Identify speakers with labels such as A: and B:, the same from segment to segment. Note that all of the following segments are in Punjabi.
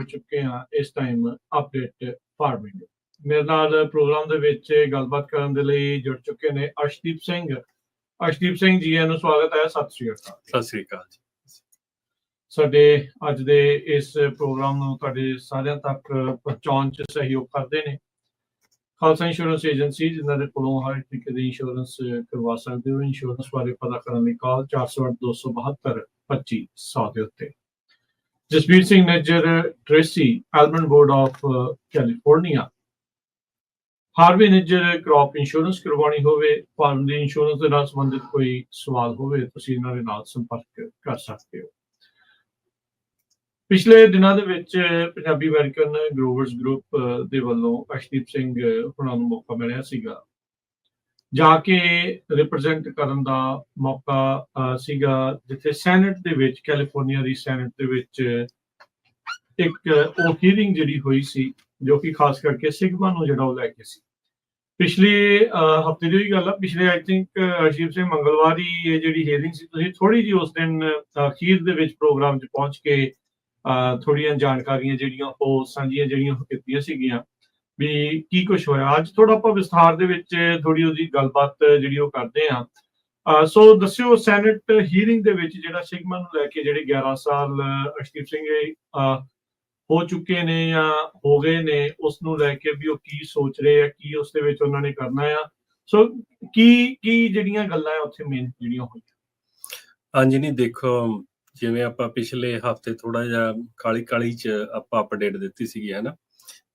A: ਪਹੁੰਚ ਚੁੱਕੇ ਹਾਂ ਇਸ ਟਾਈਮ ਅਪਡੇਟ ਫਾਰਮਿੰਗ। ਮੇਰੇ ਨਾਲ ਪ੍ਰੋਗਰਾਮ ਦੇ ਵਿੱਚ ਗੱਲਬਾਤ ਕਰਨ ਦੇ ਲਈ ਜੁੜ ਚੁੱਕੇ ਨੇ ਅਰਸ਼ਦੀਪ ਸਿੰਘ। ਅਰਸ਼ਦੀਪ ਸਿੰਘ ਜੀ ਨੂੰ ਸਵਾਗਤ ਹੈ। ਸਤਿ ਸ਼੍ਰੀ ਅਕਾਲ।
B: ਸਤਿ ਸ਼੍ਰੀ ਅਕਾਲ ਜੀ।
A: ਸਾਡੇ ਅੱਜ ਦੇ ਇਸ ਪ੍ਰੋਗਰਾਮ ਨੂੰ ਤੁਹਾਡੇ ਸਾਰਿਆਂ ਤੱਕ ਪਹੁੰਚਾਉਣ 'ਚ ਸਹਿਯੋਗ ਕਰਦੇ ਨੇ ਖਾਲਸਾ ਇੰਸ਼ੋਰੈਂਸ ਏਜੰਸੀ, ਜਿਨ੍ਹਾਂ ਦੇ ਕੋਲੋਂ ਹਰ ਤਰੀਕੇ ਦੀ ਇੰਸ਼ੋਰੈਂਸ ਕਰਵਾ ਸਕਦੇ ਹੋ। ਇੰਸ਼ੋਰੈਂਸ ਬਾਰੇ ਪਤਾ ਕਰਨ ਲਈ ਕਾਲ 408-272-2500 ਦੇ ਉੱਤੇ। Jasbir Singh Nijjar, Tracy, almond board of California. Harvey Nijjar, crop insurance ਕਰਵਾਉਣੀ ਹੋਵੇ, ਫਾਰਮ ਦੀ ਇੰਸ਼ੋਰੈਂਸ ਦੇ ਨਾਲ ਸੰਬੰਧਿਤ ਕੋਈ ਸਵਾਲ ਹੋਵੇ, ਤੁਸੀਂ ਇਹਨਾਂ ਦੇ ਨਾਲ ਸੰਪਰਕ ਕਰ ਸਕਦੇ ਹੋ। ਪਿਛਲੇ ਦਿਨਾਂ ਦੇ ਵਿੱਚ ਪੰਜਾਬੀ ਅਮਰੀਕਨ ਗਰੋਵਰਸ ਗਰੁੱਪ ਦੇ ਵੱਲੋਂ ਅਰਸ਼ਦੀਪ ਸਿੰਘ ਹੋਰਾਂ ਨੂੰ ਮੌਕਾ ਮਿਲਿਆ ਸੀਗਾ ਜਾ ਕੇ ਰਿਪਰੈਜ਼ੈਂਟ ਕਰਨ ਦਾ ਮੌਕਾ ਸੀਗਾ, ਜਿੱਥੇ ਸੈਨੇਟ ਦੇ ਵਿੱਚ, ਕੈਲੀਫੋਰਨੀਆ ਦੀ ਸੈਨੇਟ ਦੇ ਵਿੱਚ ਇੱਕ ਉਹ ਹੀਅਰਿੰਗ ਜਿਹੜੀ ਹੋਈ ਸੀ, ਜੋ ਕਿ ਖਾਸ ਕਰਕੇ ਸਿਗਮਾ ਨੂੰ ਜਿਹੜਾ ਉਹ ਲੈ ਕੇ ਸੀ। ਪਿਛਲੇ ਹਫ਼ਤੇ ਦੀ ਗੱਲ ਆ, ਪਿਛਲੇ ਆਈ ਥਿੰਕ ਅਰਸ਼ਦੀਪ ਸਿੰਘ ਮੰਗਲਵਾਰ ਹੀ ਇਹ ਜਿਹੜੀ ਹੀਅਰਿੰਗ ਸੀ, ਤੁਸੀਂ ਥੋੜੀ ਜਿਹੀ ਉਸ ਦਿਨ ਅਖੀਰ ਦੇ ਵਿੱਚ ਪ੍ਰੋਗਰਾਮ 'ਚ ਪਹੁੰਚ ਕੇ ਥੋੜ੍ਹੀਆਂ ਜਾਣਕਾਰੀਆਂ ਜਿਹੜੀਆਂ ਉਹ ਸਾਂਝੀਆਂ ਜਿਹੜੀਆਂ ਉਹ ਕੀਤੀਆਂ ਸੀਗੀਆਂ ਵੀ ਕੀ ਕੁਛ ਹੋਇਆ। ਅੱਜ ਥੋੜਾ ਆਪਾਂ ਵਿਸਥਾਰ ਦੇ ਵਿੱਚ ਥੋੜੀ ਉਹਦੀ ਗੱਲਬਾਤ ਜਿਹੜੀ ਉਹ ਕਰਦੇ ਹਾਂ। ਸੋ ਦੱਸਿਓ, ਸੈਨੇਟ ਹੀਅਰਿੰਗ ਦੇ ਵਿੱਚ ਜਿਹੜਾ ਸਿਗਮਾ ਨੂੰ ਲੈ ਕੇ ਜਿਹੜੇ 11 ਸਾਲ ਅਰਸ਼ਦੀਪ ਸਿੰਘ ਹੋ ਚੁੱਕੇ ਨੇ ਜਾਂ ਹੋ ਗਏ ਨੇ, ਉਸ ਨੂੰ ਲੈ ਕੇ ਵੀ ਉਹ ਕੀ ਸੋਚ ਰਹੇ ਆ, ਕੀ ਉਸ ਦੇ ਵਿੱਚ ਉਹਨਾਂ ਨੇ ਕਰਨਾ ਆ। ਸੋ ਕੀ ਜਿਹੜੀਆਂ ਗੱਲਾਂ ਆ ਉੱਥੇ ਮੇਨ ਜਿਹੜੀਆਂ ਹੋਈਆਂ।
B: ਹਾਂਜੀ, ਨਹੀਂ ਦੇਖੋ, ਜਿਵੇਂ ਆਪਾਂ ਪਿਛਲੇ ਹਫ਼ਤੇ ਥੋੜਾ ਜਿਹਾ ਕਾਲੀ 'ਚ ਆਪਾਂ ਅਪਡੇਟ ਦਿੱਤੀ ਸੀਗੀ, ਹੈ ਨਾ,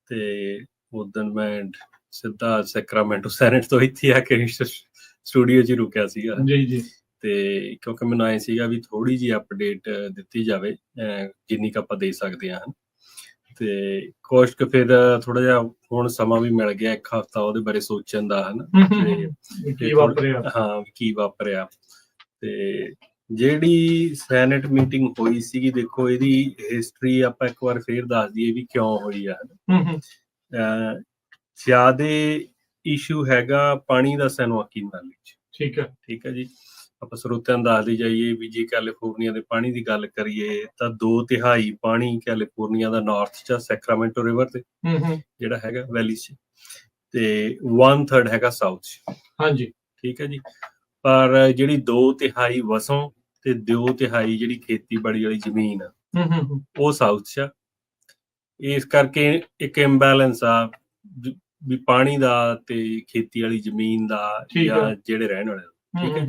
B: ਤੇ ਉਦੋਂ ਮੈਂ ਸਿੱਧਾ ਸੈਕਰਾਮੈਂਟੋ ਸੈਨੇਟ ਤੋਂ ਇੱਥੇ ਆ ਕੇ ਸਟੂਡੀਓ 'ਚ ਰੁਕਿਆ ਸੀਗਾ
A: ਜੀ।
B: ਤੇ ਕਿਉਂਕਿ ਮੈਨੂੰ ਆਏ ਸੀਗਾ ਵੀ ਥੋੜੀ ਜਿਹੀ ਅਪਡੇਟ ਦਿੱਤੀ ਜਾਵੇ ਜਿੰਨੀ ਕੁ ਆਪਾਂ ਦੇ ਸਕਦੇ ਹਾਂ। ਤੇ ਕੁਛ ਕੁ ਫਿਰ ਥੋੜਾ ਜਿਹਾ ਹੁਣ ਸਮਾਂ ਵੀ ਮਿਲ ਗਿਆ, ਇੱਕ ਹਫ਼ਤਾ ਉਹਦੇ ਬਾਰੇ ਸੋਚਣ ਦਾ, ਹਨਾ, ਕੀ ਵਾਪਰਿਆ। ਤੇ ਜਿਹੜੀ ਸੈਨੇਟ ਮੀਟਿੰਗ ਹੋਈ ਸੀਗੀ, ਦੇਖੋ ਇਹਦੀ ਹਿਸਟਰੀ ਆਪਾਂ ਇੱਕ ਵਾਰ ਫੇਰ ਦੱਸ ਦਈਏ ਵੀ ਕਿਉਂ ਹੋਈ ਆ। ਜ਼ਿਆਦੇ ਇਸ਼ੂ ਹੈਗਾ ਪਾਣੀ ਦਾ ਸੈਨੋਵਾਕੀ ਨਾਲੇ 'ਚ। ਠੀਕ ਹੈ ਜੀ। ਆਪਾਂ ਸਰੋਤਿਆਂ ਨੂੰ ਦੱਸਦੇ ਜਾਈਏ ਵੀ ਜੇ ਕੈਲੀਫੋਰਨੀਆ ਦੇ ਪਾਣੀ ਦੀ ਗੱਲ ਕਰੀਏ ਤਾਂ 2/3 ਪਾਣੀ ਕੈਲੀਫੋਰਨੀਆ ਦਾ ਨਾਰਥ 'ਚ, ਸੈਕਰਾਮੈਂਟੋ ਰਿਵਰ ਤੇ ਜਿਹੜਾ ਹੈਗਾ ਵੈਲੀ 'ਚ, ਤੇ 1/3 ਹੈਗਾ ਸਾਊਥ 'ਚ। ਹਾਂਜੀ, ਠੀਕ ਹੈ ਜੀ। ਪਰ ਜਿਹੜੀ 2/3 ਵਸੋਂ ਤੇ 2/3 ਜਿਹੜੀ ਖੇਤੀਬਾੜੀ ਵਾਲੀ ਜ਼ਮੀਨ ਆ ਉਹ ਸਾਊਥ 'ਚ ਆ। ਇਸ ਕਰਕੇ ਇੱਕ ਇੰਬੈਲੈਂਸ ਆ ਵੀ ਪਾਣੀ ਦਾ ਤੇ ਖੇਤੀ ਵਾਲੀ ਜ਼ਮੀਨ ਦਾ ਜਾਂ ਜਿਹੜੇ ਰਹਿਣ ਵਾਲੇ। ਠੀਕ ਹੈ।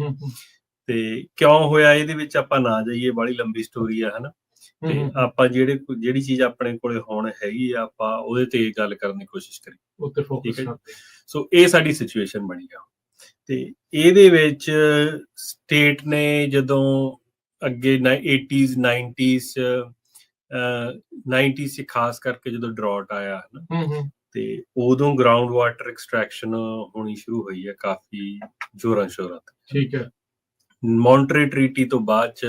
B: ਤੇ ਕਿਉਂ ਹੋਇਆ ਇਹਦੇ ਵਿੱਚ ਆਪਾਂ ਨਾ ਜਾਈਏ, ਬੜੀ ਲੰਬੀ ਸਟੋਰੀ ਆ, ਹਨਾ। ਤੇ ਆਪਾਂ ਜਿਹੜੀ ਚੀਜ਼ ਆਪਣੇ ਕੋਲੇ ਹੁਣ ਹੈਗੀ ਆ, ਆਪਾਂ ਉਹਦੇ ਤੇ ਗੱਲ ਕਰਨ ਦੀ ਕੋਸ਼ਿਸ਼ ਕਰੀਏ। ਠੀਕ ਹੈ। ਸੋ ਇਹ ਸਾਡੀ ਸਿਚੁਏਸ਼ਨ ਬਣੀ ਆ। ਤੇ ਇਹਦੇ ਵਿੱਚ ਸਟੇਟ ਨੇ ਜਦੋਂ ਅੱਗੇ 80s 90s 'ਚ ਖਾਸ ਕਰਕੇ ਜਦੋਂ ਡਰਾਟ ਆਇਆ, ਹਨਾ, ਤੇ ਉਦੋਂ ਗਰਾਊਂਡ ਵਾਟਰ ਐਕਸਟ੍ਰੈਕਸ਼ਨ ਹੋਣੀ ਸ਼ੁਰੂ ਹੋਈ ਹੈ ਕਾਫੀ ਜ਼ੋਰਾਂ ਸ਼ੋਰਾਂ ਤੇ। ਠੀਕ ਹੈ। ਮੌਂਟਰੀ ਟਰੀਟੀ ਤੋਂ ਬਾਅਦ 'ਚ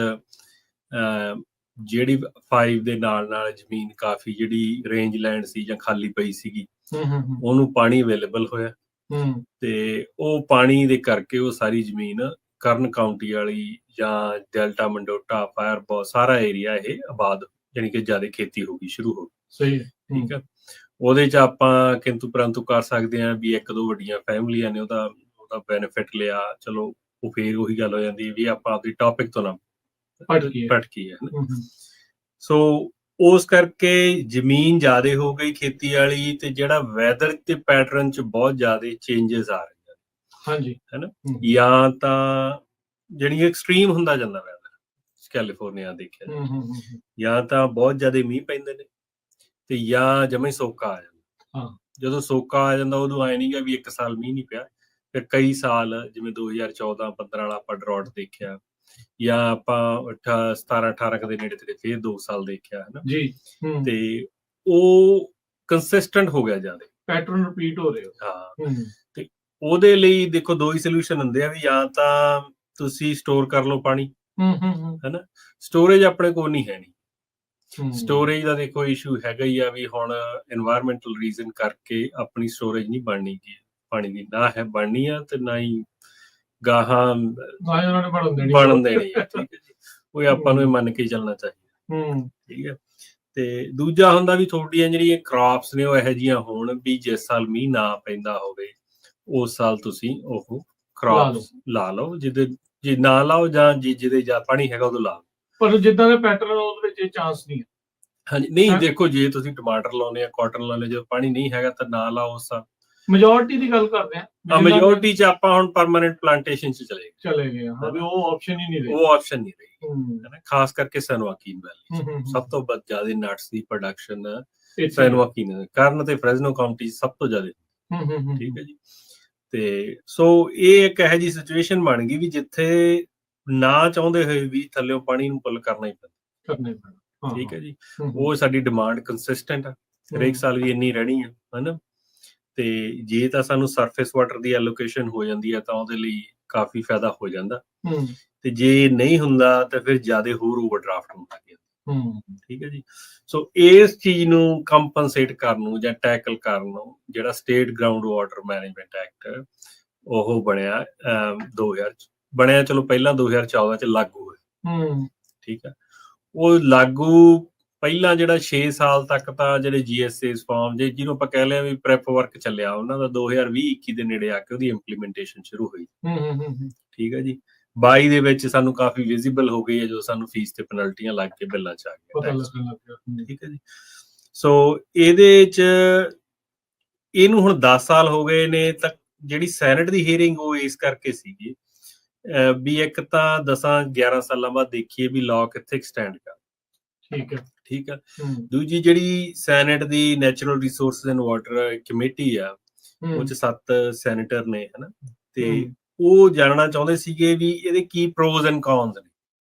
B: ਜਿਹੜੀ 5 ਦੇ ਨਾਲ ਜ਼ਮੀਨ ਕਾਫੀ ਜਿਹੜੀ ਰੇਂਜ ਲੈਂਡ ਸੀ ਜਾਂ ਖਾਲੀ ਪਈ ਸੀਗੀ, ਉਹਨੂੰ ਪਾਣੀ ਅਵੇਲੇਬਲ ਹੋਇਆ। ਤੇ ਉਹ ਪਾਣੀ ਦੇ ਕਰਕੇ ਉਹ ਸਾਰੀ ਜ਼ਮੀਨ ਕਰਨ ਕਾਊਂਟੀ ਵਾਲੀ ਜਾਂ ਡੈਲਟਾ, ਮੰਡੋਟਾ, ਫਾਇਰਬॉस ਸਾਰਾ ਏਰੀਆ ਇਹ ਆਬਾਦ, ਯਾਨੀ ਕਿ ਜ਼ਿਆਦਾ ਖੇਤੀ ਹੋ ਗਈ, ਸ਼ੁਰੂ ਹੋ ਗਈ। ਸਹੀ, ਠੀਕ ਹੈ। ਉਹਦੇ 'ਚ ਆਪਾਂ ਕਿੰਤੂ ਪਰੰਤੂ ਕਰ ਸਕਦੇ ਹਾਂ ਵੀ 1-2 ਵੱਡੀਆਂ ਫੈਮਲੀਆਂ ਨੇ ਉਹਦਾ ਬੈਨੀਫਿਟ ਲਿਆ। ਚਲੋ, ਉਹ ਫੇਰ ਉਹੀ ਗੱਲ ਹੋ ਜਾਂਦੀ ਵੀ ਆਪਾਂ ਆਪਣੀ ਟੌਪਿਕ ਤੋਂ ਨਾ ਭਟਕੀਏ। ਸੋ ਉਸ ਕਰਕੇ ਜ਼ਮੀਨ ਜ਼ਿਆਦਾ ਹੋ ਗਈ ਖੇਤੀ ਵਾਲੀ, ਤੇ ਜਿਹੜਾ ਵੈਦਰ ਤੇ ਪੈਟਰਨ 'ਚ ਬਹੁਤ ਜ਼ਿਆਦਾ ਚੇਂਜਸ ਆ ਰਹੀਆਂ। ਹਾਂਜੀ, ਹੈ ਨਾ। ਜਾਂ ਤਾਂ ਜਿਹੜੀ ਐਕਸਟ੍ਰੀਮ ਹੁੰਦਾ ਜਾਂਦਾ ਵੈਦਰ ਕੈਲੀਫੋਰਨੀਆ ਦੇਖਿਆ ਜਾਵੇ, ਜਾਂ ਤਾਂ ਬਹੁਤ ਜ਼ਿਆਦਾ ਮੀਂਹ ਪੈਂਦੇ ਨੇ, ਤੇ ਜਾਂ ਜਮਾਂ ਹੀ ਸੋਕਾ ਆ ਜਾਂਦਾ। ਜਦੋਂ ਸੋਕਾ ਆ ਜਾਂਦਾ ਉਦੋਂ ਆਏ ਨਹੀਂ ਗਾ ਵੀ 1 ਸਾਲ ਮੀਂਹ ਨਹੀਂ ਪਿਆ, ਫਿਰ ਕਈ ਸਾਲ ਜਿਵੇਂ 2014-15 ਵਾਲਾ ਆਪਾਂ ਡਰਾਟ ਦੇਖਿਆ, ਜਾਂ ਆਪਾਂ 17-18 ਦੇ ਨੇੜੇ ਤੇੜੇ ਫੇਰ 2 ਸਾਲ ਦੇਖਿਆ, ਹੈ ਨਾ। ਤੇ ਉਹ ਕੰਸਿਸਟੈਂਟ ਹੋ ਗਿਆ, ਜ਼ਿਆਦਾ ਪੈਟਰਨ ਰਿਪੀਟ ਹੋ ਰਿਹਾ। ਹਾਂ, ਤੇ ਉਹਦੇ ਲਈ ਦੇਖੋ 2 ਹੀ ਸੋਲਿਊਸ਼ਨ ਹੁੰਦੇ ਆ ਵੀ ਜਾਂ ਤਾਂ ਤੁਸੀਂ ਸਟੋਰ ਕਰ ਲਓ ਪਾਣੀ, ਹੈ ਨਾ। ਸਟੋਰੇਜ ਆਪਣੇ ਕੋਲ ਨਹੀਂ ਹੈ। ਸਟੋਰੇਜ ਦਾ ਦੇਖੋ ਇਸ਼ੂ ਹੈਗਾ ਹੀ ਆ ਵੀ ਹੁਣ এনवायरमेंटल ਰੀਜ਼ਨ ਕਰਕੇ ਆਪਣੀ ਸਟੋਰੇਜ ਨਹੀਂ ਬਣਨੀ ਗੀ ਪਾਣੀ ਦੀ, ਨਾ ਹੈ ਬਣਨੀ ਆ ਤੇ ਨਾ ਹੀ ਗਾਹਾਂ ਬਣਨ ਦੇਣੀ ਆ। ਠੀਕ ਹੈ ਜੀ, ਉਹ ਆਪਾਂ ਨੂੰ ਮੰਨ ਕੇ ਚੱਲਣਾ ਚਾਹੀਦਾ। ਠੀਕ ਹੈ। ਤੇ ਦੂਜਾ ਹੁੰਦਾ ਵੀ ਤੁਹਾਡੀਆਂ ਜਿਹੜੀਆਂ ਕ੍ਰਾਪਸ ਨੇ ਉਹ ਇਹੋ ਜਿਹੀਆਂ ਹੋਣ ਵੀ ਜਿਸ ਸਾਲ ਮੀਂਹ ਨਾ ਪੈਂਦਾ ਹੋਵੇ ਉਸ ਸਾਲ ਤੁਸੀਂ ਉਹ ਕ੍ਰਾਪਸ ਲਾ ਲਓ, ਜੇ ਨਾ ਲਾਓ ਜਾਂ ਜਿਹਦੇ ਜਾਂ ਪਾਣੀ ਹੈਗਾ ਉਦੋਂ ਲਾਓ।
A: ਪਰ ਜਿੱਦਾਂ ਦਾ ਪੈਟਰਨ ਉਹਦੇ ਵਿੱਚ ਇਹ ਚਾਂਸ ਨਹੀਂ ਹੈ।
B: ਹਾਂਜੀ, ਨਹੀਂ ਦੇਖੋ ਜੇ ਤੁਸੀਂ ਟਮਾਟਰ ਲਾਉਣੇ ਆ, ਕਾਟਨ ਲਾਉਣੇ, ਜਦੋਂ ਪਾਣੀ ਨਹੀਂ ਹੈਗਾ ਤਾਂ ਨਾ ਲਾਓ ਉਸ ਸਾਲ।
A: ਮੈਜੋਰਟੀ ਦੀ ਗੱਲ ਕਰਦੇ ਆ,
B: ਮੈਜੋਰਟੀ ਚ ਆਪਾਂ ਹੁਣ ਪਰਮਾਨੈਂਟ ਪਲਾਂਟੇਸ਼ਨ ਚ ਚਲੇ ਗਏ
A: ਹਾਂ, ਵੀ ਉਹ ਆਪਸ਼ਨ ਹੀ ਨਹੀਂ ਰਹੀ,
B: ਉਹ ਆਪਸ਼ਨ ਨਹੀਂ ਰਹੀ ਹੈ ਨਾ, ਖਾਸ ਕਰਕੇ ਸੈਨ ਵਾਕੀਨ ਵੈਲੀ ਸਭ ਤੋਂ ਜ਼ਿਆਦਾ ਨਟਸ ਦੀ ਪ੍ਰੋਡਕਸ਼ਨ ਸੈਨ ਵਾਕੀਨ ਕਾਰਨ ਤੇ ਫ੍ਰੈਜ਼ਨੋ ਕਾਉਂਟੀ ਸਭ ਤੋਂ ਜ਼ਿਆਦਾ। ਠੀਕ ਹੈ ਜੀ। ਤੇ ਸੋ ਇਹ ਇੱਕ ਇਹੋ ਜਿਹੀ ਸਿਚੁਏਸ਼ਨ ਬਣ ਗਈ ਵੀ ਜਿੱਥੇ ਨਾ ਚਾਹੁੰਦੇ ਹੋਏ ਵੀ ਥੱਲਿਓਂ ਪਾਣੀ ਨੂੰ ਪੁੱਲ ਕਰਨਾ ਹੀ ਪੈਂਦਾ। ਠੀਕ ਹੈ ਜੀ। ਉਹ ਸਾਡੀ ਡਿਮਾਂਡ ਕੰਸਿਸਟੈਂਟ ਆ, ਹਰੇਕ ਸਾਲ ਵੀ ਇੰਨੀ ਰਹਿਣੀ ਆ, ਹਨਾ। ਤੇ ਜੇ ਤਾਂ ਸਾਨੂੰ ਸਰਫੇਸ ਵਾਟਰ ਦੀ ਐਲੋਕੇਸ਼ਨ ਹੋ ਜਾਂਦੀ ਹੈ ਤਾਂ ਉਹਦੇ ਲਈ ਕਾਫੀ ਫਾਇਦਾ ਹੋ ਜਾਂਦਾ, ਤੇ ਜੇ ਨਹੀਂ ਹੁੰਦਾ ਤਾਂ ਫਿਰ ਜ਼ਿਆਦਾ ਹੋਰ ਓਵਰਡਰਾਫਟ ਹੋਣ ਲੱਗ ਜਾਂਦਾ। ਠੀਕ ਹੈ ਜੀ। ਸੋ ਇਸ ਚੀਜ਼ ਨੂੰ ਕੰਪਨਸੇਟ ਕਰਨ ਨੂੰ ਜਾਂ ਟੈਕਲ ਕਰਨ ਨੂੰ ਜਿਹੜਾ state ground water management act ਉਹ ਬਣਿਆ 2000 ਚ ਬਣਿਆ, ਚਲੋ ਪਹਿਲਾਂ 2014 ਚ ਲਾਗੂ ਹੋਇਆ। ਠੀਕ ਹੈ। ਉਹ ਲਾਗੂ ਪਹਿਲਾਂ ਜਿਹੜਾ 6 ਸਾਲ ਤੱਕ ਤਾਂ ਜਿਹੜੇ GSAs ਫਾਰਮ ਜਿਹਨੂੰ ਆਪਾਂ ਕਹਿ ਲਿਆ ਵੀ ਪ੍ਰੈਪ ਵਰਕ ਚੱਲਿਆ ਉਹਨਾਂ ਦਾ 2020-21 ਦੇ ਨੇੜੇ ਆ ਕੇ ਉਹਦੀ ਇੰਪਲੀਮੈਂਟੇਸ਼ਨ ਸ਼ੁਰੂ ਹੋਈ। ਠੀਕ ਹੈ ਜੀ। 22 ਦੇ ਵਿੱਚ ਸਾਨੂੰ ਕਾਫੀ ਵਿਜ਼ੀਬਲ ਹੋ ਗਈ ਹੈ ਜਦੋਂ ਸਾਨੂੰ ਫੀਸ ਤੇ ਪੈਨਲਟੀਆਂ ਲੱਗ ਕੇ ਬਿੱਲਾਂ ਚ ਆ ਗਈਆਂ। ਠੀਕ ਹੈ ਜੀ। ਸੋ ਇਹਦੇ ਚ ਇਹਨੂੰ ਹੁਣ 10 ਸਾਲ ਹੋ ਗਏ ਨੇ, ਤਾਂ ਜਿਹੜੀ ਸੈਨੇਟ ਦੀ ਹੀਅਰਿੰਗ ਉਹ ਇਸ ਕਰਕੇ ਸੀਗੀ ਵੀ ਇੱਕ ਤਾਂ 10-11 ਸਾਲਾਂ ਬਾਅਦ ਦੇਖੀਏ ਵੀ ਲਾਅ ਕਿੱਥੇ ਸਟੈਂਡ ਕਰ। ਠੀਕ ਹੈ। ਠੀਕ ਹੈ। ਦੂਜੀ ਜਿਹੜੀ senate the natural resources and water committee ਆ, ਉਹ ਚ 7 ਸੈਨੇਟਰ ਨੇ, ਹਨਾ, ਤੇ ਉਹ ਜਾਣਨਾ ਚਾਹੁੰਦੇ ਸੀਗੇ ਵੀ ਇਹਦੇ ਕੀ ਪ੍ਰੋਜ਼ ਐਂਡ ਕੌਨਸ ਨੇ,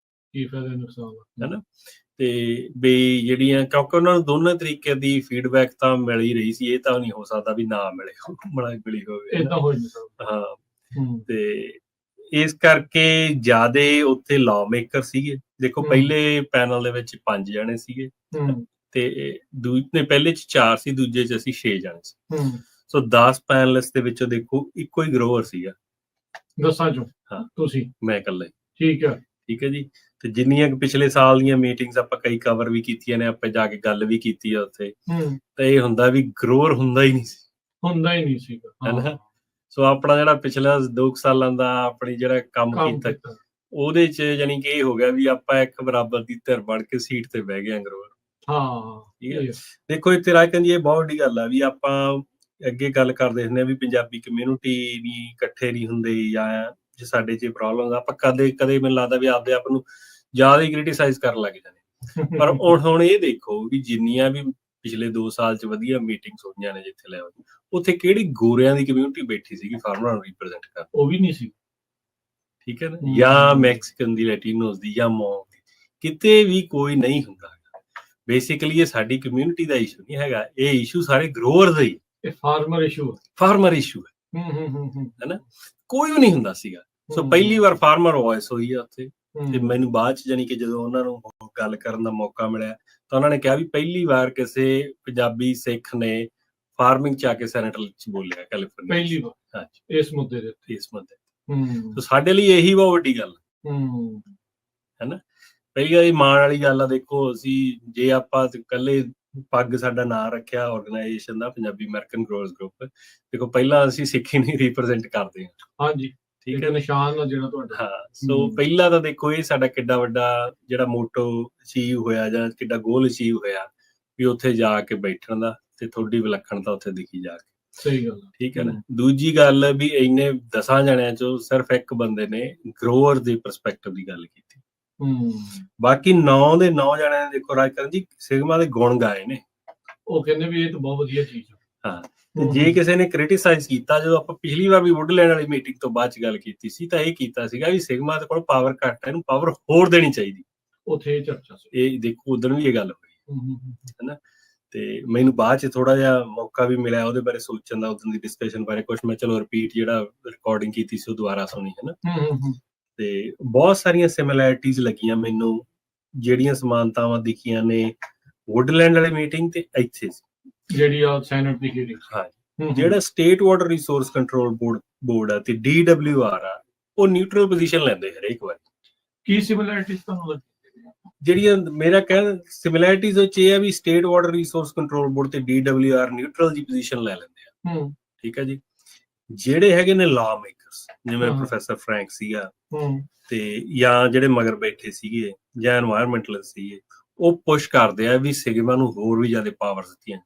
B: ਕੀ ਫਾਇਦੇ ਨੁਕਸਾਨ, ਹਨਾ। ਤੇ ਵੀ ਜਿਹੜੀਆਂ, ਕਿਉਂਕਿ ਉਹਨਾਂ ਨੂੰ ਦੋਨੋਂ ਤਰੀਕੇ ਦੀ ਫੀਡਬੈਕ ਤਾਂ ਮਿਲ ਹੀ ਰਹੀ ਸੀ, ਇਹ ਤਾਂ ਨਹੀਂ ਹੋ ਸਕਦਾ ਵੀ ਨਾ ਮਿਲੇ ਮਿਲੀ ਹੋਵੇ, ਹਾਂ। ਤੇ ਇਸ ਕਰਕੇ ਜ਼ਿਆਦੇ ਉੱਥੇ ਲਾਅ ਮੇਕਰ ਸੀਗੇ। ਦੇਖੋ ਪਹਿਲੇ ਪੈਨਲ ਦੇ ਵਿੱਚ 5 ਜਣੇ ਸੀਗੇ, ਤੇ ਪਹਿਲੇ ਚ 4 ਸੀ, ਦੂਜੇ ਚ ਅਸੀਂ 6 ਜਣੇ ਸੀ। ਸੋ 10 ਪੈਨਲਿਸਟ ਦੇ ਵਿੱਚੋਂ ਦੇਖੋ ਇੱਕੋ ਹੀ ਗਰੋਵਰ ਸੀਗਾ 10 ਚੋਂ। ਹਾਂ, ਤੁਸੀਂ, ਮੈਂ ਇਕੱਲਾ। ਠੀਕ ਹੈ। ਠੀਕ ਹੈ ਜੀ। ਤੇ ਜਿੰਨੀਆਂ ਪਿਛਲੇ ਸਾਲ ਦੀਆਂ ਮੀਟਿੰਗਸ ਆਪਾਂ ਕਈ ਕਵਰ ਵੀ ਕੀਤੀਆਂ ਨੇ, ਆਪਾਂ ਜਾ ਕੇ ਗੱਲ ਵੀ ਕੀਤੀ ਆ ਉੱਥੇ, ਤਾਂ ਇਹ ਹੁੰਦਾ ਵੀ ਗਰੋਵਰ ਹੁੰਦਾ ਹੀ ਨਹੀਂ ਸੀਗਾ, ਹਨਾ। ਸੋ ਆਪਣਾ ਜਿਹੜਾ ਪਿਛਲਾ 2 ਸਾਲਾਂ ਦਾ ਆਪਣੀ ਜਿਹੜਾ ਕੰਮ ਕੀਤਾ ਉਹਦੇ ਚ ਯਾਨੀ ਕਿ ਇਹ ਹੋ ਗਿਆ ਵੀ ਆਪਾਂ ਇੱਕ ਬਰਾਬਰ ਦੀ ਧਿਰ ਬਣ ਕੇ ਸੀਟ ਤੇ ਬਹਿ ਗਏ ਗਰੋਵਰ। ਠੀਕ ਹੈ। ਦੇਖੋ ਇੱਥੇ ਰਾਜਕਨ ਜੀ ਇਹ ਬਹੁਤ ਵੱਡੀ ਗੱਲ ਆ ਵੀ ਆਪਾਂ ਅੱਗੇ ਗੱਲ ਕਰਦੇ ਹੁੰਦੇ ਆ ਵੀ ਪੰਜਾਬੀ ਕਮਿਊਨਿਟੀ ਨਹੀਂ ਇਕੱਠੇ ਨਹੀਂ ਹੁੰਦੇ, ਜਾਂ ਜੇ ਸਾਡੇ ਚ ਪ੍ਰੋਬਲਮ ਆਪਾਂ ਕਦੇ ਮੈਨੂੰ ਲੱਗਦਾ ਵੀ ਆਪਦੇ ਆਪ ਨੂੰ ਜ਼ਿਆਦਾ ਹੀ ਕ੍ਰਿਟੀਸਾਈਜ਼ ਕਰਨ ਲੱਗ ਜਾਂਦੇ। ਪਰ ਹੁਣ ਇਹ ਦੇਖੋ ਵੀ ਜਿੰਨੀਆਂ ਵੀ ਪਿਛਲੇ 2 ਸਾਲ ਚ ਵਧੀਆ ਮੀਟਿੰਗਸ ਹੋਈਆਂ ਨੇ ਜਿੱਥੇ ਲੈ ਉੱਥੇ ਕਿਹੜੀ ਗੋਰਿਆਂ ਦੀ ਕਮਿਊਨਿਟੀ ਬੈਠੀ ਸੀਗੀ ਫਾਰਮਰਾਂ ਨੂੰ ਰਿਪਰੈਜ਼ੈਂਟ ਕਰਨ? ਉਹ ਵੀ ਨਹੀਂ ਸੀ। ਠੀਕ ਹੈ ਨਾ। ਜਾਂ ਮੈਕਸੀਕਨ ਦੀ, ਲੈਟੀਨੋਸ ਦੀ, ਜਾਂ ਮੌਂਗ ਦੀ, ਕਿਤੇ ਵੀ ਕੋਈ ਨਹੀਂ ਹੁੰਦਾ। ਬੇਸਿਕਲੀ ਇਹ ਸਾਡੀ ਕਮਿਊਨਿਟੀ ਦਾ ਇਸ਼ੂ ਨਹੀਂ ਹੈਗਾ, ਇਹ ਇਸ਼ੂ ਸਾਰੇ ਗਰੋਅਰ ਦਾ ਹੀ, ਫਾਰਮਰ ਇਸ਼ੂ ਹੈ, ਹੈਨਾ। ਕੋਈ ਵੀ ਨਹੀਂ ਹੁੰਦਾ ਸੀਗਾ। ਸੋ ਪਹਿਲੀ ਵਾਰ ਫਾਰਮਰ ਵੌਇਸ ਹੋਈ ਆ ਉੱਥੇ, ਤੇ ਮੈਨੂੰ ਬਾਅਦ ਚ ਜਾਨੀ ਕਿ ਜਦੋਂ ਉਹਨਾਂ ਨੂੰ ਗੱਲ ਕਰਨ ਦਾ ਮੌਕਾ ਮਿਲਿਆ ਤਾਂ ਉਹਨਾਂ ਨੇ ਕਿਹਾ ਵੀ ਪਹਿਲੀ ਵਾਰ ਕਿਸੇ ਪੰਜਾਬੀ ਸਿੱਖ ਨੇ ਫਾਰਮਿੰਗ ਚ ਆ ਕੇ ਸੈਨੇਟ ਚ ਬੋਲਿਆ ਕੈਲੀਫੋਰਨੀਆ, ਪਹਿਲੀ ਵਾਰ। ਹਾਂਜੀ, ਇਸ ਮੁੱਦੇ ਤੇ ਸਾਡੇ ਲਈ ਇਹੀ ਬਹੁਤ ਵੱਡੀ ਗੱਲ ਹੈਨਾ। ਪਹਿਲੀ ਵਾਰੀ ਮਾਣ ਵਾਲੀ ਗੱਲ ਆ। ਦੇਖੋ ਅਸੀਂ ਜੇ ਆਪਾਂ ਇਕੱਲੇ ਪੱਗ ਸਾਡਾ ਨਾਂ ਰੱਖਿਆ ਆਰਗੇਨਾਈਜੇਸ਼ਨ ਦਾ ਪੰਜਾਬੀ ਅਮਰੀਕਨ ਗਰੋਵਰਸ ਗਰੁੱਪ, ਦੇਖੋ ਪਹਿਲਾਂ ਅਸੀਂ ਸਿੱਖੀ ਨੂੰ ਰਿਪਰੈਜ਼ੈਂਟ ਕਰਦੇ ਹਾਂ। ਹਾਂਜੀ, ਠੀਕ ਹੈ, ਨਿਸ਼ਾਨ ਆ ਜਿਹੜਾ ਤੁਹਾਡਾ। ਹਾਂ, ਸੋ ਪਹਿਲਾਂ ਤਾਂ ਦੇਖੋ ਇਹ ਸਾਡਾ ਕਿੱਡਾ ਵੱਡਾ ਜਿਹੜਾ ਮੋਟੋ ਅਚੀਵ ਹੋਇਆ ਜਾਂ ਕਿੱਡਾ ਗੋਲ ਅਚੀਵ ਹੋਇਆ ਵੀ ਉੱਥੇ ਜਾ ਕੇ ਬੈਠਣ ਦਾ, ਤੇ ਤੁਹਾਡੀ ਵਿਲੱਖਣਤਾ ਉੱਥੇ ਦਿਖੀ ਜਾ ਕੇ। ਸਹੀ ਗੱਲ। ਠੀਕ ਹੈ ਨਾ। ਦੂਜੀ ਗੱਲ ਵੀ ਇੰਨੇ 10 ਜਣਿਆਂ ਚੋਂ ਸਿਰਫ ਇੱਕ ਬੰਦੇ ਨੇ ਗਰੋਅਰ ਦੀ ਪਰਸਪੈਕਟਿਵ ਦੀ ਗੱਲ ਕੀਤੀ। ਬਾਕੀ 9 ਦੇ 9 ਜਣਿਆਂ ਨੇ ਦੇਖੋ ਰਾਜਕਰਨ ਜੀ ਸਿਗਮਾ ਦੇ ਗੁਣ ਗਾਏ ਨੇ। ਉਹ ਕਹਿੰਦੇ ਵੀ ਇਹ ਤਾਂ ਬਹੁਤ ਵਧੀਆ ਚੀਜ਼ ਹੈ। ਹਾਂ, ਤੇ ਜੇ ਕਿਸੇ ਨੇ ਕ੍ਰਿਟੀਸਾਈਜ਼ ਕੀਤਾ, ਜਦੋਂ ਆਪਾਂ ਪਿਛਲੀ ਵਾਰ ਵੀ ਵੁੱਡਲੈਂਡ ਵਾਲੀ ਮੀਟਿੰਗ ਤੋਂ ਬਾਅਦ ਚ ਗੱਲ ਕੀਤੀ ਸੀ, ਤਾਂ ਇਹ ਕੀਤਾ ਸੀਗਾ ਵੀ ਸਿਗਮਾ ਦੇ ਕੋਲ ਪਾਵਰ ਘੱਟ ਹੈ, ਇਹਨੂੰ ਪਾਵਰ ਹੋਰ ਦੇਣੀ ਚਾਹੀਦੀ। ਉੱਥੇ ਇਹ ਚਰਚਾ ਸੀ। ਇਹ ਦੇਖੋ ਉਦੋਂ ਵੀ ਇਹ ਗੱਲ ਹੋਈ ਹੈਨਾ। ਤੇ ਮੈਨੂੰ ਬਾਅਦ ਚ ਥੋੜਾ ਜਿਹਾ ਮੌਕਾ ਵੀ ਮਿਲਿਆ ਉਹਦੇ ਬਾਰੇ ਸੋਚਣ ਦਾ, ਉਦੋਂ ਦੀ ਡਿਸਕਸ਼ਨ ਬਾਰੇ ਕੁਛ ਮੈਂ ਚਲੋ ਰਿਪੀਟ ਜਿਹੜਾ ਰਿਕਾਰਡਿੰਗ ਕੀਤੀ ਸੀ ਉਹ ਦੁਬਾਰਾ ਸੁਣੀ ਹੈਨਾ। ਤੇ ਬਹੁਤ ਸਾਰੀਆਂ ਸਿਮਿਲੈਰਿਟੀਜ਼ ਲੱਗੀਆਂ ਮੈਨੂੰ, ਜਿਹੜੀਆਂ ਸਮਾਨਤਾਵਾਂ ਦਿਖੀਆਂ ਨੇ ਵੁੱਡਲੈਂਡ ਵਾਲੀ ਮੀਟਿੰਗ ਤੇ ਇੱਥੇ ਜਿਹੜੀ ਆ ਸੈਨੇਟ ਦੀ ਹੀਅਰਿੰਗ। ਹਾਂ, ਜਿਹੜਾ state water resource control board ਆ ਤੇ DWR ਆ, ਉਹ ਨਿਊਟਰਲ ਪੋਜੀਸ਼ਨ ਲੈਂਦੇ ਹਰੇਕ ਵਾਰ। ਕੀ ਸਿਮਿਲੈਰਿਟੀਜ਼ ਤੁਹਾਨੂੰ ਲੱਗਦੀ? ਜਿਹੜੀਆਂ ਮੇਰਾ ਕਹਿਣ ਸਿਮਿਲੈਰਿਟੀਜ਼ ਵਿੱਚ ਇਹ ਹੈ ਵੀ state water resource control board ਤੇ DWR ਨਿਊਟਰਲ ਦੀ ਪੋਜੀਸ਼ਨ ਲੈ ਲੈਂਦੇ ਆ। ਠੀਕ ਹੈ ਜੀ। ਜਿਹੜੇ ਹੈਗੇ ਨੇ ਲਾ ਮੇਕਰਸ ਜਿਵੇਂ ਪ੍ਰੋਫੈਸਰ ਫਰੈਂਕ ਸੀਗਾ ਤੇ ਜਾਂ ਜਿਹੜੇ ਮਗਰ ਬੈਠੇ ਸੀਗੇ ਜਾਂ এনवायरमेंटਲਿਸਟ ਸੀਗੇ, ਉਹ ਪੁਸ਼ ਕਰਦੇ ਆ ਵੀ ਸਿਗਮਾ ਨੂੰ ਹੋਰ ਵੀ ਜ਼ਿਆਦਾ ਪਾਵਰ ਦਿੱਤੀਆਂ।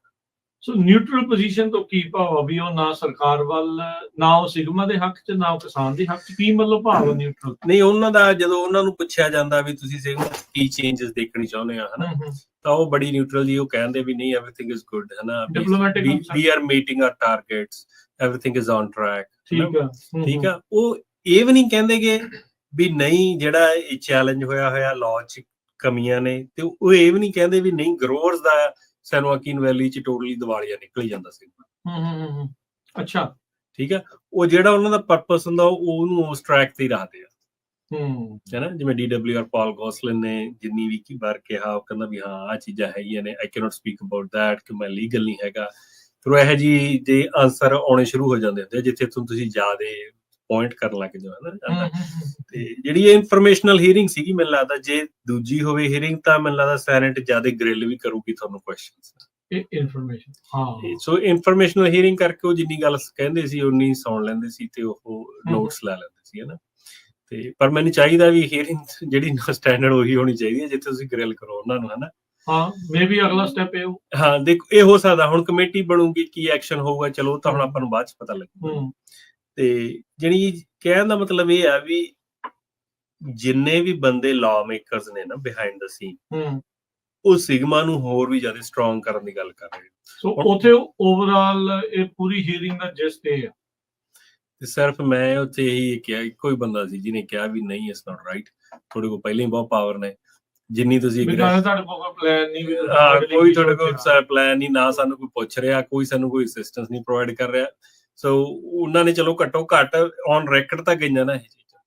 A: ਸੋ ਨਿਊਟਰਲ ਪੋਜੀਸ਼ਨ ਤੋਂ ਕੀ ਭਾਵ ਆ ਵੀ ਉਹ ਨਾ ਸਰਕਾਰ ਵੱਲ, ਨਾ ਉਹ ਸਿਗਮਾ ਦੇ ਹੱਕ 'ਚ, ਨਾ ਉਹ ਕਿਸਾਨ ਦੇ ਹੱਕ 'ਚ, ਕੀ ਮਤਲਬ ਭਾਵ ਨਿਊਟਰਲ?
B: ਨਹੀਂ, ਉਹਨਾਂ ਦਾ ਜਦੋਂ ਉਹਨਾਂ ਨੂੰ ਪੁੱਛਿਆ ਜਾਂਦਾ ਵੀ ਤੁਸੀਂ ਸਿਗਮਾ ਕੀ ਚੇਂਜਸ ਦੇਖਣੀ ਚਾਹੁੰਦੇ ਆ ਹਨਾ, ਤਾਂ ਉਹ ਬੜੀ ਨਿਊਟਰਲ ਜੀ ਉਹ ਕਹਿੰਦੇ ਵੀ ਨਹੀਂ, ਐਵਰੀਥਿੰਗ ਇਜ਼ ਗੁੱਡ ਹਨਾ, we are meeting our targets, everything is on track. ਠੀਕ ਆ। ਉਹ ਇਹ ਵੀ ਨਹੀਂ ਕਹਿੰਦੇਗੇ ਵੀ ਨਹੀਂ ਜਿਹੜਾ ਇਹ ਚੈਲੰਜ ਹੋਇਆ ਲਾਅ 'ਚ ਕਮੀਆਂ ਨੇ, ਤੇ ਉਹ ਇਹ ਵੀ ਨਹੀਂ ਕਹਿੰਦੇ ਵੀ ਨਹੀਂ ਗਰੋਅਰਸ ਦਾ ਸੈਨ ਜੋਆਕਿਨ ਵੈਲੀ 'ਚ ਟੋਟਲੀ ਦਿਵਾਲੀਆ ਨਿਕਲ ਜਾਂਦਾ ਸਿਗਮਾ।
A: ਅੱਛਾ।
B: ਠੀਕ ਆ। ਉਹ ਜਿਹੜਾ ਉਹਨਾਂ ਦਾ ਪਰਪਸ ਹੁੰਦਾ ਉਹਨੂੰ ਉਸ ਟਰੈਕ ਤੇ ਹੀ ਰੱਖਦੇ ਆ ਹੈ ਨਾ। ਜਿਵੇਂ DWR ਪਾਲ ਗੌਸਲਿਨ ਨੇ ਜਿੰਨੀ ਵੀ ਵਾਰ ਕਿਹਾ, ਉਹ ਕਹਿੰਦਾ ਵੀ ਹਾਂ ਆਹ ਚੀਜ਼ਾਂ ਹੈਗੀਆਂ ਨੇ, I can not speak about that, ਕਿ ਮੈਂ ਲੀਗਲ ਨਹੀਂ ਹੈਗਾ। ਫਿਰ ਇਹੋ ਜਿਹੀ ਦੇ ਆਂਸਰ ਆਉਣੇ ਸ਼ੁਰੂ ਹੋ ਜਾਂਦੇ ਹੁੰਦੇ ਜਿੱਥੇ ਤੁਸੀਂ ਜ਼ਿਆਦਾ ਪੁਆਇੰਟ ਕਰਨ ਲੱਗ ਜਾਓ ਹਨਾ। ਤੇ ਜਿਹੜੀ ਇਹ ਇਨਫੋਰਮੇਸ਼ਨਲ ਹੀਅਰਿੰਗ ਸੀਗੀ, ਮੈਨੂੰ ਲੱਗਦਾ ਜੇ ਦੂਜੀ ਹੋਵੇ ਹੀਅਰਿੰਗ ਤਾਂ ਮੈਨੂੰ ਲੱਗਦਾ ਸੈਨੇਟ ਜ਼ਿਆਦਾ ਗ੍ਰਿਲ ਵੀ ਕਰੂਗੀ ਤੁਹਾਨੂੰ ਕੁਐਸਚਨਸ। ਸੋ ਇਨਫੋਰਮੇਸ਼ਨਲ ਹੀਅਰਿੰਗ ਕਰਕੇ ਉਹ ਜਿੰਨੀ ਗੱਲ ਕਹਿੰਦੇ ਸੀ ਉਨੀ ਸੁਣ ਲੈਂਦੇ ਸੀ ਤੇ ਉਹ ਨੋਟਸ ਲੈ ਲੈਂਦੇ ਸੀ ਹਨਾ। ਤੇ ਪਰ ਮੈਨੂੰ ਚਾਹੀਦਾ ਵੀ ਹੀਅਰਿੰਗ ਜਿਹੜੀ ਸਟੈਂਡਰਡ ਉਹੀ ਹੋਣੀ ਚਾਹੀਦੀ ਹੈ ਜਿੱਥੇ ਤੁਸੀਂ ਗ੍ਰਿਲ ਕਰੋ ਉਹਨਾਂ ਨੂੰ ਹਨਾ।
A: ਮੇਬੀ ਅਗਲਾ ਸਟੈਪ ਇਹ
B: ਦੇਖੋ ਇਹ ਹੋ ਸਕਦਾ ਹੁਣ ਕਮੇਟੀ ਬਣੂਗੀ, ਕੀ ਐਕਸ਼ਨ ਹੋਊਗਾ, ਚਲੋ ਤਾਂ ਹੁਣ ਆਪਾਂ ਨੂੰ ਬਾਅਦ ਚ ਪਤਾ ਲੱਗੂਗਾ। ਤੇ ਜਿਹੜੀ ਕਹਿਣ ਦਾ ਮਤਲਬ ਇਹ ਆ ਵੀ ਜਿੰਨੇ ਵੀ ਬੰਦੇ ਲਾਅ ਮੇਕਰਸ ਨੇ ਨਾ ਬਿਹਾਈਂਡ ਦ ਸੀਨ, ਉਹ ਸਿਗਮਾ ਨੂੰ ਹੋਰ ਵੀ ਜ਼ਿਆਦਾ ਸਟਰੋਂਗ ਕਰਨ ਦੀ ਗੱਲ ਕਰ ਰਹੇ।
A: ਸੋ ਉੱਥੇ ਓਵਰਆਲ ਇਹ ਪੂਰੀ ਹੀਅਰਿੰਗ ਦਾ ਜਸਟ ਇਹ ਆ।
B: ਤੇ ਸਿਰਫ ਮੈਂ ਉੱਥੇ ਇਹੀ ਕਿਹਾ, ਇੱਕੋ ਹੀ ਬੰਦਾ ਸੀ ਜਿਹਨੇ ਕਿਹਾ ਵੀ ਨਹੀਂ ਇਟਸ ਨਾਟ ਰਾਈਟ, ਤੁਹਾਡੇ ਕੋਲ ਪਹਿਲਾਂ ਹੀ ਬਹੁਤ ਪਾਵਰ ਨੇ, ਜਿੰਨੀ ਤੁਸੀਂ
A: ਕੋਈ ਤੁਹਾਡੇ ਕੋਲ ਪਲਾਨ ਨਹੀਂ,
B: ਕੋਈ ਤੁਹਾਡੇ ਕੋਲ ਪਲਾਨ ਨਹੀਂ, ਨਾ ਸਾਨੂੰ ਕੋਈ ਪੁੱਛ ਰਿਹਾ, ਕੋਈ ਸਾਨੂੰ ਕੋਈ ਅਸਿਸਟੈਂਸ ਨਹੀਂ ਪ੍ਰੋਵਾਈਡ ਕਰ ਰਿਹਾ। ਸੋ ਉਹਨਾਂ ਨੇ ਚਲੋ ਘੱਟੋ ਘੱਟ ਔਨ ਰੈਕਡ ਤਾਂ ਗਈਆਂ ਨਾ ਇਹ ਚੀਜ਼ਾਂ,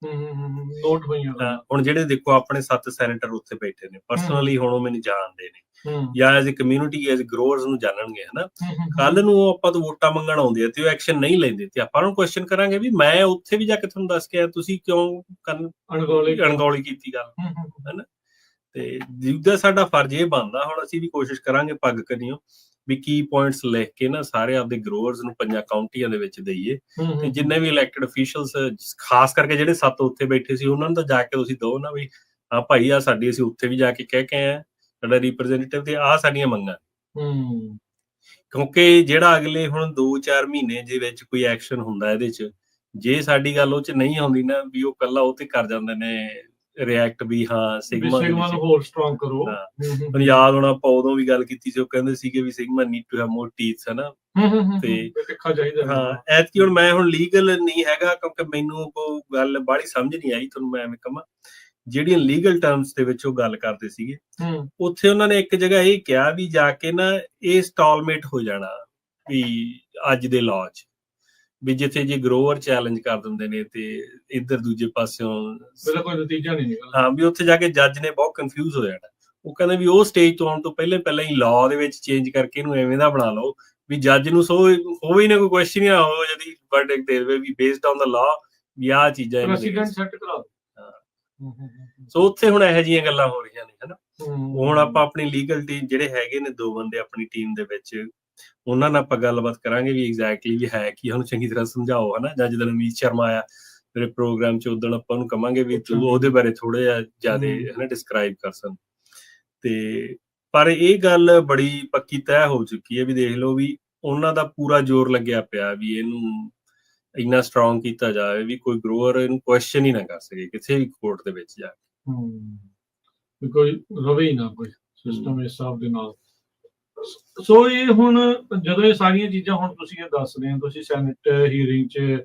A: ਨੋਟ ਹੋਈਆਂ।
B: ਹੁਣ ਜਿਹੜੇ ਦੇਖੋ ਆਪਣੇ 7 ਸੈਨੇਟਰ ਉੱਥੇ ਬੈਠੇ ਨੇ, ਪਰਸਨਲੀ ਹੁਣ ਉਹ ਮੈਨੂੰ ਜਾਣਦੇ ਨੇ ਜਾਂ as a community as growers ਨੂੰ ਜਾਣਨਗੇ ਹਨਾ। ਕੱਲ ਨੂੰ ਉਹ ਆਪਾਂ ਤੋਂ ਵੋਟਾਂ ਮੰਗਣ ਆਉਂਦੇ ਆ ਤੇ ਉਹ ਐਕਸ਼ਨ ਨਹੀਂ ਲੈਂਦੇ ਤੇ ਆਪਾਂ ਨੂੰ ਕੁਐਸਚਨ ਕਰਾਂਗੇ ਵੀ ਮੈਂ ਉੱਥੇ ਵੀ ਜਾ ਕੇ ਤੁਹਾਨੂੰ ਦੱਸ ਕੇ ਆਇਆ, ਤੁਸੀਂ ਕਿਉਂ ਅਣਗੌਲੀ ਕੀਤੀ ਗੱਲ ਹਨਾ। ਤੇ ਜਿਹਦਾ ਸਾਡਾ ਫਰਜ਼ ਇਹ ਬਣਦਾ, ਹੁਣ ਅਸੀਂ ਵੀ ਕੋਸ਼ਿਸ਼ ਕਰਾਂਗੇ ਪੱਗ ਕਰੀਓ ਵੀ ਕੀ ਪੁਆਇੰਟਸ ਲਿਖ ਕੇ ਨਾ ਸਾਰੇ ਆਪਦੇ ਗਰੋਅਰਸ ਨੂੰ 5 ਕਾਉਂਟੀਆਂ ਦੇ ਵਿੱਚ ਦਈਏ, ਤੇ ਜਿੰਨੇ ਵੀ ਇਲੈਕਟਡ ਅਫੀਸ਼ੀਅਲਸ ਖਾਸ ਕਰਕੇ ਜਿਹੜੇ 7 ਉੱਥੇ ਬੈਠੇ ਸੀ ਉਹਨਾਂ ਨੂੰ ਤਾਂ ਜਾ ਕੇ ਤੁਸੀਂ ਦਿਓ ਨਾ ਵੀ ਹਾਂ ਭਾਈ ਆ ਸਾਡੀ, ਅਸੀਂ ਉੱਥੇ ਵੀ ਜਾ ਕੇ ਕਹਿ ਕੇ ਆਏ ਸਾਡਾ ਰਿਪਰੈਜ਼ੈਂਟੇਟਿਵ ਤੇ ਆਹ ਸਾਡੀਆਂ ਮੰਗਾਂ। ਕਿਉਂਕਿ ਜਿਹੜਾ ਅਗਲੇ ਹੁਣ 2-4 ਮਹੀਨੇ ਦੇ ਵਿੱਚ ਕੋਈ ਐਕਸ਼ਨ ਹੁੰਦਾ ਇਹਦੇ ਚ, ਜੇ ਸਾਡੀ ਗੱਲ ਉਹ ਚ ਨਹੀਂ ਆਉਂਦੀ ਨਾ ਵੀ ਉਹ ਕੱਲਾ ਉਹ ਤੇ ਕਰ ਜਾਂਦੇ ਨੇ ਰਿਐਕਟ ਵੀ ਹਾਂ ਸਿਗਮਾ
A: ਨੂੰ ਹੋਰ ਸਟਰੋਂਗ ਕਰੋ।
B: ਮੈਨੂੰ ਯਾਦ ਹੋਣਾ ਆਪਾਂ ਉਦੋਂ ਵੀ ਗੱਲ ਕੀਤੀ ਸੀ, ਉਹ ਕਹਿੰਦੇ ਸੀਗੇ ਵੀ sigma need to have more teeth ਹਨਾ। ਤੇ ਹਾਂ ਐਤਕੀ ਹੁਣ ਮੈਂ ਹੁਣ ਲੀਗਲ ਨਹੀਂ ਹੈਗਾ ਕਿਉਂਕਿ ਮੈਨੂੰ ਉਹ ਗੱਲ ਬਾਹਲੀ ਸਮਝ ਨਹੀਂ ਆਈ, ਤੁਹਾਨੂੰ ਮੈਂ ਐਵੇਂ ਕਹਾਂ ਜਿਹੜੀਆਂ ਲੀਗਲ ਟਰਮਸ ਦੇ ਵਿੱਚ ਉਹ ਗੱਲ ਕਰਦੇ ਸੀਗੇ, ਉੱਥੇ ਉਹਨਾਂ ਨੇ ਇੱਕ ਜਗ੍ਹਾ ਇਹ ਕਿਹਾ ਵੀ ਜਾ ਕੇ ਨਾ ਇਹ ਸਟਾਲਮੇਟ ਹੋ ਜਾਣਾ ਵੀ ਅੱਜ ਦੇ ਲਾਅ 'ਚ, ਵੀ ਜਿੱਥੇ ਜੇ ਗਰੋਅਰ ਚੈਲੰਜ ਕਰ ਦਿੰਦੇ ਨੇ ਤੇ ਇੱਧਰ ਦੂਜੇ ਪਾਸਿਓਂ
A: ਕੋਈ ਨਤੀਜਾ ਨਹੀਂ ਨਿਕਲਦਾ।
B: ਹਾਂ, ਵੀ ਉੱਥੇ ਜਾ ਕੇ ਜੱਜ ਨੇ ਬਹੁਤ ਕਨਫਿਊਜ਼ ਹੋ ਜਾਣਾ। ਉਹ ਕਹਿੰਦੇ ਵੀ ਉਹ ਸਟੇਜ ਤੋਂ ਆਉਣ ਤੋਂ ਪਹਿਲਾਂ ਹੀ ਲਾਅ ਦੇ ਵਿੱਚ ਚੇਂਜ ਕਰਕੇ ਇਹਨੂੰ ਐਵੇਂ ਦਾ ਬਣਾ ਲਓ ਵੀ ਜੱਜ ਨੂੰ ਹੋਵੇ ਹੀ ਨਾ ਕੋਈ ਕੁਐਸਚਨ ਹੀ ਨਾ ਹੋ ਜਦੀ ਵਰਡਿਕਟ ਦੇ ਦੇਵੇ ਵੀ ਬੇਸਡ ਔਨ ਦਾ ਲਾਅ ਵੀ ਆਹ ਚੀਜ਼ਾਂ
A: ਪ੍ਰੈਸੀਡੈਂਟ ਸੈੱਟ ਕਰਾ ਦੋ।
B: ਸੋ ਉੱਥੇ ਹੁਣ ਇਹੋ ਜਿਹੀਆਂ ਗੱਲਾਂ ਹੋ ਰਹੀਆਂ ਨੇ ਹਨਾ। ਹੁਣ ਆਪਾਂ ਆਪਣੀ ਲੀਗਲ ਟੀਮ ਜਿਹੜੇ ਹੈਗੇ ਨੇ 2 ਬੰਦੇ ਆਪਣੀ ਟੀਮ ਦੇ ਵਿੱਚ, ਉਹਨਾਂ ਨਾਲ ਆਪਾਂ ਗੱਲਬਾਤ ਕਰਾਂਗੇ ਵੀ ਐਗਜ਼ੈਕਟਲੀ ਵੀ ਹੈ ਕੀ, ਉਹਨੂੰ ਚੰਗੀ ਤਰ੍ਹਾਂ ਸਮਝਾਓ ਹਨਾ। ਜਾਂ ਜਦੋਂ ਅਮੀਤ ਸ਼ਰਮਾ ਆਇਆ ਮੇਰੇ ਪ੍ਰੋਗਰਾਮ 'ਚ, ਉਦੋਂ ਆਪਾਂ ਉਹਨੂੰ ਕਵਾਂਗੇ ਵੀ ਤੂੰ ਉਹਦੇ ਬਾਰੇ ਥੋੜਾ ਜਿਹਾ ਜ਼ਿਆਦਾ ਹਨਾ ਡਿਸਕ੍ਰਾਈਬ ਕਰ ਸਕ। ਤੇ ਪਰ ਇਹ ਗੱਲ ਬੜੀ ਪੱਕੀ ਤੈਅ ਹੋ ਚੁੱਕੀ ਹੈ ਵੀ ਦੇਖ ਲਓ ਵੀ ਉਹਨਾਂ ਦਾ ਪੂਰਾ ਜ਼ੋਰ ਲੱਗਿਆ ਪਿਆ ਵੀ ਇਹਨੂੰ ਇੰਨਾ ਸਟਰੋਂਗ ਕੀਤਾ ਜਾਵੇ ਵੀ ਕੋਈ ਗਰੋਅਰ ਇਹਨੂੰ ਕੁਐਸਚਨ ਹੀ ਨਾ ਕਰ ਸਕੇ ਕਿਸੇ ਵੀ ਕੋਰਟ ਦੇ ਵਿੱਚ ਜਾ ਕੇ,
A: ਕੋਈ ਰਵੇ ਹੀ ਨਾ ਕੋਈ ਸਿਸਟਮ ਇਸ ਹਿਸਾਬ ਦੇ ਨਾਲ। ਸੋ ਇਹ ਹੁਣ ਜਦੋਂ ਇਹ ਸਾਰੀਆਂ ਚੀਜ਼ਾਂ ਹੁਣ ਤੁਸੀਂ ਇਹ ਦੱਸ ਰਹੇ ਹੋ, ਤੁਸੀਂ ਸੈਨੇਟ ਹੀਅਰਿੰਗ 'ਚ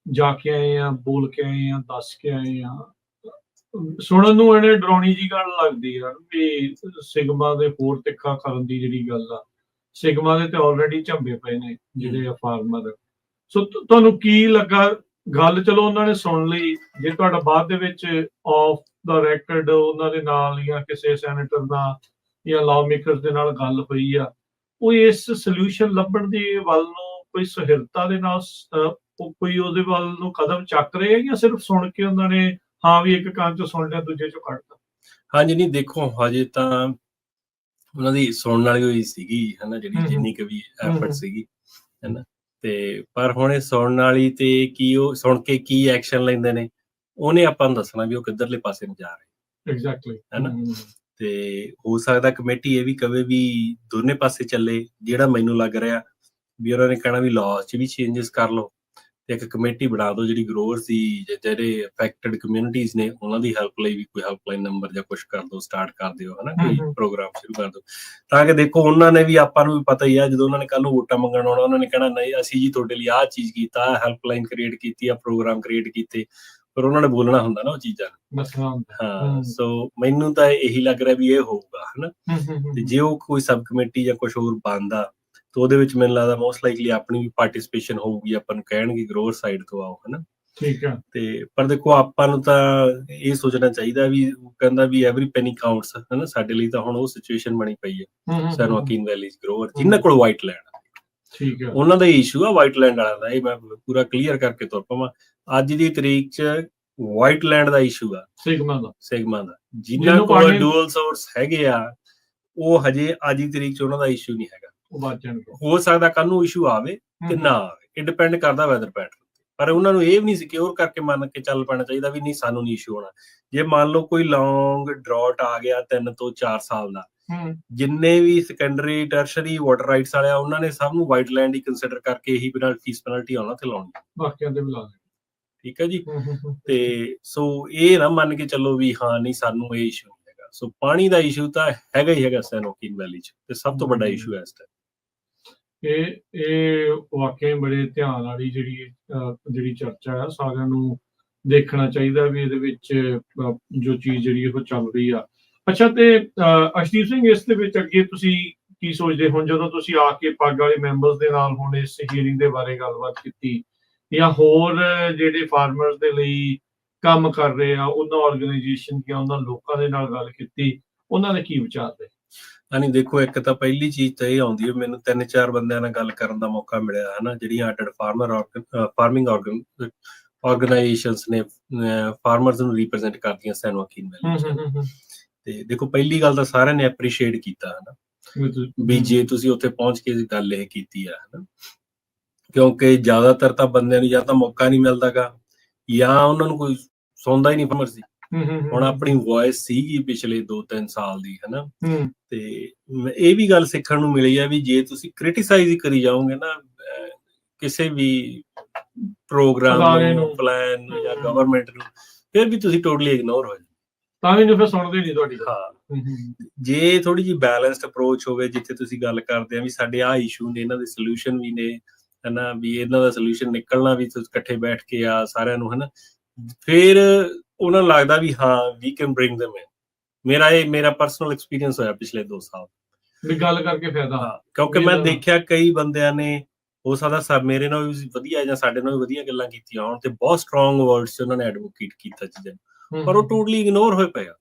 A: ਜਾ ਕੇ ਆਏ ਆ, ਬੋਲ ਕੇ ਆਏ ਆ, ਦੱਸ ਕੇ ਆਏ ਆ, ਸੁਣਨ ਨੂੰ ਇਹਨੇ ਡਰਾਉਣੀ ਜੀ ਗੱਲ ਲੱਗਦੀ ਆ ਵੀ ਸਿਗਮਾ ਦੇ ਹੋਰ ਤਿੱਖਾ ਕਰਨ ਦੀ ਜਿਹੜੀ ਗੱਲ ਆ, ਸਿਗਮਾ ਦੇ ਤੇ ਆਲਰੇਡੀ ਝੰਬੇ ਪਏ ਨੇ ਜਿਹੜੇ ਆ ਫਾਰਮਰ। ਸੋ ਤੁਹਾਨੂੰ ਕੀ ਲੱਗਾ ਗੱਲ? ਚਲੋ ਉਹਨਾਂ ਨੇ ਸੁਣ ਲਈ, ਜੇ ਤੁਹਾਡਾ ਬਾਅਦ ਦੇ ਵਿੱਚ ਆਫ ਦਾ ਰੈਕਰਡ ਉਹਨਾਂ ਦੇ ਨਾਲ ਜਾਂ ਕਿਸੇ ਸੈਨੇਟਰ ਨਾਲ ਜਾਂ ਲਾਅ ਮੇਕਰਸ ਦੇ ਨਾਲ ਗੱਲ ਹੋਈ ਆ, ਉਹ ਇਸ ਸੋਲਿਊਸ਼ਨ ਲੱਭਣ ਦੇ ਵੱਲ ਨੂੰ ਕੋਈ ਸਹਿਰਤਾ ਦੇ ਨਾਲ ਕੋਈ ਉਹਦੇ ਵੱਲ ਨੂੰ ਕਦਮ ਚੱਕ ਰਹੇ ਜਾਂ ਸਿਰਫ ਸੁਣ ਕੇ ਉਹਨਾਂ ਨੇ ਹਾਂ ਵੀ ਇੱਕ ਕੰਨ 'ਚੋਂ ਸੁਣ ਲਿਆ ਦੂਜੇ 'ਚੋਂ ਕੱਢਤਾ?
B: ਹਾਂਜੀ, ਨਹੀਂ ਦੇਖੋ ਹਜੇ ਤਾਂ ਉਹਨਾਂ ਦੀ ਸੁਣਨ ਵਾਲੀ ਹੋਈ ਸੀਗੀ ਹਨਾ, ਜਿਹੜੀ ਜਿੰਨੀ ਕੁ ਵੀ ਐਫਰਟ ਸੀਗੀ ਹਨਾ, ਤੇ ਪਰ ਹੁਣ ਇਹ ਸੁਣਨ ਵਾਲੀ ਤੇ ਕੀ ਉਹ ਸੁਣ ਕੇ ਕੀ ਐਕਸ਼ਨ ਲੈਂਦੇ ਨੇ, ਉਹਨੇ ਆਪਾਂ ਨੂੰ ਦੱਸਣਾ ਵੀ ਉਹ ਕਿੱਧਰਲੇ ਪਾਸੇ ਨੂੰ ਜਾ ਰਹੇ
A: ਐਗਜ਼ੈਕਟਲੀ
B: ਹਨਾ। ਤੇ ਹੋ ਸਕਦਾ ਕਮੇਟੀ ਇਹ ਵੀ ਕਵੇ ਵੀ ਦੋਨੇ ਪਾਸੇ ਚੱਲੇ, ਜਿਹੜਾ ਮੈਨੂੰ ਲੱਗ ਰਿਹਾ ਵੀ ਉਹਨਾਂ ਨੇ ਕਹਿਣਾ ਵੀ ਲਾਅ 'ਚ ਵੀ ਚੇਂਜਸ ਕਰ ਲਓ ਤੇ ਇੱਕ ਕਮੇਟੀ ਬਣਾ ਦਿਓ ਜਿਹੜੀ ਗਰੋਵਰਸ ਦੀ ਜਿਹੜੇ ਅਫੈਕਟਡ ਕਮਿਊਨਿਟੀਜ਼ ਨੇ ਉਹਨਾਂ ਦੀ ਹੈਲਪ ਲਈ ਵੀ ਕੋਈ ਹੈਲਪਲਾਈਨ ਨੰਬਰ ਜਾਂ ਕੁਛ ਕਰ ਦਿਓ, ਸਟਾਰਟ ਕਰ ਦਿਓ ਹਨਾ, ਕੋਈ ਪ੍ਰੋਗਰਾਮ ਸ਼ੁਰੂ ਕਰ ਦਿਓ, ਤਾਂ ਕਿ ਦੇਖੋ ਉਹਨਾਂ ਨੇ ਵੀ ਆਪਾਂ ਨੂੰ ਵੀ ਪਤਾ ਹੀ ਆ, ਜਦੋਂ ਉਹਨਾਂ ਨੇ ਕੱਲ ਨੂੰ ਵੋਟਾਂ ਮੰਗਣ ਆਉਣਾ ਉਹਨਾਂ ਨੇ ਕਹਿਣਾ ਨਹੀਂ ਅਸੀਂ ਜੀ ਤੁਹਾਡੇ ਲਈ ਆਹ ਚੀਜ਼ ਕੀਤਾ, ਆਹ ਹੈਲਪਲਾਈਨ ਕ੍ਰੀਏਟ ਕੀਤੀ ਆ, ਪ੍ਰੋਗਰਾਮ ਕ੍ਰੀਏਟ ਕੀਤੇ, ਪਰ ਉਹਨਾਂ ਨੇ ਬੋਲਣਾ ਹੁੰਦਾ ਨਾ ਉਹ ਚੀਜ਼ਾਂ ਨੂੰ। ਹਾਂ, ਸੋ ਮੈਨੂੰ ਤਾਂ ਇਹੀ ਲੱਗ ਰਿਹਾ ਵੀ ਇਹ ਹੋਊਗਾ ਹਨਾ, ਤੇ ਜੇ ਉਹ ਕੋਈ ਸਬ ਕਮੇਟੀ ਜਾਂ ਕੁਛ ਹੋਰ ਬਣਦਾ ਤਾਂ ਉਹਦੇ ਵਿੱਚ ਮੈਨੂੰ ਲੱਗਦਾ ਮੋਸਟ ਲਾਈਕਲੀ ਆਪਣੀ ਵੀ ਪਾਰਟਿਸਿਪੇਸ਼ਨ ਹੋਊਗੀ, ਆਪਾਂ ਨੂੰ ਕਹਿਣਗੇ ਗਰੋਵਰ ਸਾਈਡ ਤੋਂ ਆਓ ਹਨਾ।
A: ਠੀਕ ਹੈ।
B: ਤੇ ਪਰ ਦੇਖੋ ਆਪਾਂ ਨੂੰ ਤਾਂ ਇਹ ਸੋਚਣਾ ਚਾਹੀਦਾ ਵੀ ਉਹ ਕਹਿੰਦਾ ਵੀ ਐਵਰੀ ਪੈਨੀ ਕਾਊਂਟਸ ਹਨਾ, ਸਾਡੇ ਲਈ ਤਾਂ ਹੁਣ ਉਹ ਸਿਚੁਏਸ਼ਨ ਬਣੀ ਪਈ ਹੈ ਸੈਨ ਵਾਕਿਨ ਵੈਲੀ ਗਰੋਵਰ ਜਿਨ੍ਹਾਂ ਕੋਲ ਵਾਈਟ ਲੈਂਡ,
A: ਠੀਕ ਹੈ, ਉਹਨਾਂ
B: ਦਾ ਇਸ਼ੂ ਆ ਵਾਈਟ ਲੈਂਡ ਵਾਲਾ ਦਾ, ਇਹ ਮੈਂ ਪੂਰਾ ਕਲੀਅਰ ਕਰਕੇ ਤੁਰ ਪਵਾਂ। ਅੱਜ ਦੀ ਤਰੀਕ 'ਚ ਵਾਈਟ ਲੈਂਡ ਦਾ ਇਸ਼ੂ ਆ, ਸਿਗਮਾ ਦਾ ਜਿਨ੍ਹਾਂ ਕੋਲ ਡੂਅਲ ਸੋਰਸ ਹੈਗੇ ਆ, ਉਹ ਹਜੇ ਅੱਜ ਦੀ ਤਰੀਕ 'ਚ ਉਹਨਾਂ ਦਾ ਇਸ਼ੂ ਨਹੀਂ ਹੈਗਾ। ਹੋ ਸਕਦਾ ਕੱਲ ਨੂੰ ਇਸ਼ੂ ਆਵੇ ਕਿ ਨਾ ਆਵੇ, ਇਹ ਡਿਪੈਂਡ ਕਰਦਾ ਵੈਦਰ ਪੈਟਰਨ, ਪਰ ਉਹਨਾਂ ਨੂੰ ਇਹ ਵੀ ਨਹੀਂ ਸਿਕਿਉਰ ਕਰਕੇ ਮੰਨ ਕੇ ਚੱਲ ਪੈਣਾ ਚਾਹੀਦਾ ਵੀ ਨਹੀਂ ਸਾਨੂੰ ਨਹੀਂ ਇਸ਼ੂ ਹੋਣਾ। ਜੇ ਮੰਨ ਲਓ ਕੋਈ ਲੌਂਗ ਡਰਾਟ ਆ ਗਿਆ 3 ਤੋਂ 4 ਸਾਲ ਦਾ, ਜਿੰਨੇ ਵੀ ਸੈਕੰਡਰੀ ਟਰਸ਼ਰੀ ਵਾਟਰ ਰਾਈਟਸ ਵਾਲੇ ਆ ਉਹਨਾਂ ਨੇ ਸਭ ਨੂੰ ਵਾਈਟ ਲੈਂਡ ਹੀ ਕੰਸੀਡਰ ਕਰਕੇ ਇਹੀ ਫੀਸ ਪੈਨਲਟੀ ਉਹਨਾਂ ਤੇ ਲਾਉਣੀ, ਬਾਕੀਆਂ ਤੇ ਵੀ ਲਾ ਦੇਣੀ। ਠੀਕ ਹੈ ਜੀ, ਤੇ ਸੋ ਇਹ ਨਾ ਮੰਨ ਕੇ ਚੱਲੋ ਵੀ ਹਾਂ ਨਹੀਂ ਸਾਨੂੰ ਇਹ ਇਸ਼ੂ ਨਹੀਂ ਹੈਗਾ। ਸੋ ਪਾਣੀ ਦਾ ਇਸ਼ੂ ਤਾਂ ਹੈਗਾ ਹੀ ਹੈਗਾ ਸੈਨ ਵਾਕਿਨ ਵੈਲੀ 'ਚ, ਤੇ ਸਭ ਤੋਂ ਵੱਡਾ ਇਸ਼ੂ ਹੈ ਇਸ ਟਾਈਮ।
A: ਇਹ ਵਾਕਿਆ ਬੜੇ ਧਿਆਨ ਵਾਲੀ ਜਿਹੜੀ ਚਰਚਾ ਆ, ਸਾਰਿਆਂ ਨੂੰ ਦੇਖਣਾ ਚਾਹੀਦਾ ਵੀ ਇਹਦੇ ਵਿੱਚ ਜੋ ਚੀਜ਼ ਜਿਹੜੀ ਉਹ ਚੱਲ ਰਹੀ ਆ। ਅੱਛਾ, ਤੇ ਅਰਸ਼ਦੀਪ ਸਿੰਘ ਇਸ ਦੇ ਵਿੱਚ ਅੱਗੇ ਤੁਸੀਂ ਕੀ ਸੋਚਦੇ ਹੋ ਜਦੋਂ ਤੁਸੀਂ ਆ ਕੇ ਪੱਗ ਵਾਲੇ ਮੈਂਬਰਸ ਦੇ ਨਾਲ ਹੁਣ ਇਸ ਹੀਅਰਿੰਗ ਦੇ ਬਾਰੇ ਗੱਲਬਾਤ ਕੀਤੀ, ਜਾਂ ਹੋਰ ਜਿਹੜੇ ਫਾਰਮਰਸ ਦੇ ਲਈ ਕੰਮ ਕਰ ਰਹੇ ਆ ਉਹਨਾਂ ਆਰਗੇਨਾਈਜੇਸ਼ਨ ਜਾਂ ਉਹਨਾਂ ਲੋਕਾਂ ਦੇ ਨਾਲ ਗੱਲ ਕੀਤੀ, ਉਹਨਾਂ ਦੇ ਕੀ ਵਿਚਾਰ ਨੇ?
B: ਨਹੀਂ ਦੇਖੋ, ਇੱਕ ਤਾਂ ਪਹਿਲੀ ਚੀਜ਼ ਤਾਂ ਇਹ ਆਉਂਦੀ ਹੈ, ਮੈਨੂੰ 3-4 ਬੰਦਿਆਂ ਨਾਲ ਗੱਲ ਕਰਨ ਦਾ ਮੌਕਾ ਮਿਲਿਆ ਹਨਾ, ਜਿਹੜੀਆਂ ਅੱਡ ਫਾਰਮਿੰਗ ਆਰਗੇਨਾਈਜੇਸ਼ਨਸ ਨੇ ਫਾਰਮਰਸ ਨੂੰ ਰਿਪਰੈਜ਼ੈਂਟ ਕਰਦੀਆਂ ਸੈਨ ਵਾਕਿਨ ਵੈਲੀ। ਤੇ ਦੇਖੋ ਪਹਿਲੀ ਗੱਲ ਤਾਂ ਸਾਰਿਆਂ ਨੇ ਐਪਰੀਸ਼ੀਏਟ ਕੀਤਾ ਹਨਾ ਵੀ ਜੇ ਤੁਸੀਂ ਉੱਥੇ ਪਹੁੰਚ ਕੇ ਗੱਲ ਇਹ ਕੀਤੀ ਆ ਹਨਾ, ਕਿਉਂਕਿ ਜ਼ਿਆਦਾਤਰ ਤਾਂ ਬੰਦਿਆਂ ਨੂੰ ਜਾਂ ਤਾਂ ਮੌਕਾ ਨਹੀਂ ਮਿਲਦਾਗਾ ਜਾਂ ਉਹਨਾਂ ਨੂੰ ਕੋਈ ਸੁਣਦਾ ਹੀ ਨਹੀਂ ਫਾਰਮਰ ਦੀ। ਹੁਣ ਆਪਣੀ ਵੌਇਸ ਸੀਗੀ ਪਿਛਲੇ 2-3 ਸਾਲ ਦੀ ਹਨਾ, ਤੇ ਇਹ ਵੀ ਗੱਲ ਸਿੱਖਣ ਨੂੰ ਮਿਲੀ ਆ ਵੀ ਜੇ ਤੁਸੀਂ ਕ੍ਰਿਟੀਸਾਈਜ਼ ਹੀ ਕਰੀ ਜਾਓਗੇ ਨਾ ਕਿਸੇ ਵੀ ਪ੍ਰੋਗਰਾਮ ਨੂੰ, ਪਲਾਨ ਨੂੰ ਜਾਂ ਗਵਰਨਮੈਂਟ ਨੂੰ, ਫਿਰ ਵੀ ਤੁਸੀਂ ਟੋਟਲੀ ਇਗਨੋਰ ਹੋ ਜਾਓ, ਤਾਂ ਵੀ ਫਿਰ ਸੁਣਦੇ ਨਹੀਂ ਤੁਹਾਡੀ। ਹਾਂ, ਜੇ ਥੋੜੀ ਜਿਹੀ ਬੈਲੈਂਸਡ ਅਪਰੋਚ ਹੋਵੇ, ਜਿੱਥੇ ਤੁਸੀਂ ਗੱਲ ਕਰਦੇ ਆ ਵੀ ਸਾਡੇ ਆਹ ਇਸ਼ੂ ਨੇ, ਇਹਨਾਂ ਦੇ ਸੋਲੂਸ਼ਨ ਵੀ ਨੇ ਹਨਾ, ਵੀ ਇਹਨਾਂ ਦਾ ਸੋਲੂਸ਼ਨ ਨਿਕਲਣਾ ਵੀ ਇਕੱਠੇ ਬੈਠ ਕੇ ਆ ਸਾਰਿਆਂ ਨੂੰ ਹਨਾ, ਫਿਰ ਉਹਨਾਂ ਨੂੰ ਲੱਗਦਾ ਵੀ ਹਾਂ ਵੀ ਕੈਨ ਬ੍ਰਿੰਗ ਦੈਮ ਇਨ। ਮੇਰਾ ਪਰਸਨਲ ਐਕਸਪੀਰੀਅੰਸ ਹੋਇਆ ਪਿਛਲੇ 2 ਸਾਲ ਵੀ ਗੱਲ ਕਰਕੇ ਫਾਇਦਾ, ਕਿਉਂਕਿ ਮੈਂ ਦੇਖਿਆ ਕਈ ਬੰਦਿਆਂ ਨੇ ਹੋ ਸਕਦਾ ਮੇਰੇ ਨਾਲ ਵੀ ਵਧੀਆ ਜਾਂ ਸਾਡੇ ਨਾਲ ਵੀ ਵਧੀਆ ਗੱਲਾਂ ਕੀਤੀਆਂ ਹੋਣ ਤੇ ਬਹੁਤ ਸਟਰੋਂਗ ਵਰਡਸ ਉਹਨਾਂ ਨੇ ਐਡਵੋਕੇਟ ਕੀਤਾ ਚੀਜ਼ਾਂ, ਪਰ ਉਹ ਟੋਟਲੀ ਇਗਨੋਰ ਹੋਏ ਪਏ ਆ।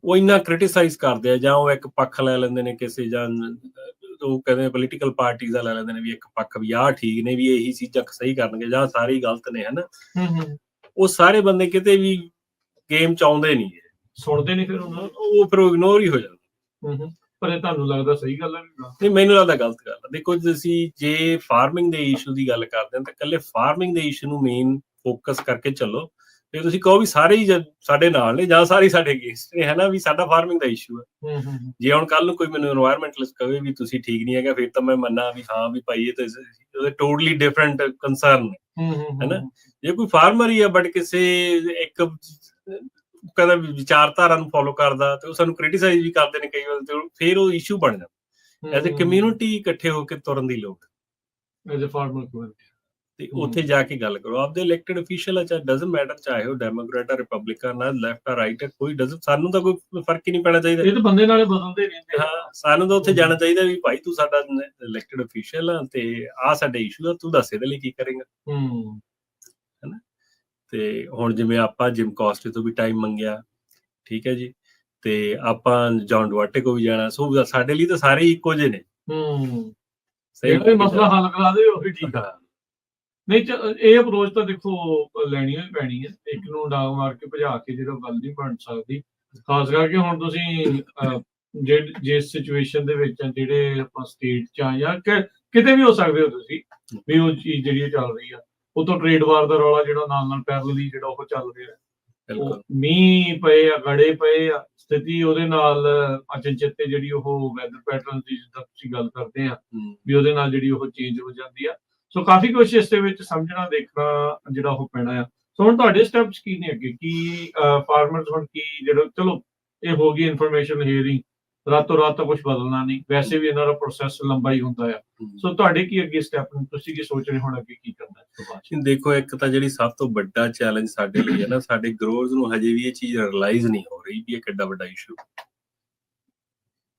B: ਉਹ ਇੰਨਾ ਕ੍ਰਿਟੀਸਾਈਜ਼ ਕਰਦੇ ਆ ਜਾਂ ਉਹ ਇੱਕ ਪੱਖ ਲੈ ਲੈਂਦੇ ਨੇ ਕਿਸੇ, ਜਾਂ ਉਹ ਕਹਿੰਦੇ ਪੋਲੀਟੀਕਲ ਪਾਰਟੀਜ਼ ਦਾ ਲੈ ਲੈਂਦੇ ਨੇ ਵੀ ਇੱਕ ਪੱਖ ਵੀ ਆਹ ਠੀਕ ਨੇ ਵੀ ਇਹੀ ਚੀਜ਼ਾਂ ਸਹੀ ਕਰਨਗੇ ਜਾਂ ਸਾਰੇ ਹੀ ਗਲਤ ਨੇ ਹਨਾ। ਉਹ ਸਾਰੇ ਬੰਦੇ ਕਿਤੇ ਵੀ ਗੇਮ ਚ ਆਉਂਦੇ ਨਹੀਂ, ਸੁਣਦੇ ਨਹੀਂ, ਫਿਰ ਉਹ ਫਿਰ ਇਗਨੋਰ ਹੀ ਹੋ ਜਾਂਦਾ। ਪਰ ਇਹ ਤੁਹਾਨੂੰ ਲੱਗਦਾ ਸਹੀ ਗੱਲ ਹੈ? ਨਹੀਂ, ਮੈਨੂੰ ਲੱਗਦਾ ਗਲਤ ਗੱਲ ਹੈ। ਦੇਖੋ ਤੁਸੀਂ ਜੇ ਫਾਰਮਿੰਗ ਦੇ ਇਸ਼ੂ ਦੀ ਗੱਲ ਕਰਦੇ ਹੋ ਤਾਂ ਇਕੱਲੇ ਫਾਰਮਿੰਗ ਦੇ ਇਸ਼ੂ ਨੂੰ ਮੇਨ ਫੋਕਸ ਕਰਕੇ ਚੱਲੋ, ਤੇ ਤੁਸੀਂ ਕਹੋ ਵੀ ਸਾਰੇ ਹੀ ਸਾਡੇ ਨਾਲ ਨੇ ਜਾਂ ਸਾਰੇ ਸਾਡੇ ਅਗੇਂਸਟ ਨੇ ਹਨਾ, ਵੀ ਸਾਡਾ ਫਾਰਮਿੰਗ ਦਾ ਇਸ਼ੂ ਹੈ। ਜੇ ਹੁਣ ਕੱਲ ਨੂੰ ਕੋਈ ਮੈਨੂੰ এনवायरमेंटਲਿਸਟ ਕਹੇ ਵੀ ਤੁਸੀਂ ਠੀਕ ਨਹੀਂ ਹੈਗਾ, ਫਿਰ ਤਾਂ ਮੈਂ ਮੰਨਾਂ ਵੀ ਹਾਂ ਵੀ ਭਾਈ ਇਹ ਤਾਂ ਟੋਟਲੀ ਡਿਫਰੈਂਟ ਕੰਸਰਨ ਹੈ ਹਨਾ। ਜੇ ਕੋਈ ਫਾਰਮਰ ਹੀ ਆ ਬਟ ਕਿਸੇ ਇੱਕ ਕਹਿੰਦਾ ਵਿਚਾਰਧਾਰਾ ਨੂੰ ਫੋਲੋ ਕਰਦਾ, ਤੇ ਉਹ ਸਾਨੂੰ ਕ੍ਰਿਟੀਸਾਈਜ਼ ਵੀ ਕਰਦੇ ਨੇ ਕਈ ਵਾਰ, ਤੇ ਫਿਰ ਉਹ ਇਸ਼ੂ ਬਣ ਜਾਂਦਾ। ਐਜ਼ ਅ ਕਮਿਊਨਿਟੀ ਇਕੱਠੇ ਹੋ ਕੇ ਤੁਰਨ ਦੀ ਲੋੜ, ਐਜ਼ ਅ ਫਾਰਮਰ ਕਮਿਊਨਿਟੀ, ਤੇ ਉੱਥੇ ਜਾ ਕੇ ਗੱਲ ਕਰੋ। ਆਪਦੇ ਇਲੈਕਟਡ ਅਫੀਸ਼ੀਅਲ ਆ, ਚਾਹੇ ਡਜ਼ਨਟ ਮੈਟਰ ਚਾਹੇ ਉਹ ਡੈਮੋਕ੍ਰੇਟ ਆ, ਰਿਪਬਲਿਕਨ ਆ, ਲੈਫਟ ਆ, ਰਾਈਟ ਆ, ਕੋਈ ਸਾਨੂੰ ਤਾਂ ਕੋਈ ਫਰਕ ਹੀ ਨਹੀਂ ਪੈਣਾ ਚਾਹੀਦਾ। ਇਹ ਤਾਂ ਬੰਦੇ ਨਾਲੇ ਬਦਲਦੇ ਰਹਿੰਦੇ। ਹਾਂ, ਸਾਨੂੰ ਤਾਂ ਉੱਥੇ ਜਾਣਾ ਚਾਹੀਦਾ ਵੀ ਭਾਈ ਤੂੰ ਸਾਡਾ ਇਲੈਕਟਡ ਅਫੀਸ਼ੀਅਲ ਆ ਤੇ ਆਹ ਸਾਡੇ ਇਸ਼ੂ ਆ, ਤੂੰ ਦੱਸ ਇਹਦੇ ਲਈ ਕੀ ਕਰੇਗਾ ਹਨਾ। ਤੇ ਹੁਣ ਜਿਵੇਂ ਆਪਾਂ ਜਿਮ ਕੋਸਟੇ ਤੋਂ ਵੀ ਟਾਈਮ ਮੰਗਿਆ, ਠੀਕ ਹੈ ਜੀ, ਤੇ ਆਪਾਂ ਜੌਨ ਡੁਆਰਟੇ ਕੋ ਵੀ ਜਾਣਾ, ਸੋ ਸਾਡੇ ਲਈ ਤਾਂ ਸਾਰੇ ਇੱਕੋ ਜਿਹੇ ਨੇ। ਸਹੀ ਮਸਲਾ ਹੱਲ ਕਰਾ ਦੇ, ਉਹੀ ਠੀਕ ਆ।
A: ਨਹੀਂ ਇਹ ਅਪਰੋਚ ਤਾਂ ਦੇਖੋ ਲੈਣੀ ਹੀ ਪੈਣੀ ਹੈ, ਇੱਕ ਨੂੰ ਡਾਂਗ ਮਾਰ ਕੇ ਭਜਾ ਕੇ ਜਿਹੜਾ ਗੱਲ ਨਹੀਂ ਬਣ ਸਕਦੀ। ਖਾਸ ਕਰਕੇ ਹੁਣ ਤੁਸੀਂ ਜਿਸ ਸਿਚੁਏਸ਼ਨ ਦੇ ਵਿੱਚ ਜਿਹੜੇ ਆਪਾਂ ਸਟੇਟ 'ਚ ਆ ਜਾਂ ਕਿਤੇ ਵੀ ਹੋ ਸਕਦੇ ਹੋ ਤੁਸੀਂ, ਵੀ ਉਹ ਚੀਜ਼ ਜਿਹੜੀ ਚੱਲ ਰਹੀ ਆ, ਉਤੋਂ ਟ੍ਰੇਡ ਵਾਰ ਦਾ ਰੌਲਾ ਜਿਹੜਾ ਨਾਲ ਪੈਰਲਲੀ ਜਿਹੜਾ ਉਹ ਚੱਲ ਰਿਹਾ, ਉਹ ਮੀਂਹ ਪਏ ਆ, ਗੜੇ ਪਏ ਆ, ਸਥਿਤੀ ਉਹਦੇ ਨਾਲ ਅਚਨਚੇਤੇ ਜਿਹੜੀ ਉਹ ਵੈਦਰ ਪੈਟਰਨ ਦੀ ਜਿੱਦਾਂ ਤੁਸੀਂ ਗੱਲ ਕਰਦੇ ਆ ਵੀ ਉਹਦੇ ਨਾਲ ਜਿਹੜੀ ਉਹ ਚੇਂਜ ਹੋ ਜਾਂਦੀ ਆ। ਸੋ ਕਾਫੀ ਕੁਛ ਇਸ ਦੇ ਵਿੱਚ ਸਮਝਣਾ ਦੇਖਣਾ ਜਿਹੜਾ ਉਹ ਪੈਣਾ ਆ। ਸੋ ਹੁਣ ਤੁਹਾਡੇ ਸਟੈਪਸ ਕੀ ਨੇ ਅੱਗੇ, ਕੀ ਫਾਰਮਰਸ ਹੁਣ ਕੀ ਜਿਹੜਾ, ਚਲੋ ਇਹ ਹੋ ਗਈ ਇਨਫੋਰਮੇਸ਼ਨ ਹੀਅਰਿੰਗ, ਰਾਤੋਂ ਰਾਤ ਤਾਂ ਕੁਝ ਬਦਲਣਾ ਨਹੀਂ, ਵੈਸੇ ਵੀ ਇਹਨਾਂ ਦਾ ਪ੍ਰੋਸੈਸ ਲੰਬਾ ਹੀ ਹੁੰਦਾ ਆ। ਸੋ ਤੁਹਾਡੇ ਕੀ ਅੱਗੇ ਸਟੈਪ ਨੇ, ਤੁਸੀਂ ਕੀ ਸੋਚ ਰਹੇ ਹੁਣ ਅੱਗੇ ਕੀ ਕਰਨਾ ਇਸ ਤੋਂ ਬਾਅਦ?
B: ਦੇਖੋ, ਇੱਕ ਤਾਂ ਜਿਹੜੀ ਸਭ ਤੋਂ ਵੱਡਾ ਚੈਲੰਜ ਸਾਡੇ ਲਈ ਹੈ ਨਾ, ਸਾਡੇ ਗਰੋਅਰਸ ਨੂੰ ਹਜੇ ਵੀ ਇਹ ਚੀਜ਼ ਰਿਅਲਾਈਜ਼ ਨਹੀਂ ਹੋ ਰਹੀ ਵੀ ਇਹ ਕਿੱਡਾ ਵੱਡਾ ਇਸ਼ੂ।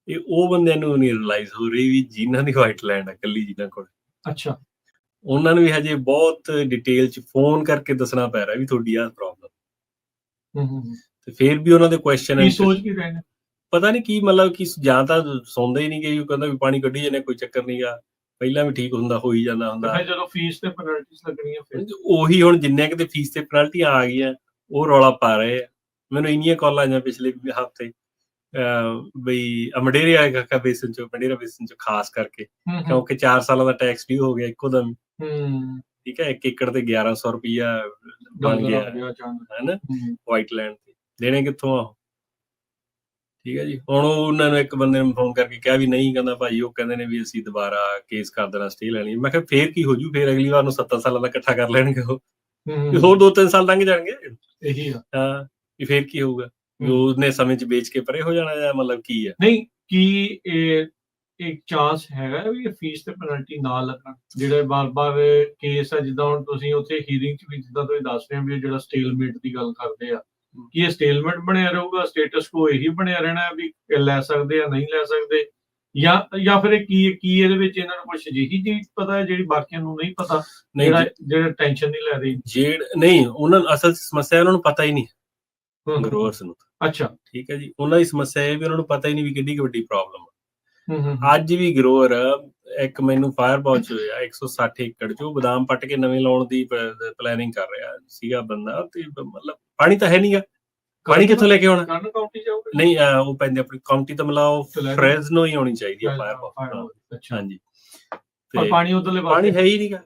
B: ਇਹ ਉਹ ਬੰਦਿਆਂ ਨੂੰ ਨਹੀਂ ਰਿਅਲਾਈਜ਼ ਹੋ ਰਹੀ ਵੀ ਜਿਨ੍ਹਾਂ ਦੀ ਵਾਈਟ ਲੈਂਡ ਆ, ਇਕੱਲੀ ਜਿਨ੍ਹਾਂ ਕੋਲ।
A: ਅੱਛਾ,
B: ਉਹਨਾਂ ਨੂੰ ਵੀ ਹਜੇ ਬਹੁਤ ਡਿਟੇਲ 'ਚ ਫੋਨ ਕਰਕੇ ਦੱਸਣਾ ਪੈ ਰਿਹਾ ਵੀ ਤੁਹਾਡੀ ਆਹ ਪ੍ਰੋਬਲਮ, ਤੇ ਫਿਰ ਵੀ ਉਹਨਾਂ ਦੇ ਕੁਐਸਚਨ
A: ਸੋਚ ਕੀ ਰਹੇ ਨੇ
B: ਪਤਾ ਨਹੀਂ ਕੀ, ਮਤਲਬ ਕਿ ਜਾਂ ਤਾਂ ਸੌਂਦੇ ਹੀ ਨਹੀਂ ਗਏ, ਉਹ ਕਹਿੰਦਾ ਵੀ ਪਾਣੀ ਕੱਢੀ ਜਾਂਦੇ, ਕੋਈ ਚੱਕਰ ਨਹੀਂ ਗਾ, ਪਹਿਲਾਂ ਵੀ ਠੀਕ ਹੁੰਦਾ, ਹੋਈ ਜਾਂਦਾ ਹੁੰਦਾ।
A: ਜਦੋਂ ਫੀਸ ਤੇ ਪੈਨਲਟੀਜ਼ ਲੱਗਣੀਆਂ ਫਿਰ
B: ਉਹੀ ਹੁਣ ਜਿੰਨੇ ਕਿਤੇ ਫੀਸ ਤੇ ਪੈਨਲਟੀਆਂ ਆ ਗਈਆਂ ਉਹ ਰੌਲਾ ਪਾ ਰਹੇ ਆ। ਮੈਨੂੰ ਇੰਨੀਆਂ ਕਾਲਾਂ ਆਈਆਂ ਪਿਛਲੇ ਹਫ਼ਤੇ ਬਈ ਮੰਡੇਰਾ ਬੇਸਨ ਚ ਖਾਸ ਕਰਕੇ, ਕਿਉਂਕਿ 4 ਸਾਲਾਂ ਦਾ ਟੈਕਸ ਡਿਊ ਹੋ ਗਿਆ ਇੱਕੋ ਦਮ। ਠੀਕ ਹੈ, 1 ਏਕੜ ਤੇ 1100 ਰੁਪਇਆ ਬਣ ਗਿਆ ਹੈ ਨਾ ਵਾਈਟ ਲੈਂਡ ਤੇ, ਦੇਣੇ ਕਿੱਥੋਂ ਆ? ਠੀਕ ਹੈ ਜੀ। ਹੁਣ ਉਹਨਾਂ ਨੂੰ ਇੱਕ ਬੰਦੇ ਨੂੰ ਫੋਨ ਕਰਕੇ ਕਿਹਾ ਵੀ ਨਹੀਂ, ਕਹਿੰਦਾ ਭਾਜੀ ਉਹ ਕਹਿੰਦੇ ਨੇ ਵੀ ਅਸੀਂ ਦੁਬਾਰਾ ਕੇਸ ਕਰ ਦੇਣਾ, ਸਟੇ ਲੈਣੀ। ਮੈਂ ਕਿਹਾ ਫੇਰ ਕੀ ਹੋ ਜੂ, ਫੇਰ ਅਗਲੀ ਵਾਰ ਨੂੰ 7 ਸਾਲਾਂ ਦਾ ਇਕੱਠਾ ਕਰ ਲੈਣਗੇ ਉਹ, ਹੋਰ 2-3 ਸਾਲ ਲੰਘ ਜਾਣਗੇ।
A: ਇਹੀ ਆ
B: ਹਾਂ, ਵੀ ਫੇਰ ਕੀ ਹੋਊਗਾ, ਉਹਨੇ ਸਮੇਂ 'ਚ ਵੇਚ ਕੇ ਪਰੇ ਹੋ ਜਾਣਾ, ਜਾਂ ਮਤਲਬ ਕੀ ਆ?
A: ਨਹੀਂ, ਕੀ ਇੱਕ ਚਾਂਸ ਹੈਗਾ ਵੀ ਫੀਸ ਤੇ ਪੈਨਲਟੀ ਨਾ ਲੱਗਣ, ਜਿਹੜੇ ਬਾਰ-ਬਾਰ ਕੇਸ ਆ, ਜਿੱਦਾਂ ਹੁਣ ਤੁਸੀਂ ਉੱਥੇ ਹੀਅਰਿੰਗ 'ਚ ਵੀ ਜਿੱਦਾਂ ਤੁਸੀਂ ਦੱਸ ਰਹੇ ਹੋ ਵੀ ਜਿਹੜਾ ਸਟੇਲਮੇਟ ਦੀ ਗੱਲ ਕਰਦੇ ਆ, ਕੀ ਇਹ ਸਟੇਲਮੇਟ ਬਣਿਆ ਰਹੂਗਾ, ਸਟੇਟਸ ਕੋ ਇਹੀ ਬਣਿਆ ਰਹਿਣਾ ਵੀ ਲੈ ਸਕਦੇ ਆ ਨਹੀਂ ਲੈ ਸਕਦੇ, ਜਾਂ ਫਿਰ ਕੀ ਇਹਦੇ ਵਿੱਚ ਇਹਨਾਂ ਨੂੰ ਕੁਛ ਅਜਿਹੀ ਚੀਜ਼ ਪਤਾ ਹੈ ਜਿਹੜੀ ਬਾਕੀਆਂ ਨੂੰ ਨਹੀਂ ਪਤਾ, ਜਿਹੜਾ ਟੈਨਸ਼ਨ ਨਹੀਂ ਲੈ ਰਹੀ?
B: ਨਹੀਂ, ਉਹਨਾਂ ਨੂੰ ਅਸਲ ਸਮੱਸਿਆ ਉਹਨਾਂ ਨੂੰ ਪਤਾ ਹੀ ਨਹੀਂ, ਗਰੋਅਰਸ ਨੂੰ।
A: ਅੱਛਾ,
B: ਠੀਕ ਹੈ ਜੀ। ਉਹਨਾਂ ਦੀ ਸਮੱਸਿਆ ਇਹ ਵੀ ਉਹਨਾਂ ਨੂੰ ਪਤਾ ਹੀ ਨਹੀਂ ਵੀ ਕਿੰਨੀ ਵੱਡੀ ਪ੍ਰੋਬਲਮ ਆ। ਅੱਜ ਵੀ ਗਰੋਅਰ ਇੱਕ ਮੈਨੂੰ ਫਾਇਰ ਬਾਚ ਹੋਇਆ 160 ਏਕੜ 'ਚ, ਉਹ ਬਦਾਮ ਪੱਟ ਕੇ ਨਵੇਂ ਲਾਉਣ ਦੀ ਪਲੈਨਿੰਗ ਕਰ ਰਿਹਾ ਸੀਗਾ ਬੰਦਾ, ਤੇ ਮਤਲਬ ਪਾਣੀ ਤਾਂ ਹੈ ਨਹੀਂਗਾ, ਪਾਣੀ ਕਿੱਥੋਂ ਲੈ ਕੇ ਆਉਣਾ? ਨਹੀਂ, ਉਹ ਪੈਂਦੇ ਆਪਣੀ ਕਾਉਂਟੀ ਤਾਂ ਮਤਲਬ ਫਰੈਜ਼ਨੋ ਹੀ ਆਉਣੀ ਚਾਹੀਦੀ ਹੈ ਫਾਇਰ ਬਾਚ। ਹਾਂਜੀ, ਤੇ ਪਾਣੀ ਹੈ ਹੀ ਨਹੀਂਗਾ।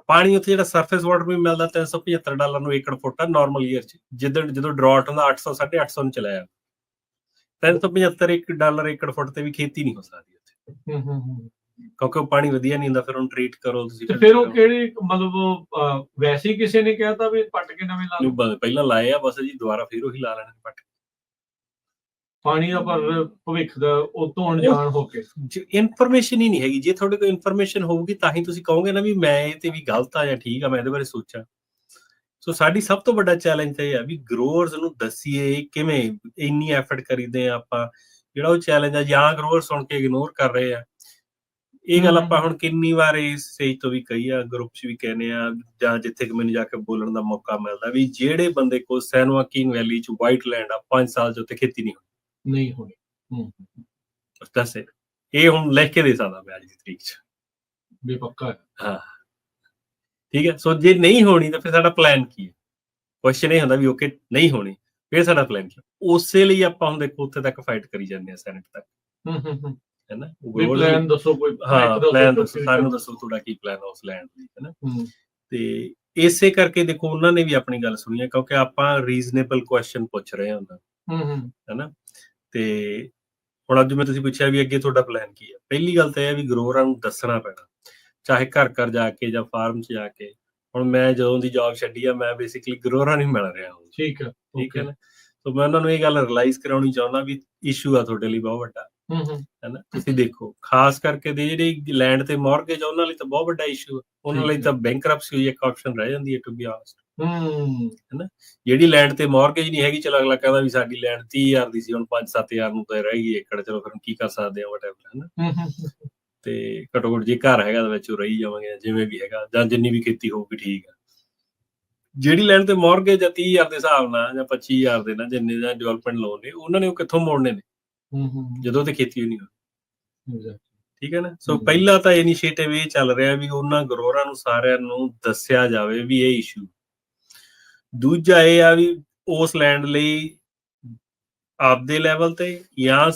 B: ਪਾਣੀ ਉੱਥੇ ਜਿਹੜਾ ਸਰਫੇਸ ਵਾਟਰ ਵੀ ਮਿਲਦਾ $375 ਨੂੰ ਏਕੜ ਫੁੱਟ ਆ ਨਾਰਮਲ ਈਅਰ 'ਚ। ਜਦੋਂ ਡਰਾਟ ਹੁੰਦਾ 800 850 ਨੂੰ ਚਲਾ ਜਾਂਦਾ, $375 ਏਕੜ ਫੁੱਟ ਤੇ ਵੀ ਖੇਤੀ ਨਹੀਂ ਹੋ ਸਕਦੀ ਉੱਥੇ, ਕਿਉਂਕਿ ਉਹ ਪਾਣੀ ਵਧੀਆ ਨਹੀਂ ਹੁੰਦਾ। ਫਿਰ ਉਹਨੂੰ ਟ੍ਰੀਟ ਕਰੋ ਤੁਸੀਂ,
A: ਫਿਰ ਉਹ ਕਿਹੜੇ ਮਤਲਬ ਵੈਸੇ ਹੀ ਕਿਸੇ ਨੇ ਕਹਿਤਾ ਵੀ ਪੱਟ ਕੇ ਨਵੇਂ ਲਾ ਲਓ?
B: ਪਹਿਲਾਂ ਲਾਏ ਆ ਬਸ ਜੀ, ਦੁਬਾਰਾ ਫਿਰ ਉਹੀ ਲਾ ਲੈਣੇ ਪੱਟ।
A: ਪਾਣੀ ਦਾ ਪਰ ਭਵਿੱਖ ਦਾ ਉਹ ਤੋਂ ਅਣਜਾਣ ਹੋ ਕੇ
B: ਇਨਫੋਰਮੇਸ਼ਨ ਹੀ ਨਹੀਂ ਹੈਗੀ। ਜੇ ਤੁਹਾਡੇ ਕੋਲ ਇਨਫੋਰਮੇਸ਼ਨ ਹੋਊਗੀ ਤਾਂ ਹੀ ਤੁਸੀਂ ਕਹੋਗੇ ਨਾ ਵੀ ਮੈਂ ਇਹ ਤੇ ਵੀ ਗਲਤ ਆ ਜਾਂ ਠੀਕ ਆ, ਮੈਂ ਇਹਦੇ ਬਾਰੇ ਸੋਚਾਂ। ਸੋ ਸਾਡੀ ਸਭ ਤੋਂ ਵੱਡਾ ਚੈਲੰਜ ਤਾਂ ਇਹ ਆ ਵੀ ਗਰੋਅਰਸ ਨੂੰ ਦੱਸੀਏ ਕਿਵੇਂ, ਇੰਨੀ ਐਫਰਟ ਕਰੀਦੇ ਆ ਆਪਾਂ, ਜਿਹੜਾ ਉਹ ਚੈਲੰਜ ਆ, ਜਾਂ ਗਰੋਅਰ ਸੁਣ ਕੇ ਇਗਨੋਰ ਕਰ ਰਹੇ ਆ। ਇਹ ਗੱਲ ਆਪਾਂ ਹੁਣ ਕਿੰਨੀ ਵਾਰ ਇਸ ਸਟੇਜ ਤੋਂ ਵੀ ਕਹੀ ਆ, ਗਰੁੱਪ 'ਚ ਵੀ ਕਹਿੰਦੇ ਆ, ਜਾਂ ਜਿੱਥੇ ਮੈਨੂੰ ਜਾ ਕੇ ਬੋਲਣ ਦਾ ਮੌਕਾ ਮਿਲਦਾ, ਵੀ ਜਿਹੜੇ ਬੰਦੇ ਕੋਲ ਸੈਨ ਜੋਆਕਿਨ ਵੈਲੀ 'ਚ ਵਾਈਟ ਲੈਂਡ ਆ, 5 ਸਾਲ 'ਚ ਉੱਥੇ ਖੇਤੀ ਨਹੀਂ ਹੋਣੀ। ਦੱਸ, ਇਹ ਹੁਣ ਲਿਖ ਕੇ ਦੇ ਸਕਦਾ ਮੈਂ ਅੱਜ ਦੀ ਤਰੀਕ 'ਚ
A: ਵੀ ਪੱਕਾ ਹੈ।
B: ਹਾਂ, ਠੀਕ ਹੈ। ਸੋ ਜੇ ਨਹੀਂ ਹੋਣੀ ਤਾਂ ਫਿਰ ਸਾਡਾ ਪਲਾਨ ਕੀ ਹੈ? ਕੁਐਸਚਨ ਇਹ ਹੁੰਦਾ ਵੀ ਓਕੇ ਨਹੀਂ ਹੋਣੀ, ਫਿਰ ਸਾਡਾ ਪਲਾਨ ਕੀ? ਉਸੇ ਲਈ ਆਪਾਂ ਹੁਣ ਦੇਖੋ ਉੱਥੇ ਤੱਕ ਫਾਈਟ ਕਰੀ ਜਾਂਦੇ ਆ, ਸੈਨੇਟ ਤੱਕ, ਹੈ ਨਾ।
A: ਪਲਾਨ ਦੱਸੋ ਕੋਈ,
B: ਹਾਂ ਪਲਾਨ ਦੱਸੋ, ਸਾਨੂੰ ਦੱਸੋ ਤੁਹਾਡਾ ਕੀ ਪਲਾਨ ਉਸ ਲੈਂਡ ਲਈ, ਹੈ ਨਾ। ਤੇ ਇਸੇ ਕਰਕੇ ਦੇਖੋ ਉਹਨਾਂ ਨੇ ਵੀ ਆਪਣੀ ਗੱਲ ਸੁਣੀ ਹੈ, ਕਿਉਂਕਿ ਆਪਾਂ ਰੀਜ਼ਨੇਬਲ ਕੁਐਸਚਨ ਪੁੱਛ ਰਹੇ ਹਾਂ ਉਹਨਾਂ ਨੂੰ, ਹੈ ਨਾ। ਤੇ ਹੁਣ ਅੱਜ ਮੈਂ ਤੁਸੀਂ ਪੁੱਛਿਆ ਵੀ ਅੱਗੇ ਤੁਹਾਡਾ ਪਲਾਨ ਕੀ ਹੈ, ਪਹਿਲੀ ਗੱਲ ਤਾਂ ਇਹ ਹੈ ਵੀ ਗਰੋਅਰਾਂ ਨੂੰ ਦੱਸਣਾ ਪੈਣਾ, ਚਾਹੇ ਘਰ ਘਰ ਜਾ ਕੇ ਜਾਂ ਫਾਰਮ 'ਚ ਜਾ ਕੇ। ਹੁਣ ਮੈਂ ਜਦੋਂ ਦੀ ਜੌਬ ਛੱਡੀ ਆ, ਮੈਂ ਬੇਸਿਕਲੀ ਗਰੋਅਰਾਂ ਨਹੀਂ ਮਿਲ ਰਿਹਾ।
A: ਠੀਕ ਹੈ,
B: ਠੀਕ ਹੈ ਨਾ। ਸੋ ਮੈਂ ਉਹਨਾਂ ਨੂੰ ਇਹ ਗੱਲ ਰਿਅਲਾਈਜ਼ ਕਰਾਉਣੀ ਚਾਹੁੰਦਾ ਵੀ ਇਸ਼ੂ ਆ ਤੁਹਾਡੇ ਲਈ ਬਹੁਤ ਵੱਡਾ, ਹੈ ਨਾ। ਤੁਸੀਂ ਦੇਖੋ, ਖਾਸ ਕਰਕੇ ਦੇ ਜਿਹੜੀ ਲੈਂਡ ਤੇ ਮੌਰਗੇਜ ਆ, ਉਹਨਾਂ ਲਈ ਤਾਂ ਬਹੁਤ ਵੱਡਾ ਇਸ਼ੂ ਆ। ਉਹਨਾਂ ਲਈ ਤਾਂ ਬੈਂਕਰਪਸੀ ਹੋਈ ਇੱਕ ਆਪਸ਼ਨ ਰਹਿ ਜਾਂਦੀ ਹੈ, ਟੂ ਬੀ ਆਨੈਸਟ, ਹੈ ਨਾ। ਜਿਹੜੀ ਲੈਂਡ ਤੇ ਮੌਰਗੇਜ ਨਹੀਂ ਹੈਗੀ, ਚਲੋ ਅਗਲਾ ਕਹਿੰਦਾ ਵੀ ਸਾਡੀ ਲੈਂਡ 30,000 ਦੀ ਸੀ, ਹੁਣ 5-7,000 ਨੂੰ ਤਾਂ ਰਹਿ ਗਈ ਏਕੜ, ਚਲੋ ਫਿਰ ਕੀ ਕਰ ਸਕਦੇ ਆ, ਵਟਐਵਰ, ਹੈ ਨਾ। ਤੇ ਘੱਟੋ ਘੱਟ ਜੇ ਘਰ ਹੈਗਾ ਤਾਂ ਵਿੱਚ ਉਹ ਰਹੀ ਜਾਵਾਂਗੇ, ਜਿਵੇਂ ਵੀ ਹੈਗਾ, ਜਾਂ ਜਿੰਨੀ ਵੀ ਖੇਤੀ ਹੋਊਗੀ, ਠੀਕ ਆ। ਜਿਹੜੀ ਲੈਂਡ ਤੇ ਮੌਰਗੇਜ ਆ 30,000 ਦੇ ਹਿਸਾਬ ਨਾਲ ਜਾਂ 25,000 ਦੇ ਨਾਲ, ਜਿੰਨੇ ਦਾ ਡਿਵੈਲਪਮੈਂਟ ਲੋਨ ਨੇ, ਉਹਨਾਂ ਨੇ ਉਹ ਕਿੱਥੋਂ ਮੋੜਨੇ ਨੇ ਜਦੋਂ ਤੇ ਖੇਤੀ ਹੋਈ ਨਹੀਂ ਹੋਈ। ਠੀਕ ਹੈ ਨਾ। ਸੋ ਪਹਿਲਾ ਤਾਂ ਇਨੀਸ਼ੀਏਟਿਵ ਇਹ ਚੱਲ ਰਿਹਾ ਵੀ ਉਹਨਾਂ ਗਰੋਵਰਾਂ ਨੂੰ ਸਾਰਿਆਂ ਨੂੰ ਦੱਸਿਆ ਜਾਵੇ ਵੀ ਇਹ ਇਸ਼ੂ। ਦੂਜਾ ਇਹ ਆ ਵੀ ਉਸ ਲੈਂਡ ਲਈ ਆਪਦੇ ਲੈਵਲ ਤੇ ਜਾਂ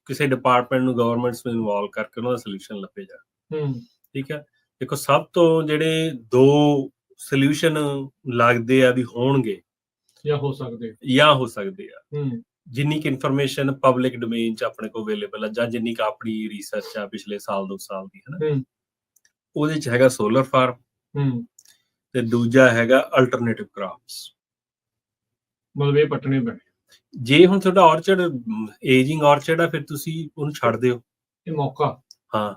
B: ਕਿਸੇ ਡਿਪਾਰਟਮੈਂਟ ਨੂੰ, ਗਵਰਨਮੈਂਟਸ ਨੂੰ ਇਨਵੋਲਵ ਕਰਕੇ ਉਹਨਾਂ ਦਾ ਸੋਲੂਸ਼ਨ ਲੱਭੇ ਜਾ। ਠੀਕ ਹੈ, ਦੇਖੋ ਸਭ ਤੋਂ ਜਿਹੜੇ ਦੋ ਸੋਲੂਸ਼ਨ ਲੱਗਦੇ ਆ ਵੀ ਹੋਣਗੇ
A: ਜਾਂ ਹੋ ਸਕਦੇ ਆ,
B: ਜਿੰਨੀ ਕਿ ਇਨਫੋਰਮੇਸ਼ਨ ਪਬਲਿਕ ਡੋਮੇਨ ਚ ਆਪਣੇ ਕੋਲ ਅਵੇਲੇਬਲ ਆ ਜਾਂ ਜਿੰਨੀ ਕੁ ਆਪਣੀ ਰਿਸਰਚ ਆ ਪਿਛਲੇ ਸਾਲ 2 ਸਾਲ ਦੀ, ਹਨਾ, ਉਹਦੇ ਚ ਹੈਗਾ ਸੋਲਰ ਫਾਰਮ ਤੇ ਦੂਜਾ ਹੈਗਾ ਅਲਟਰਨੇਟਿਵ ਕ੍ਰਾਪਸ।
A: ਮਤਲਬ ਇਹ ਪੱਟਣੇ ਪੈਣੇ।
B: ਜੇ ਹੁਣ ਤੁਹਾਡਾ ਔਰਚਰਡ ਏਜਿੰਗ ਔਰਚਰਡ ਆ, ਫਿਰ ਤੁਸੀਂ ਉਹਨੂੰ ਛੱਡ ਦਿਓ,
A: ਇਹ ਮੌਕਾ।
B: ਹਾਂ,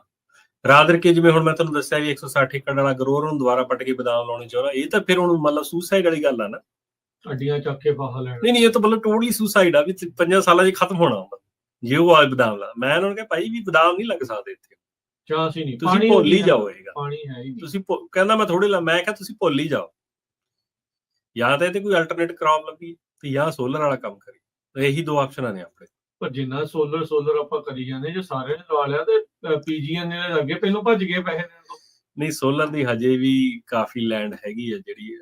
B: ਰਾਦਰ ਕੇ ਜਿਵੇਂ ਹੁਣ ਮੈਂ ਤੁਹਾਨੂੰ ਦੱਸਿਆ ਵੀ 160 ਏਕੜ ਵਾਲਾ ਗਰੋਵਰ ਨੂੰ ਦੁਬਾਰਾ ਪੱਟ ਕੇ ਬਦਾਮ ਲਾਉਣੇ ਚਾਹੁੰਦਾ, ਇਹ ਤਾਂ ਫਿਰ ਹੁਣ ਮਤਲਬ ਸੁਸਾਈਡ ਵਾਲੀ ਗੱਲ ਆ ਨਾ।
A: ਅੱਡੀਆਂ ਚੱਕ ਕੇ ਫਾਹਾ ਲੈਣਾ।
B: ਨਹੀਂ, ਇਹ ਤਾਂ ਮਤਲਬ ਟੋਟਲੀ ਸੁਸਾਈਡ ਆ ਵੀ 5 ਸਾਲਾਂ 'ਚ ਖਤਮ ਹੋਣਾ ਹੁੰਦਾ ਜੇ ਉਹ ਆ ਬਦਾਮ ਲਾ। ਮੈਂ ਉਹਨਾਂ ਨੂੰ ਕਿਹਾ ਭਾਈ ਵੀ ਬਦਾਮ ਨਹੀਂ ਲੱਗ ਸਕਦੇ ਇੱਥੇ,
A: ਚਾਂਸ ਹੀ ਨਹੀਂ,
B: ਤੁਸੀਂ ਭੁੱਲ ਹੀ ਜਾਓ,
A: ਪਾਣੀ ਹੈ ਹੀ
B: ਤੁਸੀਂ। ਕਹਿੰਦਾ ਮੈਂ ਥੋੜੇ ਲਾ, ਮੈਂ ਕਿਹਾ ਤੁਸੀਂ ਭੁੱਲ ਹੀ ਜਾਓ, ਜਾਂ ਤਾਂ ਇਹਦੇ ਕੋਈ ਅਲਟਰਨੇਟ ਕ੍ਰੌਪ ਲੱਭੀ ਤੇ ਜਾਂ ਸੋਲਰ ਵਾਲਾ ਕੰਮ ਕਰੀ। ਇਹੀ 2 ਆਪਸ਼ਨਾਂ ਨੇ ਆਪਣੇ।
A: ਪਰ ਜਿੰਨਾ ਸੋਲਰ ਆਪਾਂ ਕਰੀ ਜਾਂਦੇ, ਜੇ ਸਾਰਿਆਂ ਨੇ ਲਵਾ ਲਿਆ ਤੇ ਪੀਜੀਐਨ ਨੇ ਅੱਗੇ ਪਹਿਲਾਂ ਭੱਜ ਗਏ ਪੈਸੇ ਦੇਣ ਤੋਂ।
B: ਨਹੀਂ, ਸੋਲਰ ਦੀ ਹਜੇ ਵੀ ਕਾਫੀ ਲੈਂਡ ਹੈਗੀ ਆ ਜਿਹੜੀ।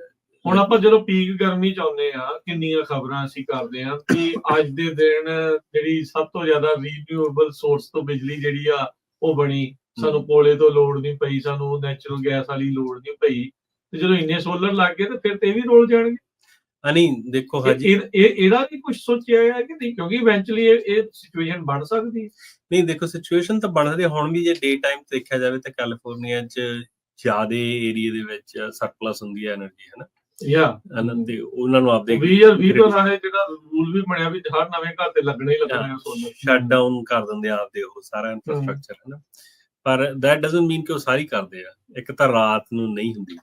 A: ਹੁਣ ਆਪਾਂ ਜਦੋਂ ਪੀਕ ਗਰਮੀ ਚ ਆਉਂਦੇ ਆ, ਕਿੰਨੀਆਂ ਖਬਰਾਂ ਅਸੀਂ ਕਰਦੇ ਆ ਕਿ ਅੱਜ ਦੇ ਦਿਨ ਜਿਹੜੀ ਸਭ ਤੋਂ ਜ਼ਿਆਦਾ ਰੀਨਿਊਏਬਲ ਸੋਰਸ ਤੋਂ ਬਿਜਲੀ ਜਿਹੜੀ ਆ ਉਹ ਬਣੀ, ਸਾਨੂੰ ਕੋਲੇ ਤੋਂ ਲੋੜ ਨਹੀਂ ਪਈ, ਸਾਨੂੰ ਨੈਚੁਰਲ ਗੈਸ ਵਾਲੀ ਲੋੜ ਨਹੀਂ ਪਈ। ਤੇ ਜਦੋਂ ਇੰਨੇ ਸੋਲਰ ਲੱਗ ਗਏ ਤੇ ਫਿਰ ਤੇ ਵੀ ਰੋਲ ਜਾਣਗੇ।
B: ਨਹੀਂ ਦੇਖੋ ਹਜੇ
A: ਇਹਦਾ ਵੀ ਕੁਝ ਸੋਚਿਆ ਹੈ ਕਿ ਨਹੀਂ, ਕਿਉਂਕਿ ਇਵੈਂਚੁਅਲੀ ਇਹ ਸਿਚੁਏਸ਼ਨ ਬਣ ਸਕਦੀ ਹੈ।
B: ਨਹੀਂ ਦੇਖੋ, ਸਿਚੁਏਸ਼ਨ ਤਾਂ ਬਣ ਰਹੀ ਹੁਣ ਵੀ। ਜੇ ਡੇ ਟਾਈਮ ਦੇਖਿਆ ਜਾਵੇ ਤਾਂ ਕੈਲੀਫੋਰਨੀਆ 'ਚ ਜ਼ਿਆਦੇ ਏਰੀਆ ਦੇ ਵਿੱਚ ਸਰਪਲਸ ਹੁੰਦੀ ਹੈ એનર્ਜੀ, ਹੈ ਨਾ। ਤੇ ਉਹਨਾਂ ਨੂੰ ਆਪਦੇ
A: 20 ਤੋਂ ਨਾਲੇ ਜਿਹੜਾ ਰੂਲ ਵੀ ਬਣਿਆ ਵੀ ਹਰ ਨਵੇਂ ਘਰ ਤੇ ਲੱਗਣਾ ਹੀ ਲੱਗਣਾ ਸੋਲਰ,
B: ਸ਼ਟ ਡਾਊਨ ਕਰ ਦਿੰਦੇ ਆ ਆਪਦੇ ਉਹ ਸਾਰਾ ਇਨਫਰਾਸਟ੍ਰਕਚਰ, ਹੈ ਨਾ। ਪਰ ਦੈਟ ਡਸਨਟ ਮੀਨ ਕਿ ਉਹ ਸਾਰੀ ਕਰਦੇ ਆ। ਇੱਕ ਤਾਂ ਰਾਤ ਨੂੰ ਨਹੀਂ ਹੁੰਦੀ,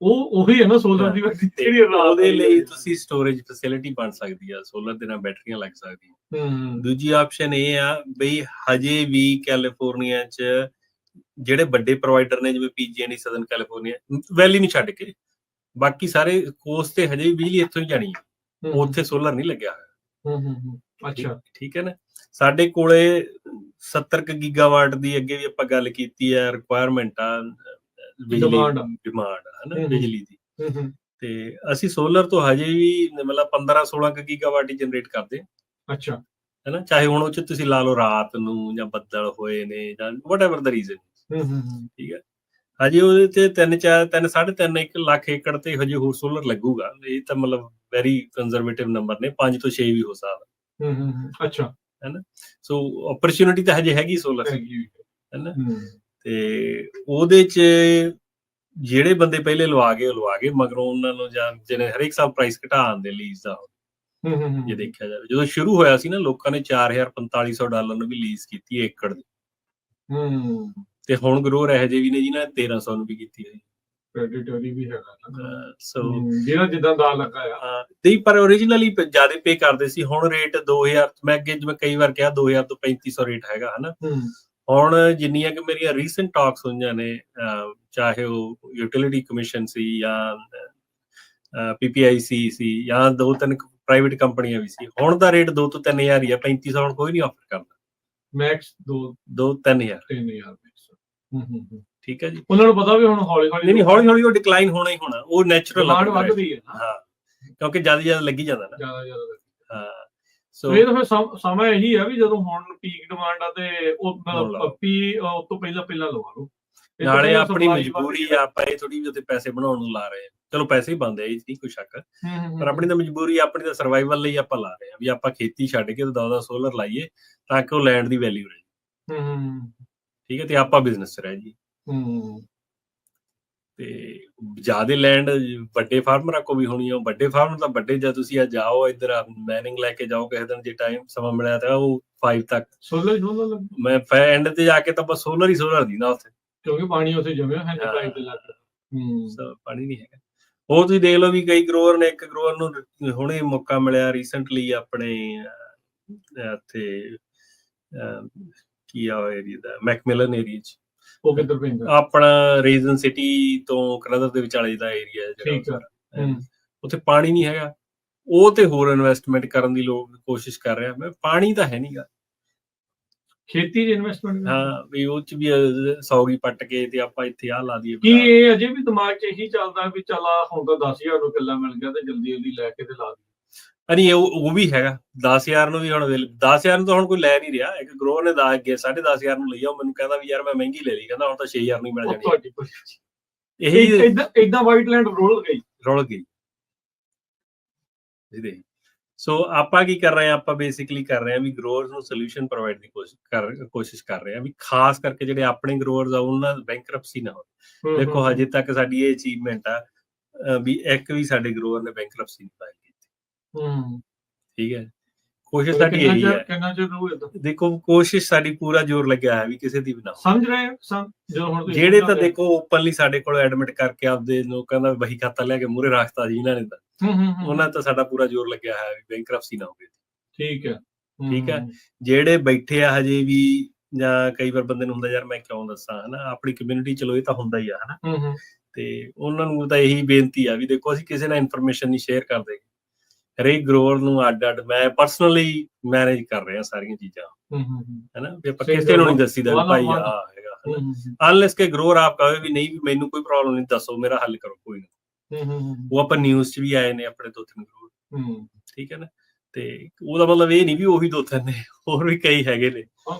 B: ਉਹੀ
A: ਹੈ ਨਾ ਸੋਲਰ ਦੀ ਜਿਹੜੀ
B: ਉਹਦੇ ਲਈ ਤੁਸੀਂ ਸਟੋਰੇਜ ਫੈਸਿਲਿਟੀ ਬਣ ਸਕਦੀ ਆ, ਸੋਲਰ ਦੇ ਨਾਲ ਬੈਟਰੀਆਂ ਲੱਗ ਸਕਦੀਆਂ। ਦੂਜੀ ਆਪਸ਼ਨ ਇਹ ਆ ਬਈ ਹਜੇ ਵੀ ਕੈਲੀਫੋਰਨੀਆ 'ਚ ਜਿਹੜੇ ਵੱਡੇ ਪ੍ਰੋਵਾਈਡਰ ਨੇ, ਜਿਵੇਂ ਪੀਜੀ&E ਸਦਰਨ ਕੈਲੀਫੋਰਨੀਆ ਵੈਲੀ ਨੂੰ ਛੱਡ ਕੇ ਬਾਕੀ ਸਾਰੇ ਕੋਸਟ ਤੇ ਹਜੇ ਵੀ ਬਿਜਲੀ ਇੱਥੋਂ ਹੀ ਜਾਣੀ ਹੈ, ਉੱਥੇ ਸੋਲਰ ਨਹੀਂ ਲੱਗਿਆ ਹੋਇਆ।
A: ਅੱਛਾ,
B: ਠੀਕ ਹੈ ਨਾ। ਸਾਡੇ ਕੋਲੇ 70 ਗੀਗਾਵਾਟ ਦੀ ਅੱਗੇ ਵੀ ਆਪਾਂ ਗੱਲ ਕੀਤੀ ਹੈ ਰਿਕੁਆਇਰਮੈਂਟ ਆ, ਡਿਮਾਂਡ ਹੈ ਨਾ ਬਿਜਲੀ ਦੀ। ਤੇ ਅਸੀਂ ਸੋਲਰ ਤੋਂ ਹਜੇ ਵੀ ਮਤਲਬ 15-16 ਗੀਗਾਵਾਟ ਹੀ ਜਨਰੇਟ ਕਰਦੇ। ਅੱਛਾ, ਹੈ ਨਾ। ਚਾਹੇ ਹੁਣ ਉਹ 'ਚ ਤੁਸੀਂ ਲਾ ਲਓ ਰਾਤ ਨੂੰ ਜਾਂ ਬੱਦਲ ਹੋਏ ਨੇ ਜਾਂ ਵਟਐਵਰ ਦਾ ਰੀਜ਼ਨ। ਠੀਕ ਹੈ, ਹਜੇ ਉਹਦੇ ਤੇ 3.5-3.5 ਲੱਖ ਏਕੜ ਤੇ ਹਜੇ ਹੋਰ ਸੋਲਰ ਲੱਗੂਗਾ। ਇਹ ਤਾਂ ਮਤਲਬ ਵੈਰੀ ਕੰਜ਼ਰਵੇਟਿਵ ਨੰਬਰ ਨੇ, 5 ਤੋਂ 6 ਵੀ ਹੋ ਸਕਦਾ। ਅੱਛਾ, ਹੈ ਨਾ। ਸੋ ਓਪਰਚੁਨਿਟੀ ਤਾਂ ਹਜੇ ਹੈਗੀ ਸੋਲਰ, ਹੈ ਨਾ। ਤੇ ਉਹਦੇ 'ਚ ਜਿਹੜੇ ਬੰਦੇ ਪਹਿਲੇ ਲਵਾ ਗਏ ਮਗਰੋਂ ਉਹਨਾਂ ਨੂੰ ਜਾਂ ਜਿਹਨੇ ਹਰੇਕ ਸਾਲ ਪ੍ਰਾਈਸ ਘਟਾ ਆਉਂਦੇ ਲੀਜ਼ ਦਾ। ਜੇ ਦੇਖਿਆ ਜਾਵੇ ਜਦੋਂ ਸ਼ੁਰੂ ਹੋਇਆ ਸੀ ਨਾ, ਲੋਕਾਂ ਨੇ $4,4500 ਨੂੰ ਵੀ ਲੀਜ਼ ਕੀਤੀ ਏਕੜ ਦੀ। ਤੇ ਹੁਣ ਗਰੋਰ ਇਹੋ ਜਿਹੇ ਵੀ ਨੇ ਜਿਹਨਾਂ ਨੇ 1300 ਨੂੰ ਵੀ ਕੀਤੀ ਹੋਈ। ਪ੍ਰੈਡੇਟਰੀ ਵੀ ਹੈਗਾ। ਸੋ
A: ਜਿਹੜਾ ਜਿੱਦਾਂ ਦਾ ਲੱਗਾ ਆ
B: ਤੇ ਪਰ ਓਰੀਜਨਲੀ ਜ਼ਿਆਦਾ ਪੇ ਕਰਦੇ ਸੀ। ਹੁਣ ਰੇਟ 2000, ਮੈਂ ਅੱਗੇ ਜਿਵੇਂ ਕਈ ਵਾਰ ਕਿਹਾ 2000 ਤੋਂ 3500 ਰੇਟ ਹੈਗਾ, ਹਨਾ। ਹੁਣ ਜਿੰਨੀਆਂ ਕਿ ਮੇਰੀਆਂ ਰੀਸੈਂਟ ਟਾਕਸ ਹੋਈਆਂ ਨੇ, ਚਾਹੇ ਉਹ ਯੂਟਿਲਿਟੀ ਕਮਿਸ਼ਨ ਸੀ ਜਾਂ PPIC ਸੀ ਜਾਂ 2-3 ਪ੍ਰਾਈਵੇਟ ਕੰਪਨੀਆਂ ਵੀ ਸੀ, ਹੁਣ ਦਾ ਰੇਟ 2 ਤੋਂ 3000 ਹੀ ਆ। 3500 ਹੁਣ ਕੋਈ ਨਹੀਂ ਆਫਰ ਕਰਦਾ। ਮੈਕਸ 2-3,000। ਠੀਕ ਹੈ ਜੀ। ਉਹਨਾਂ ਨੂੰ ਪਤਾ ਵੀ ਹੁਣ ਹੌਲੀ-ਹੌਲੀ ਉਹ ਡਿਕਲਾਈਨ ਹੋਣਾ ਹੀ ਹੋਣਾ, ਉਹ ਨੈਚੁਰਲ ਵੱਧ ਰਹੀ ਹੈ। ਹਾਂ, ਕਿਉਂਕਿ ਜ਼ਿਆਦਾ ਲੱਗੀ ਜਾਂਦਾ ਨਾ। ਹਾਂ, ਸੋ ਇਹ ਤਾਂ ਫਿਰ ਸਮਾਂ ਇਹੀ ਆ ਵੀ ਜਦੋਂ ਹੁਣ ਪੀਕ ਡਿਮਾਂਡ ਆ ਤੇ ਉਹ ਉਸ ਤੋਂ ਪਹਿਲਾਂ ਲਵਾ ਲਓ। ਨਾਲੇ ਆਪਣੀ ਮਜਬੂਰੀ ਆ, ਆਪਾਂ ਇਹ ਥੋੜੀ ਜਿਹੀ ਪੈਸੇ ਬਣਾਉਣ ਨੂੰ ਲਾ ਰਹੇ ਆ। ਚਲੋ ਪੈਸੇ ਹੀ ਬਣਦੇ ਆ, ਇਹ ਨਹੀਂ ਕੋਈ ਸ਼ੱਕ, ਪਰ ਆਪਣੀ ਤਾਂ ਮਜਬੂਰੀ, ਆਪਣੀ ਤਾਂ ਸਰਵਾਈਵਲ ਲਈ ਆਪਾਂ ਲਾ ਰਹੇ ਆ ਵੀ ਆਪਾਂ ਖੇਤੀ ਛੱਡ ਕੇ 10 ਸੋਲਰ ਲਾਈਏ ਤਾਂ ਕਿ ਉਹ ਲੈਂਡ ਦੀ ਵੈਲਿਊ ਰਹੇ। ਠੀਕ ਹੈ, ਤੇ ਆਪਾਂ ਬਿਜ਼ਨਸ 'ਚ ਰਹਿ ਜੀ। ਤੇ ਜ਼ਿਆਦਾ ਲੈਂਡ ਵੱਡੇ ਫਾਰਮਰਾਂ ਕੋਲ ਵੀ ਹੋਣੀ ਆ। ਵੱਡੇ ਫਾਰਮਰ ਤਾਂ ਵੱਡੇ, ਜਦ ਤੁਸੀਂ ਅੱਜ ਜਾਓ ਇੱਧਰ ਮੈਨਿੰਗ ਲੈ ਕੇ ਜਾਓ ਕਿਸੇ ਦਿਨ, ਜੇ ਟਾਈਮ ਸਮਾਂ ਮਿਲਿਆ ਤਾਂ ਉਹ 5 ਤੱਕ ਸੋਲਰ। ਮੈਂ ਐਂਡ ਤੇ ਜਾ ਕੇ ਤਾਂ ਬਸ ਸੋਲਰ ਹੀ ਸੋਲਰ ਦੀ ਨਾ ਉੱਥੇ, ਕਿਉਂਕਿ ਪਾਣੀ ਉੱਥੇ ਜਮਿਆ ਹੈ ਪਾਈਪ ਦੇ ਲੱਗ ਪਾਣੀ ਨਹੀਂ ਹੈਗਾ। ਉਹ ਤੁਸੀਂ ਦੇਖ ਲਓ ਵੀ ਕਈ ਗਰੋਅਰ ਨੇ, ਇੱਕ ਗਰੋਅਰ ਨੂੰ ਹੁਣੇ ਮੌਕਾ ਮਿਲਿਆ ਰੀਸੈਂਟਲੀ ਆਪਣੇ ਇੱਥੇ ਕੀ ਆ ਏਰੀਆ ਦਾ, ਮੈਕਮਿਲਨ ਏਰੀਆ 'ਚ। ਉਹ ਕਿੱਧਰ ਪੈਂਦਾ? ਆਪਣਾ ਰੀਜਨ ਸਿਟੀ ਤੋਂ ਕਨਦਰ ਦੇ ਵਿਚਾਲੇ ਦਾ ਏਰੀਆ ਜਿਹੜਾ, ਉੱਥੇ ਪਾਣੀ ਨਹੀਂ ਹੈਗਾ। ਉਹ ਤੇ ਹੋਰ ਇਨਵੈਸਟਮੈਂਟ ਕਰਨ ਦੀ ਲੋਕ ਕੋਸ਼ਿਸ਼ ਕਰ ਰਿਹਾ। ਮੈਂ ਪਾਣੀ ਤਾਂ ਹੈ ਨੀ ਗਾ।
A: ਖੇਤੀ 'ਚ ਇਨਵੈਸਟਮੈਂਟ?
B: ਹਾਂ, ਵੀ ਉਹ 'ਚ ਵੀ 100 ਗੀ ਪੱਟ ਕੇ ਤੇ ਆਪਾਂ ਇੱਥੇ ਆਹ ਲਾ ਦਈਏ।
A: ਕੀ ਇਹ ਅਜੇ ਵੀ ਦਿਮਾਗ 'ਚ ਇਹੀ ਚੱਲਦਾ ਵੀ ਚੱਲ ਹੁਣ ਤਾਂ 10,000 ਨੂੰ ਕਿੱਲਾ ਮਿਲ ਗਿਆ ਤੇ ਜਲਦੀ ਲੈ ਕੇ ਤੇ ਲਾ ਦਈਏ?
B: ਨਹੀਂ, ਉਹ ਵੀ ਹੈਗਾ। 10,000 ਨੂੰ ਵੀ ਹੁਣ 10,000 ਨੂੰ ਤਾਂ ਹੁਣ ਕੋਈ ਲੈ ਨਹੀਂ ਰਿਹਾ। ਇੱਕ ਗਰੋਵਰ ਨੇ 10,500 ਨੂੰ ਲਈ ਆ, ਉਹ ਮੈਨੂੰ ਕਹਿੰਦਾ ਵੀ ਯਾਰ ਮੈਂ ਮਹਿੰਗੀ ਲੈ ਲਈ, ਕਹਿੰਦਾ ਹੁਣ ਤਾਂ 6,000 ਨੂੰ ਹੀ ਮਿਲ ਜਾਣੀ। ਇਹੀ
A: ਏਦਾਂ ਵਾਈਟਲੈਂਡ ਰੁਲ ਗਈ।
B: ਸੋ ਆਪਾਂ ਕੀ ਕਰ ਰਹੇ ਹਾਂ, ਆਪਾਂ ਬੇਸਿਕਲੀ ਕਰ ਰਹੇ ਹਾਂ ਵੀ ਗਰੋਅਰਸ ਨੂੰ ਸੋਲੂਸ਼ਨ ਪ੍ਰੋਵਾਈਡ ਦੀ ਕੋਸ਼ਿਸ਼ ਕਰ ਰਹੇ ਹਾਂ ਵੀ ਖਾਸ ਕਰਕੇ ਜਿਹੜੇ ਆਪਣੇ ਗਰੋਅਰਸ ਆ ਉਹਨਾਂ ਦਾ ਬੈਂਕਰਪਸੀ ਨਾ ਹੋਵੇ। ਦੇਖੋ ਹਜੇ ਤੱਕ ਸਾਡੀ ਇਹ ਅਚੀਵਮੈਂਟ ਆ ਵੀ ਇੱਕ ਵੀ ਸਾਡੇ ਗਰੋਅਰ ਨੇ ਬੈਂਕਰਪਸੀ ਨਹੀਂ ਫਾਈਲ ਕੀਤੀ। ਠੀਕ ਹੈ, ਕੋਸ਼ਿਸ਼ ਸਾਡੀ ਇਹੀ ਹੈ।
A: ਕਿੰਨਾ ਚਿਰ ਰਹੂ ਏਦਾਂ?
B: ਦੇਖੋ ਕੋਸ਼ਿਸ਼ ਸਾਡੀ ਪੂਰਾ ਜ਼ੋਰ ਲੱਗਿਆ ਹੈ ਵੀ ਕਿਸੇ ਦੀ ਵੀ ਨਾ
A: ਸਮਝ ਰਹੇ ਹੋ।
B: ਜਿਹੜੇ ਤਾਂ ਦੇਖੋ ਓਪਨਲੀ ਸਾਡੇ ਕੋਲ ਐਡਮਿਟ ਕਰਕੇ ਆਪਦੇ ਲੋਕਾਂ ਦਾ ਵਹੀ ਖਾਤਾ ਲੈ ਕੇ ਮੂਹਰੇ ਰੱਖਤਾ ਜੀ ਇਹਨਾਂ ਨੇ, ਤਾਂ ਉਹਨਾਂ ਤਾਂ ਸਾਡਾ ਪੂਰਾ ਜ਼ੋਰ ਲੱਗਿਆ ਹੈ ਵੀ ਬੈਂਕਰਪਸੀ ਨਾ ਹੋਵੇ।
A: ਠੀਕ ਹੈ।
B: ਜਿਹੜੇ ਬੈਠੇ ਆ ਹਜੇ ਵੀ, ਜਾਂ ਕਈ ਵਾਰ ਬੰਦੇ ਨੂੰ ਹੁੰਦਾ ਯਾਰ ਮੈਂ ਕਿਉਂ ਦੱਸਾਂ, ਹਨਾ, ਆਪਣੀ ਕਮਿਊਨਿਟੀ ਚਲੋ ਇਹ ਤਾਂ ਹੁੰਦਾ ਹੀ ਆ, ਹਨਾ, ਤੇ ਉਹਨਾਂ ਨੂੰ ਤਾਂ ਇਹੀ ਬੇਨਤੀ ਆ ਵੀ ਦੇਖੋ ਅਸੀਂ ਕਿਸੇ ਨਾਲ ਇਨਫੋਰਮੇਸ਼ਨ ਨਹੀਂ ਸ਼ੇਅਰ ਕਰਦੇ। ਹਰੇਕ ਗਰੋਅਰ ਨੂੰ ਅੱਡ ਮੈਂ ਪਰਸਨਲੀ ਮੈਨੇਜ ਕਰ ਰਿਹਾ ਸਾਰੀਆਂ ਚੀਜ਼ਾਂ, ਹਨਾ, ਵੀ ਆਪਾਂ ਕਿਸੇ ਨੂੰ ਨਹੀਂ ਦੱਸੀਦਾ ਵੀ ਭਾਈ ਆਹ ਹੈਗਾ, ਅਨਲੈਸ ਕਿ ਗਰੋਅਰ ਆਪ ਕਹੇ ਵੀ ਨਹੀਂ ਵੀ ਮੈਨੂੰ ਕੋਈ ਪ੍ਰੋਬਲਮ ਨਹੀਂ, ਦੱਸੋ ਮੇਰਾ ਹੱਲ ਕਰੋ, ਕੋਈ ਨਾ। ਉਹ ਆਪਾਂ ਨਿਊਜ਼ 'ਚ ਵੀ ਆਏ ਨੇ ਆਪਣੇ 2-3 ਗਰੋਅਰ, ਠੀਕ ਹੈ ਨਾ, ਤੇ ਉਹਦਾ ਮਤਲਬ ਇਹ ਨਹੀਂ ਵੀ ਉਹੀ 2-3 ਨੇ, ਹੋਰ ਵੀ ਕਈ ਹੈਗੇ ਨੇ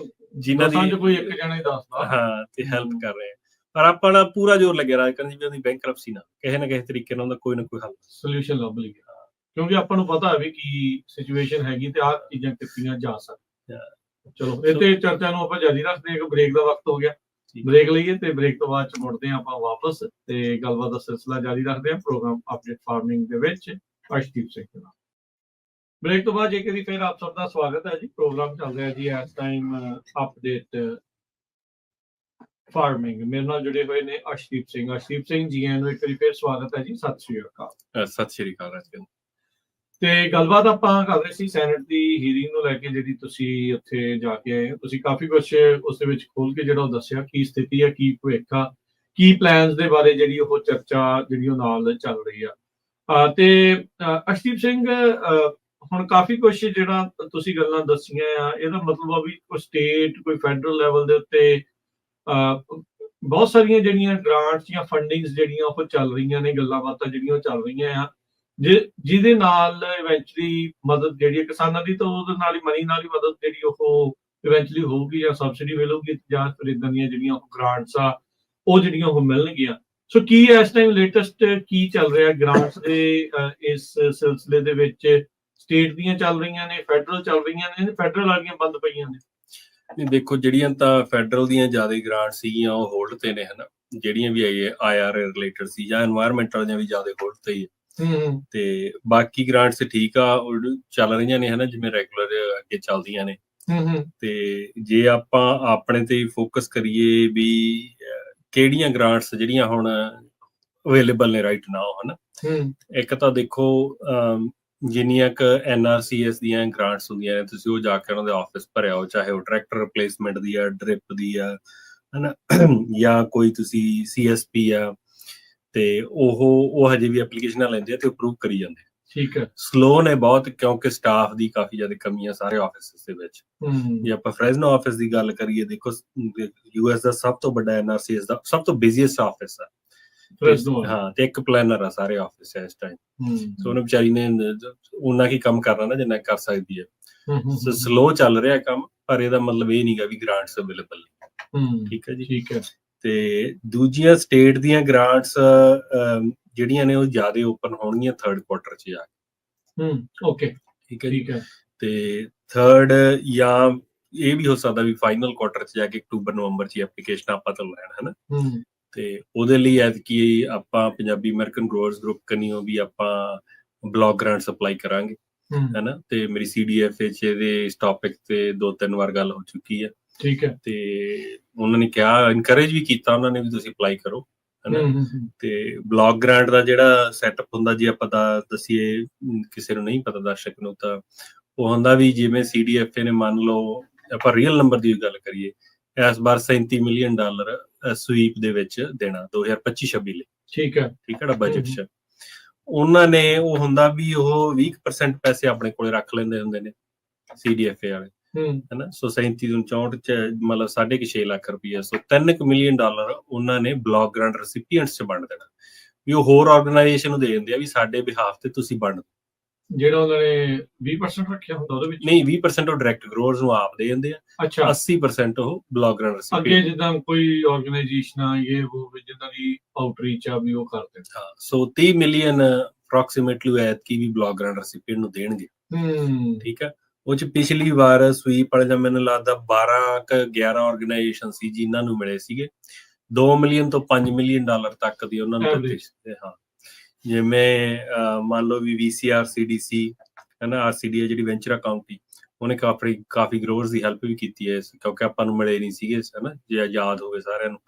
B: ਜਿਨ੍ਹਾਂ ਦੀ
A: ਕੋਈ ਇੱਕ ਜਣਾ ਹੀ ਦੱਸਦਾ,
B: ਹਾਂ, ਤੇ ਹੈਲਪ ਕਰ ਰਹੇ ਆ। ਪਰ ਆਪਾਂ ਨਾ ਪੂਰਾ ਜ਼ੋਰ ਲੱਗਿਆ ਰਾਜ ਕਰਨ ਜੀ ਵੀ ਉਹਦੀ ਬੈਂਕਰਪਸੀ ਨਾ ਕਿਸੇ ਨਾ ਕਿਸੇ ਤਰੀਕੇ ਨਾਲ ਉਹਦਾ ਕੋਈ ਨਾ ਕੋਈ ਹੱਲ
A: ਸੋਲੂਸ਼ਨ ਲੱਭ ਲਈਏ, ਕਿਉਂਕਿ ਆਪਾਂ ਨੂੰ ਪਤਾ ਹੈ ਵੀ ਕੀ ਸਿਚੁਏਸ਼ਨ ਹੈਗੀ ਤੇ ਆਹ ਚੀਜ਼ਾਂ ਕੀਤੀਆਂ ਜਾ ਸਕਦੀਆਂ। ਚਲੋ ਇਹ ਤੇ ਚਰਚਾ ਨੂੰ ਆਪਾਂ ਜਾਰੀ ਰੱਖਦੇ ਹਾਂ। ਇੱਕ ਬ੍ਰੇਕ ਦਾ ਵਕਤ ਹੋ ਗਿਆ, ਬ੍ਰੇਕ ਲਈਏ ਤੇ ਬ੍ਰੇਕ ਤੋਂ ਬਾਅਦ ਚ ਮੁੜਦੇ ਹਾਂ ਆਪਾਂ ਵਾਪਸ ਤੇ ਗੱਲਬਾਤ ਦਾ ਸਿਲਸਿਲਾ ਜਾਰੀ ਰੱਖਦੇ ਹਾਂ ਪ੍ਰੋਗਰਾਮ ਅਪਡੇਟ ਫਾਰਮਿੰਗ ਦੇ ਵਿੱਚ ਅਰਸ਼ਦੀਪ ਸਿੰਘ ਦੇ ਨਾਲ। ਬ੍ਰੇਕ ਤੋਂ ਬਾਅਦ ਇੱਕ ਵਾਰੀ ਫਿਰ ਆਪ ਸਭ ਦਾ ਸਵਾਗਤ ਹੈ ਜੀ। ਪ੍ਰੋਗਰਾਮ ਚੱਲ ਰਿਹਾ ਜੀ ਇਸ ਟਾਈਮ ਅਪਡੇਟ ਫਾਰਮਿੰਗ। ਮੇਰੇ ਨਾਲ ਜੁੜੇ ਹੋਏ ਨੇ ਅਰਸ਼ਦੀਪ ਸਿੰਘ ਜੀ ਨੂੰ ਇੱਕ ਵਾਰੀ ਫਿਰ ਸਵਾਗਤ ਹੈ ਜੀ। ਸਤਿ ਸ਼੍ਰੀ ਅਕਾਲ।
B: ਸਤਿ ਸ਼੍ਰੀ ਅਕਾਲ ਰਾਜ।
A: ਤੇ ਗੱਲਬਾਤ ਆਪਾਂ ਕਰ ਰਹੇ ਸੀ ਸੈਨੇਟ ਦੀ ਹੀਅਰਿੰਗ ਨੂੰ ਲੈ ਕੇ, ਜਿਹੜੀ ਤੁਸੀਂ ਉੱਥੇ ਜਾ ਕੇ ਆਏ ਹੋ। ਤੁਸੀਂ ਕਾਫੀ ਕੁਛ ਉਸ ਦੇ ਵਿੱਚ ਖੋਲ ਕੇ ਜਿਹੜਾ ਉਹ ਦੱਸਿਆ ਕੀ ਸਥਿਤੀ ਹੈ, ਕੀ ਭਵਿੱਖ ਆ, ਕੀ ਪਲਾਨਸ ਦੇ ਬਾਰੇ ਜਿਹੜੀ ਉਹ ਚਰਚਾ ਜਿਹੜੀ ਉਹ ਨਾਲ ਚੱਲ ਰਹੀ ਆ। ਤੇ ਅਰਸ਼ਦੀਪ ਸਿੰਘ, ਹੁਣ ਕਾਫੀ ਕੁਛ ਜਿਹੜਾ ਤੁਸੀਂ ਗੱਲਾਂ ਦੱਸੀਆਂ ਆ, ਇਹਦਾ ਮਤਲਬ ਆ ਵੀ ਕੋਈ ਸਟੇਟ ਕੋਈ ਫੈਡਰਲ ਲੈਵਲ ਦੇ ਉੱਤੇ ਬਹੁਤ ਸਾਰੀਆਂ ਜਿਹੜੀਆਂ ਗ੍ਰਾਂਟਸ ਜਾਂ ਫੰਡਿੰਗਸ ਜਿਹੜੀਆਂ ਉਹ ਚੱਲ ਰਹੀਆਂ ਨੇ, ਗੱਲਾਂ ਬਾਤਾਂ ਜਿਹੜੀਆਂ ਉਹ ਚੱਲ ਰਹੀਆਂ ਆ, ਜਿਹਦੇ ਨਾਲ ਇਵੈਂਚੁਅਲੀ ਮਦਦ ਜਿਹੜੀ ਹੈ ਕਿਸਾਨਾਂ ਦੀ, ਤਾਂ ਉਹਦੇ ਨਾਲ ਹੀ ਮਨੀ ਨਾਲ ਹੀ ਮਦਦ ਜਿਹੜੀ ਉਹ ਇਵੈਂਚੁਅਲੀ ਹੋਊਗੀ ਜਾਂ ਸਬਸਿਡੀ ਮਿਲੂਗੀ, ਜਾਂ ਫਿਰ ਇਦਾਂ ਦੀਆਂ ਜਿਹੜੀਆਂ ਉਹ ਗ੍ਰਾਂਟਸ ਆ ਉਹ ਜਿਹੜੀਆਂ ਉਹ ਮਿਲਣਗੀਆਂ। ਸੋ ਕੀ ਇਸ ਟਾਈਮ ਲੇਟੈਸਟ ਕੀ ਚੱਲ ਰਿਹਾ ਗ੍ਰਾਂਟਸ ਦੇ ਇਸ ਸਿਲਸਿਲੇ ਦੇ ਵਿੱਚ? ਸਟੇਟ ਦੀਆਂ ਚੱਲ ਰਹੀਆਂ ਨੇ, ਫੈਡਰਲ ਚੱਲ ਰਹੀਆਂ ਨੇ, ਫੈਡਰਲ ਵਾਲੀਆਂ ਬੰਦ ਪਈਆਂ ਨੇ?
B: ਦੇਖੋ ਜਿਹੜੀਆਂ ਤਾਂ ਫੈਡਰਲ ਦੀਆਂ ਜ਼ਿਆਦਾ ਗ੍ਰਾਂਟ ਸੀਗੀਆਂ ਉਹ ਹੋਲਡ ਤੇ ਨੇ, ਹਨਾ, ਜਿਹੜੀਆਂ ਵੀ ਆਈ IRA ਰਿਲੇਟਡ ਸੀ ਜਾਂ এনवायरमेंट ਵਾਲੀਆਂ ਵੀ ਜ਼ਿਆਦਾ ਹੋਲਡ ਤੇ ਹੀ। ਤੇ ਬਾਕੀ ਗ੍ਰਾਂਟਸ ਠੀਕ ਆ, ਚੱਲ ਰਹੀਆਂ ਨੇ, ਹਨਾ, ਜਿਵੇਂ ਰੈਗੂਲਰ ਅੱਗੇ ਚੱਲਦੀਆਂ ਨੇ। ਤੇ ਜੇ ਆਪਾਂ ਆਪਣੇ ਤੇ ਫੋਕਸ ਕਰੀਏ ਵੀ ਕਿਹੜੀਆਂ ਗ੍ਰਾਂਟਸ ਜਿਹੜੀਆਂ ਹੁਣ ਅਵੇਲੇਬਲ ਨੇ ਰਾਈਟ ਨਾਓ, ਹਨਾ, ਇੱਕ ਤਾਂ ਦੇਖੋ ਜਿੰਨੀਆਂ ਕੁ NRCS ਦੀਆਂ ਗ੍ਰਾਂਟਸ ਹੁੰਦੀਆਂ ਨੇ, ਤੁਸੀਂ ਉਹ ਜਾ ਕੇ ਉਹਨਾਂ ਦੇ ਆਫਿਸ ਭਰਿਆ ਹੋ, ਚਾਹੇ ਉਹ ਟਰੈਕਟਰ ਰਿਪਲੇਸਮੈਂਟ ਦੀ ਆ, ਡ੍ਰਿਪ ਦੀ ਆ, ਹਨਾ, ਜਾਂ ਕੋਈ ਤੁਸੀਂ CSP ਆ, ਤੇ ਉਹ ਹਜੇ ਵੀ ਐਪਲੀਕੇਸ਼ਨਾਂ ਲੈਂਦੇ ਆ ਤੇ ਅਪਰੂਵ ਕਰੀ ਜਾਂਦੇ।
A: ਠੀਕ ਹੈ,
B: ਸਲੋ ਨੇ ਬਹੁਤ, ਕਿਉਂਕਿ ਸਟਾਫ ਦੀ ਕਾਫੀ ਜ਼ਿਆਦਾ ਕਮੀ ਆ ਸਾਰੇ ਆਫਿਸ ਦੇ ਵਿੱਚ। ਜੇ ਆਪਾਂ ਫਰੈਜ਼ਨੋ ਆਫਿਸ ਦੀ ਗੱਲ ਕਰੀਏ, ਦੇਖੋ US ਦਾ ਸਭ ਤੋਂ ਵੱਡਾ NRCS ਦਾ ਸਭ ਤੋਂ ਬਿਜ਼ੀਐਸਟ ਆਫਿਸ ਆ, ਹਾਂ, ਤੇ ਇੱਕ ਪਲੈਨਰ ਆ ਸਾਰੇ ਆਫਿਸ ਇਸ ਟਾਈਮ। ਸੋ ਉਹਨੇ ਵਿਚਾਰੀ ਨੇ ਉਹਨਾਂ ਕੀ ਕੰਮ ਕਰਨਾ ਨਾ ਜਿੰਨਾ ਕਰ ਸਕਦੀ ਹੈ। ਸਲੋ ਚੱਲ ਰਿਹਾ ਕੰਮ, ਪਰ ਇਹਦਾ ਮਤਲਬ ਇਹ ਨਹੀਂਗਾ ਵੀ ਗ੍ਰਾਂਟਸ ਅਵੇਲੇਬਲ ਨਹੀਂ। ਠੀਕ ਹੈ ਜੀ। ਠੀਕ ਹੈ। ਤੇ ਦੂਜੀਆਂ ਸਟੇਟ ਦੀਆਂ ਗ੍ਰਾਂਟਸ ਜਿਹੜੀਆਂ ਨੇ ਉਹ ਜ਼ਿਆਦਾ ਓਪਨ ਹੋਣਗੀਆਂ 3rd ਕੁਆਟਰ 'ਚ ਜਾ ਕੇ।
A: ਓਕੇ,
B: ਠੀਕ ਹੈ ਜੀ। ਤੇ 3rd ਜਾਂ ਇਹ ਵੀ ਹੋ ਸਕਦਾ ਵੀ ਫਾਈਨਲ ਕੁਆਟਰ 'ਚ ਜਾ ਕੇ ਅਕਤੂਬਰ-ਨਵੰਬਰ 'ਚ ਐਪਲੀਕੇਸ਼ਨ ਆਪਾਂ ਤੋਂ ਲੈਣ, ਹਨਾ। ਤੇ ਉਹਦੇ ਲਈ ਐਤਕੀ ਆਪਾਂ ਪੰਜਾਬੀ ਅਮਰੀਕਨ ਗਰੋਅਰਸ ਗਰੁੱਪ ਕਨੀਓ ਵੀ ਆਪਾਂ ਬਲੌਕ ਗ੍ਰਾਂਟ ਸਪਲਾਈ ਕਰਾਂਗੇ, ਹਨਾ। ਤੇ ਮੇਰੀ CDFA 'ਚ ਇਹਦੇ ਇਸ ਟੌਪਿਕ ਤੇ 2-3 ਵਾਰ ਗੱਲ ਹੋ ਚੁੱਕੀ ਹੈ। ਠੀਕ ਹੈ। ਤੇ ਉਹਨਾਂ ਨੇ ਕਿਹਾ, ਇਨਕਰੇਜ ਵੀ ਕੀਤਾ ਉਹਨਾਂ ਨੇ ਵੀ ਤੁਸੀਂ ਅਪਲਾਈ ਕਰੋ, ਹਨਾ। ਤੇ ਬਲੌਕ ਗ੍ਰਾਂਟ ਦਾ ਜਿਹੜਾ ਸੈਟਅਪ ਹੁੰਦਾ, ਜੇ ਆਪਾਂ ਦੱਸੀਏ ਕਿਸੇ ਨੂੰ ਨਹੀਂ ਪਤਾ ਦਰਸ਼ਕ ਨੂੰ, ਤਾਂ ਉਹ ਹੁੰਦਾ ਵੀ ਜਿਵੇਂ CDFA ਨੇ, ਮੰਨ ਲਓ ਆਪਾਂ ਰੀਅਲ ਨੰਬਰ ਦੀ ਗੱਲ ਕਰੀਏ, ਇਸ ਵਾਰ $37 ਮਿਲੀਅਨ ਸਵੀਪ ਦੇ ਵਿੱਚ ਦੇਣਾ 2025-26 ਲਈ। ਠੀਕ ਹੈ। ਠੀਕ ਹੈ, ਬਜਟ 'ਚ ਉਹਨਾਂ ਨੇ ਉਹ ਹੁੰਦਾ ਵੀ ਉਹ 20% ਪੈਸੇ ਆਪਣੇ ਕੋਲੇ ਰੱਖ ਲੈਂਦੇ ਹੁੰਦੇ ਨੇ CDFA ਵਾਲੇ, ਹਨਾ। ਸੋ 37-64 ਚ ਮਤਲਬ 6.5 ਲੱਖ ਰੁਪਈਆ, ਸੋ $3 ਮਿਲੀਅਨ ਉਹਨਾਂ ਨੇ ਬਲੌਕ ਗ੍ਰਾਂਟ ਰੈਸਿਪੀਐਂਟਸ ਚ ਵੰਡ ਦੇਣਾ, ਵੀ ਉਹ ਹੋਰ ਆਰਗੇਨਾਈਜੇਸ਼ਨ ਨੂੰ ਦੇ ਦਿੰਦੇ ਆ ਵੀ ਸਾਡੇ ਬਿਹਾਫ ਤੇ ਤੁਸੀਂ ਵੰਡ।
A: ਜਿਹੜਾ ਉਹਨਾਂ ਨੇ 20% ਰੱਖਿਆ ਹੁੰਦਾ ਉਹਦੇ ਵਿੱਚ?
B: ਨਹੀਂ, 20% ਉਹ ਡਾਇਰੈਕਟ ਗਰੋਅਰਸ ਨੂੰ ਆਪ ਦੇ ਦਿੰਦੇ ਆ।
A: ਅੱਛਾ,
B: 80% ਉਹ ਬਲੌਕ ਗ੍ਰਾਂਟ
A: ਅੱਗੇ
B: ਰੈਸਿਪੀਐਂਟ।
A: ਜਿੱਦਾਂ ਕੋਈ ਆਰਗੇਨਾਈਜੇਸ਼ਨ ਆ ਇਹ ਉਹ ਜਿੱਦਾਂ ਦੀ ਆਊਟਰੀਚ ਆ ਵੀ ਉਹ ਕਰਦੇ।
B: ਹਾਂ, ਸੋ 30 ਮਿਲੀਅਨ ਅਪਰੋਕਸੀਮੇਟਲੀ ਐਤਕੀ ਵੀ ਬਲੌਕ ਗ੍ਰਾਂਟ ਰੈਸਿਪੀਐਂਟ ਨੂੰ ਦੇਣਗੇ। ਠੀਕ ਆ। ਉਹ ਚ ਪਿਛਲੀ ਵਾਰ ਸਵੀਪ ਵਾਲੇ ਦਾ ਮੈਨੂੰ ਲੱਗਦਾ 11 ਆਰਗੇਨਾਈਜੇਸ਼ਨ ਸੀ ਜਿਨ੍ਹਾਂ ਨੂੰ ਮਿਲੇ ਸੀਗੇ। $2 ਮਿਲੀਅਨ ਤੋਂ $5 ਮਿਲੀਅਨ ਤੱਕ ਦੀ ਉਹਨਾਂ ਨੂੰ ਦਿੱਤੇ ਸੀ। ਹਾਂ, ਜਿਵੇਂ ਮੰਨ ਲਓ ਵੀ VCR CDC ਹੈ ਨਾ, RCD ਜਿਹੜੀ ਵੈਂਚਰ ਅਕਾਊਂਟੀ, ਉਹਨੇ ਕਾਫੀ ਗਰੋਅਰਸ ਦੀ ਹੈਲਪ ਵੀ ਕੀਤੀ ਹੈ, ਕਿਉਂਕਿ ਆਪਾਂ ਨੂੰ ਮਿਲੇ ਨਹੀਂ ਸੀਗੇ ਹੈ ਨਾ, ਜੇ ਯਾਦ ਹੋਵੇ ਸਾਰਿਆਂ ਨੂੰ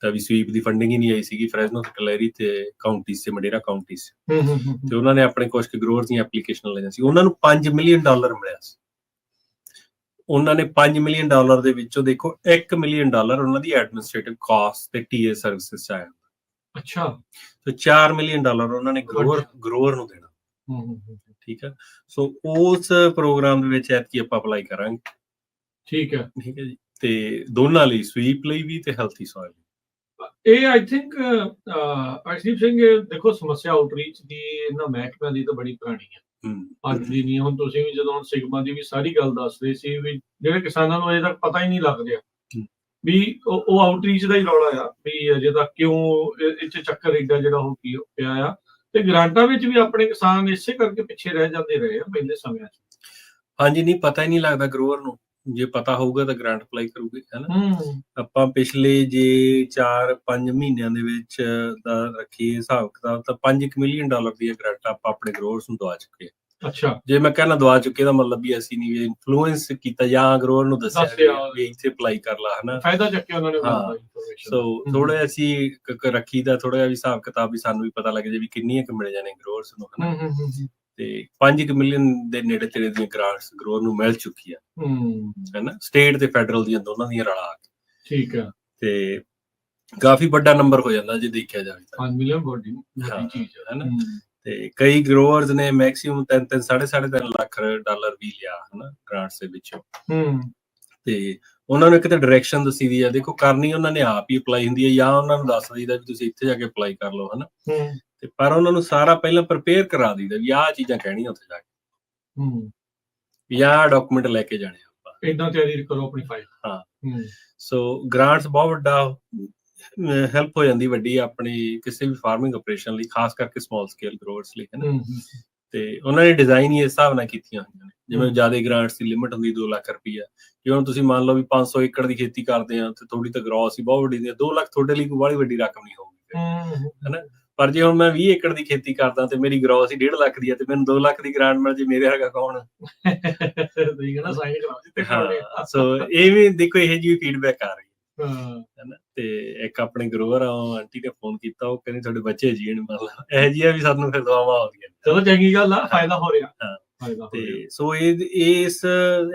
B: ਤਾਂ ਵੀ ਸਵੀਪ ਦੀ ਫੰਡਿੰਗ ਹੀ ਨਹੀਂ ਆਈ ਸੀਗੀ ਫਰੈਜ਼ਨੋ ਤੇ ਕਲੈਰੀ ਤੇ ਕਾਊਂਟੀਜ਼ ਤੇ ਮਡੇਰਾ ਕਾਊਂਟੀਜ਼ ਤੇ ਉਹਨਾਂ ਨੇ ਆਪਣੇ ਕੁਝ ਗਰੋਅਰਸ ਦੀਆਂ ਐਪਲੀਕੇਸ਼ਨ ਲਈਆਂ ਸੀ। ਉਹਨਾਂ ਨੂੰ $5 ਮਿਲੀਅਨ ਮਿਲਿਆ ਸੀ। ਉਹਨਾਂ ਨੇ $5 ਮਿਲੀਅਨ ਦੇ ਵਿੱਚੋਂ ਦੇਖੋ $1 ਮਿਲੀਅਨ ਉਹਨਾਂ ਦੀ ਐਡਮਿਨਿਸਟ੍ਰੇਟਿਵ ਕਾਸਟ ਤੇ TA ਸਰਵਿਸਿਜ਼ ਚ ਆਇਆ।
A: ਅੱਛਾ,
B: ਤੇ $4 ਮਿਲੀਅਨ ਉਹਨਾਂ ਨੇ ਗਰੋਅਰ ਨੂੰ ਦੇਣਾ। ਠੀਕ ਹੈ। ਸੋ ਉਸ ਪ੍ਰੋਗਰਾਮ ਦੇ ਵਿੱਚ ਐਤਕੀ ਆਪਾਂ ਅਪਲਾਈ ਕਰਾਂਗੇ। ਠੀਕ ਹੈ ਜੀ। ਤੇ ਦੋਨਾਂ ਲਈ, ਸਵੀਪ ਲਈ ਵੀ ਤੇ ਹੈਲਥੀ ਸੋਇਲ।
A: ਇਹ ਆਈ ਥਿੰਕ ਅਰਸ਼ਦੀਪ ਸਿੰਘ, ਦੇਖੋ ਸਮੱਸਿਆ ਆਊਟਰੀਚ ਦੀ ਇਹਨਾਂ ਮਹਿਕਮਿਆਂ ਦੀ ਤਾਂ ਬੜੀ ਪੁਰਾਣੀ ਹੈ, ਅੱਜ ਦੀ ਨਹੀਂ। ਹੁਣ ਤੁਸੀਂ ਵੀ ਜਦੋਂ ਸਿਗਮਾ ਦੀ ਵੀ ਸਾਰੀ ਗੱਲ ਦੱਸਦੇ ਸੀ ਵੀ ਜਿਹੜੇ ਕਿਸਾਨਾਂ ਨੂੰ ਅਜੇ ਤੱਕ ਪਤਾ ਹੀ ਨਹੀਂ ਲੱਗ ਰਿਹਾ ਵੀ ਉਹ ਆਊਟਰੀਚ ਦਾ ਹੀ ਰੌਲਾ ਆ ਵੀ ਅਜੇ ਤੱਕ ਕਿਉਂ ਇਹ ਚ ਚੱਕਰ ਏਡਾ ਜਿਹੜਾ ਉਹ ਕੀ ਪਿਆ ਆ। ਤੇ ਗ੍ਰਾਂਟਾਂ ਵਿੱਚ ਵੀ ਆਪਣੇ ਕਿਸਾਨ ਇਸੇ ਕਰਕੇ ਪਿੱਛੇ ਰਹਿ ਜਾਂਦੇ ਰਹੇ ਆ ਪਹਿਲੇ ਸਮਿਆਂ 'ਚ।
B: ਹਾਂਜੀ, ਨਹੀਂ ਪਤਾ ਹੀ ਨਹੀਂ ਲੱਗਦਾ ਗਰੋਅਰ ਨੂੰ। ਜੇ ਪਤਾ ਹੋਊਗਾ ਤਾਂ ਗ੍ਰਾਂਟ ਅਪਲਾਈ ਕਰੂਗੇ, ਹਨਾ। ਆਪਾਂ ਪਿਛਲੇ ਜੇ 4-5 ਮਹੀਨਿਆਂ ਦੇ ਵਿੱਚ ਦਾ ਰੱਖੀਏ ਹਿਸਾਬ ਕਿਤਾਬ ਤਾਂ $5 ਮਿਲੀਅਨ ਦੀਆਂ ਗ੍ਰਾਂਟਾਂ ਆਪਾਂ ਆਪਣੇ ਗਰੋਅਰਸ ਨੂੰ ਦਵਾ ਚੁੱਕੇ ਆ। ਅੱਛਾ, ਜੇ ਮੈਂ ਕਹਿਣਾ ਦਵਾ ਚੁੱਕੇ ਦਾ ਮਤਲਬ ਵੀ ਅਸੀਂ ਨਹੀਂ ਇਨਫਲੂਐਂਸ ਕੀਤਾ ਜਾਂ ਗਰੋਅਰ ਨੂੰ ਦੱਸਿਆ ਵੀ ਇੱਥੇ ਅਪਲਾਈ ਕਰ ਲਾ, ਹਨਾ, ਫਾਇਦਾ ਚੱਕਿਆ ਉਹਨਾਂ ਨੇ। ਹਾਂ, ਸੋ ਥੋੜਾ ਅਸੀਂ ਰੱਖੀ ਦਾ ਥੋੜਾ ਜਿਹਾ ਵੀ ਹਿਸਾਬ ਕਿਤਾਬ ਵੀ ਸਾਨੂੰ ਵੀ ਪਤਾ ਲੱਗ ਜਾਏ ਵੀ ਕਿੰਨੀਆਂ ਕੁ ਮਿਲ ਜਾਣੇ ਗਰੋਅਰਸ ਨੂੰ, ਹਨਾ। ਤੇ $5 ਮਿਲੀਅਨ ਦੇ ਨੇੜੇ ਤੇੜੇ ਦੀਆਂ ਗ੍ਰਾਂਟਸ ਗਰੋਅਰ ਨੂੰ ਮਿਲ ਚੁੱਕੀ ਆ, ਹੈਨਾ, ਸਟੇਟ ਤੇ ਫੈਡਰਲ ਦੀਆਂ ਦੋਨਾਂ ਦੀਆਂ ਰਲਾ ਕੇ। ਠੀਕ ਆ। ਤੇ ਕਾਫੀ ਵੱਡਾ ਨੰਬਰ ਹੋ ਜਾਂਦਾ ਜੇ ਦੇਖਿਆ ਜਾਵੇ ਤਾਂ। 5 ਮਿਲੀਅਨ ਵੱਡੀ ਚੀਜ਼ ਹੈ, ਹੈਨਾ। ਤੇ ਕਈ ਗਰੋਅਰਸ ਨੇ ਮੈਕਸਿਮਮ 3.5 ਲੱਖ ਵੀ ਲਿਆ, ਹਨਾ, ਗ੍ਰਾਂਟਸ ਦੇ ਵਿੱਚੋਂ। ਤੇ ਉਹਨਾਂ ਨੂੰ ਇੱਕ ਤਾਂ ਡਾਇਰੈਕਸ਼ਨ ਦੱਸੀ ਦੀ ਆ, ਦੇਖੋ ਕਰਨੀ ਉਹਨਾਂ ਨੇ ਆਪ ਹੀ ਅਪਲਾਈ ਹੁੰਦੀ ਹੈ ਜਾਂ ਉਹਨਾਂ ਨੂੰ ਦੱਸ ਦਈਦਾ ਵੀ ਤੁਸੀਂ ਇੱਥੇ ਜਾ ਕੇ ਅਪਲਾਈ ਕਰ ਲਓ, ਹਨਾ। ਤੇ ਪਰ ਉਹਨਾਂ ਨੂੰ ਸਾਰਾ ਪਹਿਲਾਂ ਪ੍ਰਪੇਅਰ ਕਰਾ ਦਈਦਾ ਵੀ ਆਹ ਚੀਜ਼ਾਂ ਕਹਿਣੀਆਂ ਉੱਥੇ ਜਾ ਕੇ, ਜਾਂ ਡਾਕੂਮੈਂਟ ਲੈ ਕੇ ਜਾਣੇ ਆਪਾਂ, ਏਦਾਂ ਤਿਆਰੀ ਕਰੋ ਆਪਣੀ ਫਾਈਲ। ਹਾਂ, ਸੋ ਗ੍ਰਾਂਟਸ ਬਹੁਤ ਵੱਡਾ ਹੈਲਪ ਹੋ ਜਾਂਦੀ ਵੱਡੀ ਆਪਣੀ ਕਿਸੇ ਵੀ ਫਾਰਮਿੰਗ ਆਪਰੇਸ਼ਨ ਲਈ, ਖਾਸ ਕਰਕੇ ਸਮਾਲ ਸਕੇਲ ਗਰੋਅਰਸ ਲਈ, ਹਨਾ। ਤੇ ਉਹਨਾਂ ਨੇ ਡਿਜ਼ਾਈਨ ਹੀ ਇਸ ਹਿਸਾਬ ਨਾਲ ਕੀਤੀਆਂ ਹੋਈਆਂ ਨੇ, ਜਿਵੇਂ ਜ਼ਿਆਦਾ ਗ੍ਰਾਂਟਸ ਦੀ ਲਿਮਿਟ ਹੁੰਦੀ 2 ਲੱਖ ਰੁਪਈਆ। ਜੇ ਹੁਣ ਤੁਸੀਂ ਮੰਨ ਲਓ ਵੀ 500 ਏਕੜ ਦੀ ਖੇਤੀ ਕਰਦੇ ਆ ਤੇ ਥੋੜੀ ਤਾਂ ਗਰੋਸ ਹੀ ਬਹੁਤ ਵੱਡੀ ਹੁੰਦੀ ਹੈ, 2 ਲੱਖ ਤੁਹਾਡੇ ਲਈ ਕੋਈ ਬਾਹਲੀ ਵੱਡੀ ਰਕਮ ਨਹੀਂ ਹੋਊਗੀ, ਹਨਾ। ਪਰ ਜੇ ਹੁਣ ਮੈਂ 20 ਏਕੜ ਦੀ ਖੇਤੀ ਕਰਦਾ ਤੇ ਮੇਰੀ ਗਰੋਸ ਹੀ 1.5 ਲੱਖ ਦੀ ਆ ਤੇ ਮੈਨੂੰ 2 ਲੱਖ ਦੀ ਗ੍ਰਾਂਟ ਮਿਲ ਜੇ, ਮੇਰੇ ਵਰਗਾ ਕੌਣ? ਸੋ ਇਹ ਵੀ ਦੇਖੋ ਇਹੋ ਜਿਹੀ ਫੀਡਬੈਕ ਆ ਰਹੀ ਹੈ, ਹਨਾ। ਤੇ ਇੱਕ ਆਪਣੇ ਗਰੋਅਰ ਆ, ਆਂਟੀ ਨੇ ਫੋਨ ਕੀਤਾ, ਉਹ ਕਹਿੰਦੇ ਤੁਹਾਡੇ ਬੱਚੇ ਜੀਣ, ਮਤਲਬ ਇਹੋ ਜਿਹੀਆਂ ਵੀ ਸਾਨੂੰ ਫਿਰ ਦੁਆਵਾਂ ਆਉਂਦੀਆਂ। ਚਲੋ ਚੰਗੀ ਗੱਲ ਆ, ਫਾਇਦਾ ਹੋ ਰਿਹਾ। ਤੇ ਸੋ ਇਸ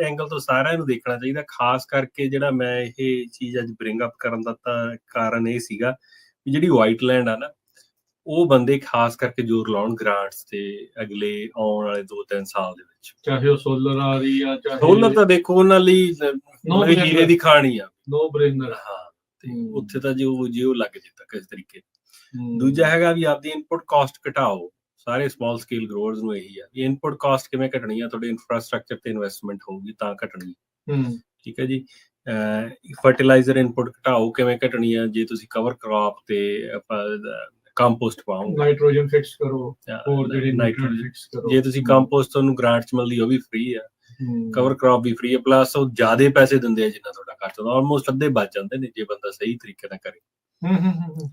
B: ਐਂਗਲ ਤੋਂ ਸਾਰਿਆਂ ਨੂੰ ਦੇਖਣਾ ਚਾਹੀਦਾ, ਖਾਸ ਕਰਕੇ ਜਿਹੜਾ ਮੈਂ ਇਹ ਚੀਜ਼ ਅੱਜ ਬ੍ਰਿੰਗ ਅਪ ਕਰਨ ਦਾ ਤਾਂ ਕਾਰਨ ਇਹ ਸੀਗਾ ਵੀ ਜਿਹੜੀ ਵਾਈਟ ਲੈਂਡ ਆ ਨਾ, ਉਹ ਬੰਦੇ ਖਾਸ ਕਰਕੇ ਜ਼ੋਰ ਲਾਉਣ ਗ੍ਰਾਂਟਸ ਤੇ ਅਗਲੇ ਆਉਣ ਵਾਲੇ 2-3 ਸਾਲ ਦੇ ਵਿੱਚ, ਚਾਹੇ ਉਹ ਸੋਲਰ ਆ ਰਹੀ ਆ, ਚਾਹੇ ਸੋਲਰ ਤਾਂ ਦੇਖੋ ਉਹਨਾਂ ਲਈ ਹੀਰੇ ਦੀ ਖਾਣੀ ਆ, ਨੋ ਬ੍ਰੇਨਰ। ਹਾਂ, ਤੇ ਉੱਥੇ ਤਾਂ ਜੇ ਉਹ ਲੱਗ ਜੇ ਤਾਂ ਕਿਸ ਤਰੀਕੇ। ਦੂਜਾ ਹੈਗਾ ਵੀ ਆਪਦੀ ਇਨਪੁਟ ਕਾਸਟ ਘਟਾਓ। ਸਾਰੇ ਸਮਾਲ ਸਕੇਲ ਗਰੋਅਰਸ ਨੂੰ ਇਹੀ ਆ ਵੀ ਇਨਪੁਟ ਕਾਸਟ ਕਿਵੇਂ ਘਟਣੀ ਆ, ਤੁਹਾਡੇ ਇਨਫਰਾਸਟ੍ਰਕਚਰ ਤੇ ਇਨਵੈਸਟਮੈਂਟ ਹੋਊਗੀ ਤਾਂ ਘਟਣੀ। ਠੀਕ ਹੈ ਜੀ। ਫਰਟੀਲਾਈਜ਼ਰ ਇਨਪੁਟ ਘਟਾਓ, ਕਿਵੇਂ ਘਟਣੀ ਆ, ਜੇ ਤੁਸੀਂ ਕਵਰ ਕ੍ਰੌਪ ਤੇ ਕੰਪੋਸਟ ਪਾਓਗੇ, ਨਾਈਟ੍ਰੋਜਨ ਫਿਕਸ ਕਰੋ, ਹੋਰ ਜਿਹੜੇ ਨਾਈਟ੍ਰੋਜਨ ਫਿਕਸ ਕਰੋ। ਜੇ ਤੁਸੀਂ ਕੰਪੋਸਟ ਤੁਹਾਨੂੰ ਗ੍ਰਾਂਟ ਚ ਮਿਲਦੀ ਉਹ ਵੀ ਫ੍ਰੀ ਆ, ਕਵਰ ਕ੍ਰੌਪ ਵੀ ਫ੍ਰੀ ਆ, ਪਲੱਸ ਉਹ ਜ਼ਿਆਦਾ ਪੈਸੇ ਦਿੰਦੇ ਆ ਜਿੰਨਾ ਤੁਹਾਡਾ ਖਰਚ ਹੁੰਦਾ, ਆਲਮੋਸਟ ਅੱਧੇ ਬਚ ਜਾਂਦੇ ਨੇ ਜੇ ਬੰਦਾ ਸਹੀ ਤਰੀਕੇ ਨਾਲ ਕਰੇ,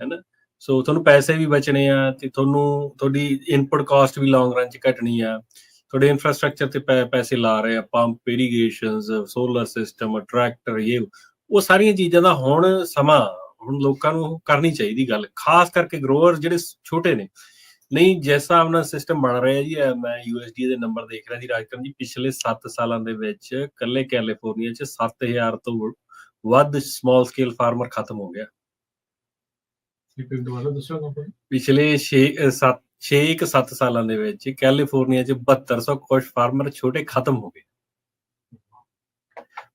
B: ਹੈਨਾ। ਸੋ ਤੁਹਾਨੂੰ ਪੈਸੇ ਵੀ ਬਚਣੇ ਆ ਤੇ ਤੁਹਾਡੀ ਇਨਪੁਟ ਕਾਸਟ ਵੀ ਲੌਂਗ ਰਨ ਚ ਘਟਣੀ ਆ। ਤੁਹਾਡੇ ਇਨਫਰਾਸਟ੍ਰਕਚਰ ਤੇ ਪੈਸੇ ਲਾ ਰਹੇ ਆ, ਪੰਪ, ਇਰੀਗੇਸ਼ਨਸ, ਸੋਲਰ ਸਿਸਟਮ, ਟਰੈਕਟਰ, ਉਹ ਸਾਰੀਆਂ ਚੀਜ਼ਾਂ ਦਾ ਹੁਣ ਲੋਕਾਂ ਨੂੰ ਕਰਨੀ ਚਾਹੀਦੀ ਗੱਲ, ਖਾਸ ਕਰਕੇ ਗਰੋਅਰ ਜਿਹੜੇ ਛੋਟੇ ਨੇ। ਨਹੀਂ, ਜਿਸ ਹਿਸਾਬ ਨਾਲ ਸਿਸਟਮ ਬਣ ਰਿਹਾ ਜੀ, ਮੈਂ USDA ਦੇ ਨੰਬਰ ਦੇਖ ਰਿਹਾ ਸੀ ਰਾਜਕਰਨ ਜੀ, ਪਿਛਲੇ 7 ਸਾਲਾਂ ਦੇ ਵਿੱਚ ਇਕੱਲੇ ਕੈਲੀਫੋਰਨੀਆ ਚ 7000 ਤੋਂ ਵੱਧ ਸਮਾਲ ਸਕੇਲ ਫਾਰਮਰ ਖਤਮ ਹੋ ਗਿਆ। ਪਿਛਲੇ 6-7 ਸਾਲਾਂ ਦੇ ਵਿੱਚ ਕੈਲੀਫੋਰਨੀਆ ਚ 7200 ਕੁਛ ਫਾਰਮਰ ਛੋਟੇ ਖਤਮ ਹੋ ਗਏ।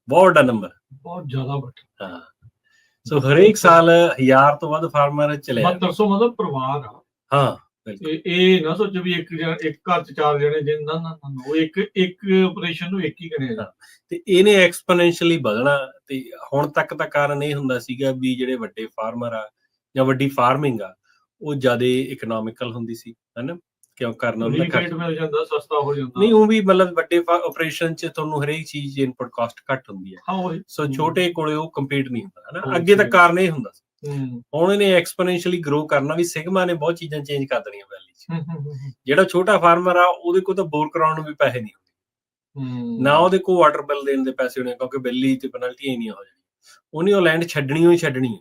B: ਬਹੁਤ ਵੱਡਾ ਨੰਬਰ,
A: ਬਹੁਤ ਜ਼ਿਆਦਾ ਵੱਡਾ।
B: ਹਾਂ। ਸੋ ਹਰੇਕ ਸਾਲ 1000 ਤੋਂ ਵੱਧ ਫਾਰਮਰ ਚਲੇ ਜਾਂਦੇ।
A: 7200 ਮਤਲਬ ਪਰਿਵਾਰ ਆ।
B: ਹਾਂ,
A: ਇਹ ਨਾ ਸੋਚੋ ਵੀ ਇੱਕ ਘਰ ਚ 4 ਜਣੇ ਜੇ, ਨਾ ਨਾ ਨਾ, ਉਹ ਇੱਕ ਆਪਰੇਸ਼ਨ ਨੂੰ ਇੱਕ ਹੀ ਕਰੇਗਾ।
B: ਤੇ ਇਹਨੇ ਐਕਸਪੋਨੈਂਸ਼ੀਅਲੀ ਵਧਣਾ। ਤੇ ਹੁਣ ਤੱਕ ਦਾ ਕਾਰਨ ਇਹ ਹੁੰਦਾ ਸੀਗਾ ਵੀ ਜਿਹੜੇ ਵੱਡੇ ਫਾਰਮਰ ਆ ਜਾਂ ਵੱਡੀ ਫਾਰਮਿੰਗ ਆ, ਉਹ ਜ਼ਿਆਦਾ ਇਕਨੋਮਿਕਲ ਹੁੰਦੀ ਸੀ, ਹਨਾ, ਕਿਉਂ ਕਰਨਾ ਉਹਨਾਂ ਦਾ
A: ਰੇਟ ਮਿਲ ਜਾਂਦਾ, ਸਸਤਾ ਹੋ ਜਾਂਦਾ।
B: ਨਹੀਂ, ਉਹ ਵੀ ਮਤਲਬ ਵੱਡੇ ਆਪਰੇਸ਼ਨ ਚ ਤੁਹਾਨੂੰ ਹਰੇਕ ਚੀਜ਼ ਇਨਪੁਟ ਕਾਸਟ ਘੱਟ ਹੁੰਦੀ ਹੈ। ਸੋ ਛੋਟੇ ਕੋਲੇ ਉਹ ਕੰਪੀਟ ਨਹੀਂ ਹੁੰਦਾ, ਹਨਾ। ਅੱਗੇ ਤਾਂ ਕਾਰਨ ਇਹ ਹੁੰਦਾ ਸੀ। ਹੁਣ ਇਹਨੇ ਐਕਸਪੋਨੈਂਸ਼ੀਅਲੀ ਗਰੋ ਕਰਨਾ ਵੀ ਸਿਗਮਾ ਨੇ ਬਹੁਤ ਚੀਜ਼ਾਂ ਚੇਂਜ ਕਰ ਦੇਣੀਆਂ ਵੈਲੀ ਚ। ਜਿਹੜਾ ਛੋਟਾ ਫਾਰਮਰ ਆ ਉਹਦੇ ਕੋਲ ਤਾਂ ਬੋਰ ਕਰਾਉਣ ਨੂੰ ਵੀ ਪੈਸੇ ਨਹੀਂ ਹੁੰਦੇ, ਨਾ ਉਹਦੇ ਕੋਲ ਵਾਟਰ ਬਿੱਲ ਦੇਣ ਦੇ ਪੈਸੇ ਹੋਣੇ, ਕਿਉਂਕਿ ਬਿੱਲੀ ਤੇ ਪੈਨਲਟੀ ਇੰਨੀਆਂ ਹੋ ਜਾਣੀਆਂ। ਉਹਨੇ ਉਹ ਲੈਂਡ ਛੱਡਣੀ ਹੋਈ ਛੱਡਣੀ ਹੈ,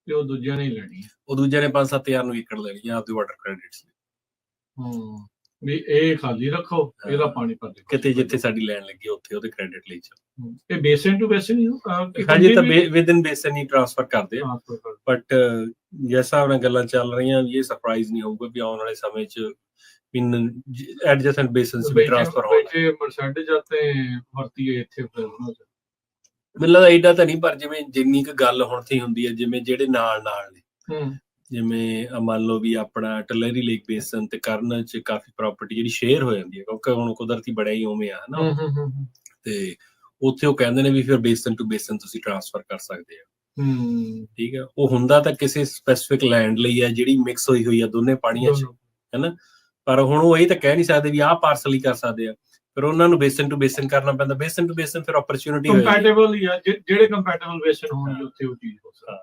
A: ਤੇ ਉਹ ਦੂਜਿਆਂ ਨੇ ਲੈਣੀ, ਉਹ
B: ਦੂਜਿਆਂ ਨੇ 5-7 ਹਜ਼ਾਰ ਨੂੰ ਏਕੜ ਲੈਣੀ ਆ ਆਪਦੇ ਵਾਟਰ ਕ੍ਰੈਡਿਟਸ ਲਈ।
A: ਵੀ ਇਹ ਖਾਲੀ ਰੱਖੋ, ਇਹਦਾ ਪਾਣੀ ਭਰ ਦਿਓ
B: ਕਿਤੇ ਜਿੱਥੇ ਸਾਡੀ ਲੈਣ ਲੱਗੀ ਉੱਥੇ ਉਹਦੇ ਕ੍ਰੈਡਿਟ ਲਈ ਚਲੋ।
A: ਇਹ ਬੇਸਨ ਟੂ ਬੇਸਨ ਹੀ
B: ਹਜੇ ਤਾਂ ਵਿਦਨ ਬੇਸਨ ਹੀ ਟ੍ਰਾਂਸਫਰ ਕਰਦੇ ਆ, ਬਟ ਜਿਸ ਹਿਸਾਬ ਨਾਲ ਗੱਲਾਂ ਚੱਲ ਰਹੀਆਂ ਇਹ ਸਰਪ੍ਰਾਈਜ਼ ਨਹੀਂ ਹੋਊਗਾ ਵੀ ਆਉਣ ਵਾਲੇ ਸਮੇਂ 'ਚ ਐਡਜਸੈਂਟ ਬੇਸਨ ਵੀ ਟ੍ਰਾਂਸਫਰ ਹੋਣਗੇ।
A: ਪਰਸੈਂਟੇਜ ਤੇ ਵਰਤੀਏ ਇੱਥੇ
B: ਮੈਨੂੰ ਲੱਗਦਾ ਏਡਾ ਤਾਂ ਨਹੀਂ, ਪਰ ਜਿਵੇਂ ਜਿੰਨੀ ਕੁ ਗੱਲ ਹੁਣ ਤੇ ਹੁੰਦੀ ਹੈ, ਜਿਵੇਂ ਜਿਹੜੇ ਨਾਲ ਨੇ, ਜਿਵੇਂ ਮੰਨ ਲਓ ਵੀ ਆਪਣਾ ਟਲਰੀ ਲੇਕ ਬੇਸਨ ਤੇ ਕਰਨ ਚ ਕਾਫੀ ਪ੍ਰਾਪਰਟੀ ਜਿਹੜੀ ਸ਼ੇਅਰ ਹੋ ਜਾਂਦੀ ਹੈ, ਕਿਉਂਕਿ ਹੁਣ ਕੁਦਰਤੀ ਬੜਾ ਹੀ ਉਵੇਂ ਆ, ਹਨਾ। ਤੇ ਉੱਥੇ ਉਹ ਕਹਿੰਦੇ ਨੇ ਵੀ ਫਿਰ ਬੇਸਨ ਟੂ ਬੇਸਨ ਤੁਸੀਂ ਟ੍ਰਾਂਸਫਰ ਕਰ ਸਕਦੇ ਆ। ਠੀਕ ਹੈ, ਉਹ ਹੁੰਦਾ ਤਾਂ ਕਿਸੇ ਸਪੈਸੀਫਿਕ ਲੈਂਡ ਲਈ ਹੈ ਜਿਹੜੀ ਮਿਕਸ ਹੋਈ ਹੋਈ ਆ ਦੋਨੇ ਪਾਣੀਆਂ ਚ, ਹਨਾ। ਪਰ ਹੁਣ ਉਹ ਇਹ ਤਾਂ ਕਹਿ ਨਹੀਂ ਸਕਦੇ ਵੀ ਆਹ ਪਾਰਸਲ ਹੀ ਕਰ ਸਕਦੇ ਆ, ਫਿਰ ਉਹਨਾਂ ਨੂੰ ਬੇਸਨ ਟੂ ਬੇਸਨ ਕਰਨਾ ਪੈਂਦਾ। ਬੇਸਨ ਟੂ ਬੇਸਨ ਫਿਰ ਓਪਰਚੁਨਿਟੀ
A: ਕੰਪੈਟੀਬਲ ਹੀ ਆ, ਜਿਹੜੇ ਕੰਪੈਟੀਬਲ ਬੇਸਨ ਹੋਣਗੇ ਉੱਥੇ ਉਹ ਚੀਜ਼ ਹੋ ਸਕਦੀ।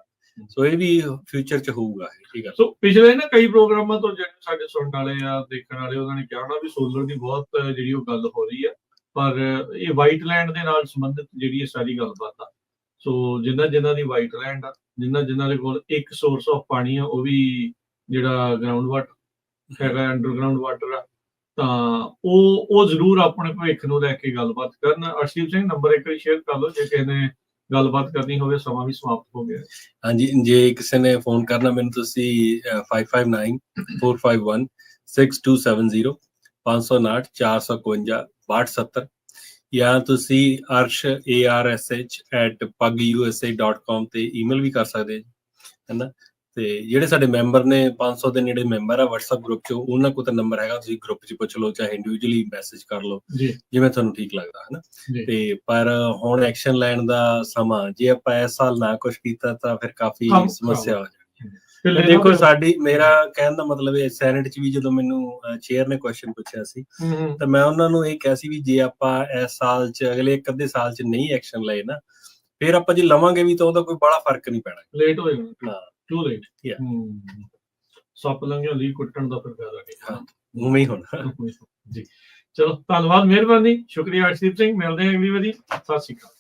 B: ਸੋ ਇਹ ਵੀ ਫਿਊਚਰ ਚ ਹੋਊਗਾ। ਠੀਕ ਹੈ,
A: ਸੋ ਪਿਛਲੇ ਨਾ ਕਈ ਪ੍ਰੋਗਰਾਮਾਂ ਤੋਂ ਜਿਹੜੇ ਸਾਡੇ ਸੁਣਨ ਵਾਲੇ ਆ, ਦੇਖਣ ਵਾਲੇ, ਉਹਨਾਂ ਨੇ ਕਿਹਾ ਨਾ ਵੀ ਸੋਲਰ ਦੀ ਬਹੁਤ ਜਿਹੜੀ ਉਹ ਗੱਲ ਹੋ ਰਹੀ ਆ, ਪਰ ਇਹ ਵਾਈਟ ਲੈਂਡ ਦੇ ਨਾਲ ਸੰਬੰਧਿਤ ਜਿਹੜੀ ਇਹ ਸਾਰੀ ਗੱਲਬਾਤ ਆ। ਸੋ ਜਿਨ੍ਹਾਂ ਦੀ ਵਾਈਟ ਲੈਂਡ ਆ, ਜਿਨ੍ਹਾਂ ਦੇ ਕੋਲ ਇੱਕ ਸੋਰਸ ਆਫ ਪਾਣੀ ਆ, ਉਹ ਵੀ ਜਿਹੜਾ ਗਰਾਊਂਡ ਵਾਟਰ ਹੈਗਾ, ਅੰਡਰਗਰਾਊਂਡ ਵਾਟਰ ਆ, ਤਾਂ ਉਹ ਜ਼ਰੂਰ ਆਪਣੇ ਭਵਿੱਖ ਨੂੰ ਲੈ ਕੇ ਗੱਲਬਾਤ ਕਰਨ। ਅਰਸ਼ਦੀਪ ਸਿੰਘ, ਨੰਬਰ ਇੱਕ ਵਾਰੀ ਸ਼ੇਅਰ ਕਰ ਲਓ ਜੇ ਕਿਸੇ ਨੇ ਗੱਲਬਾਤ ਕਰਨੀ ਹੋਵੇ। ਸਮਾਂ ਵੀ ਸਮਾਪਤ ਹੋ ਗਿਆ।
B: ਹਾਂਜੀ, ਜੇ ਕਿਸੇ ਨੇ ਫੋਨ ਕਰਨਾ ਮੈਨੂੰ, ਤੁਸੀਂ 5594516270 559 452 6270 ਜਾਂ ਤੁਸੀਂ arsh arsh@pugusa.com ਤੇ ਈਮੇਲ ਵੀ ਕਰ ਸਕਦੇ, ਹੈ ਨਾ। ਤੇ ਜਿਹੜੇ ਸਾਡੇ ਮੈਂਬਰ ਨੇ 500 ਦੇ ਨੇੜੇ ਮੈਂਬਰ ਆ WhatsApp ਗਰੁੱਪ 'ਚ, ਉਹਨਾਂ ਕੋਲ ਤਾਂ ਨੰਬਰ ਹੈਗਾ, ਤੁਸੀਂ ਗਰੁੱਪ 'ਚ ਪੁੱਛ ਲਓ, ਚਾਹੇ ਇੰਡੀਵਿਜੂਅਲੀ ਮੈਸੇਜ ਕਰ ਲਓ, ਜਿਵੇਂ ਤੁਹਾਨੂੰ ਠੀਕ ਲੱਗਦਾ, ਹੈ ਨਾ। ਤੇ ਪਰ ਹੁਣ ਐਕਸ਼ਨ ਲੈਣ ਦਾ ਸਮਾਂ, ਜੇ ਆਪਾਂ ਇਸ ਸਾਲ ਨਾ ਕੁਛ ਕੀਤਾ ਤਾਂ ਫਿਰ ਕਾਫੀ ਸਮੱਸਿਆ ਹੋ ਜਾਣੀ। ਦੇਖੋ, ਮੇਰਾ ਕਹਿਣ ਦਾ ਮਤਲਬ ਹੈ, ਸੈਨੇਟ 'ਚ ਵੀ ਜਦੋਂ ਮੈਨੂੰ ਚੇਅਰ ਨੇ ਕੁਐਸਚਨ ਪੁੱਛਿਆ ਸੀ ਤਾਂ ਮੈਂ ਉਹਨਾਂ ਨੂੰ ਇਹ ਕਿਹਾ ਸੀ ਵੀ ਜੇ ਆਪਾਂ ਇਸ ਸਾਲ 'ਚ, ਅਗਲੇ ਇੱਕ ਅੱਧੇ ਸਾਲ 'ਚ ਨਹੀਂ ਐਕਸ਼ਨ ਲਏ ਨਾ, ਫਿਰ ਆਪਾਂ ਜੇ ਲਵਾਂਗੇ ਵੀ ਤਾਂ ਉਹਦਾ ਕੋਈ ਬੜਾ ਫਰਕ ਨਹੀਂ ਪੈਣਾ, ਲੇਟ ਹੋ ਜਾਣਾ, ਟੂ ਲੇਟ। ਸੱਪ ਲੰਘਿਆ ਲੀ ਕੁੱਟਣ ਦਾ ਫਿਰ ਫਾਇਦਾ ਨਹੀਂ, ਉਵੇਂ ਹੀ ਹੋਣਾ ਜੀ। ਚਲੋ, ਧੰਨਵਾਦ, ਮਿਹਰਬਾਨੀ, ਸ਼ੁਕਰੀਆ ਅਰਸ਼ਦੀਪ ਸਿੰਘ। ਮਿਲਦੇ ਹਾਂ ਅਗਲੀ ਵਾਰੀ। ਸਤਿ ਸ਼੍ਰੀ ਅਕਾਲ।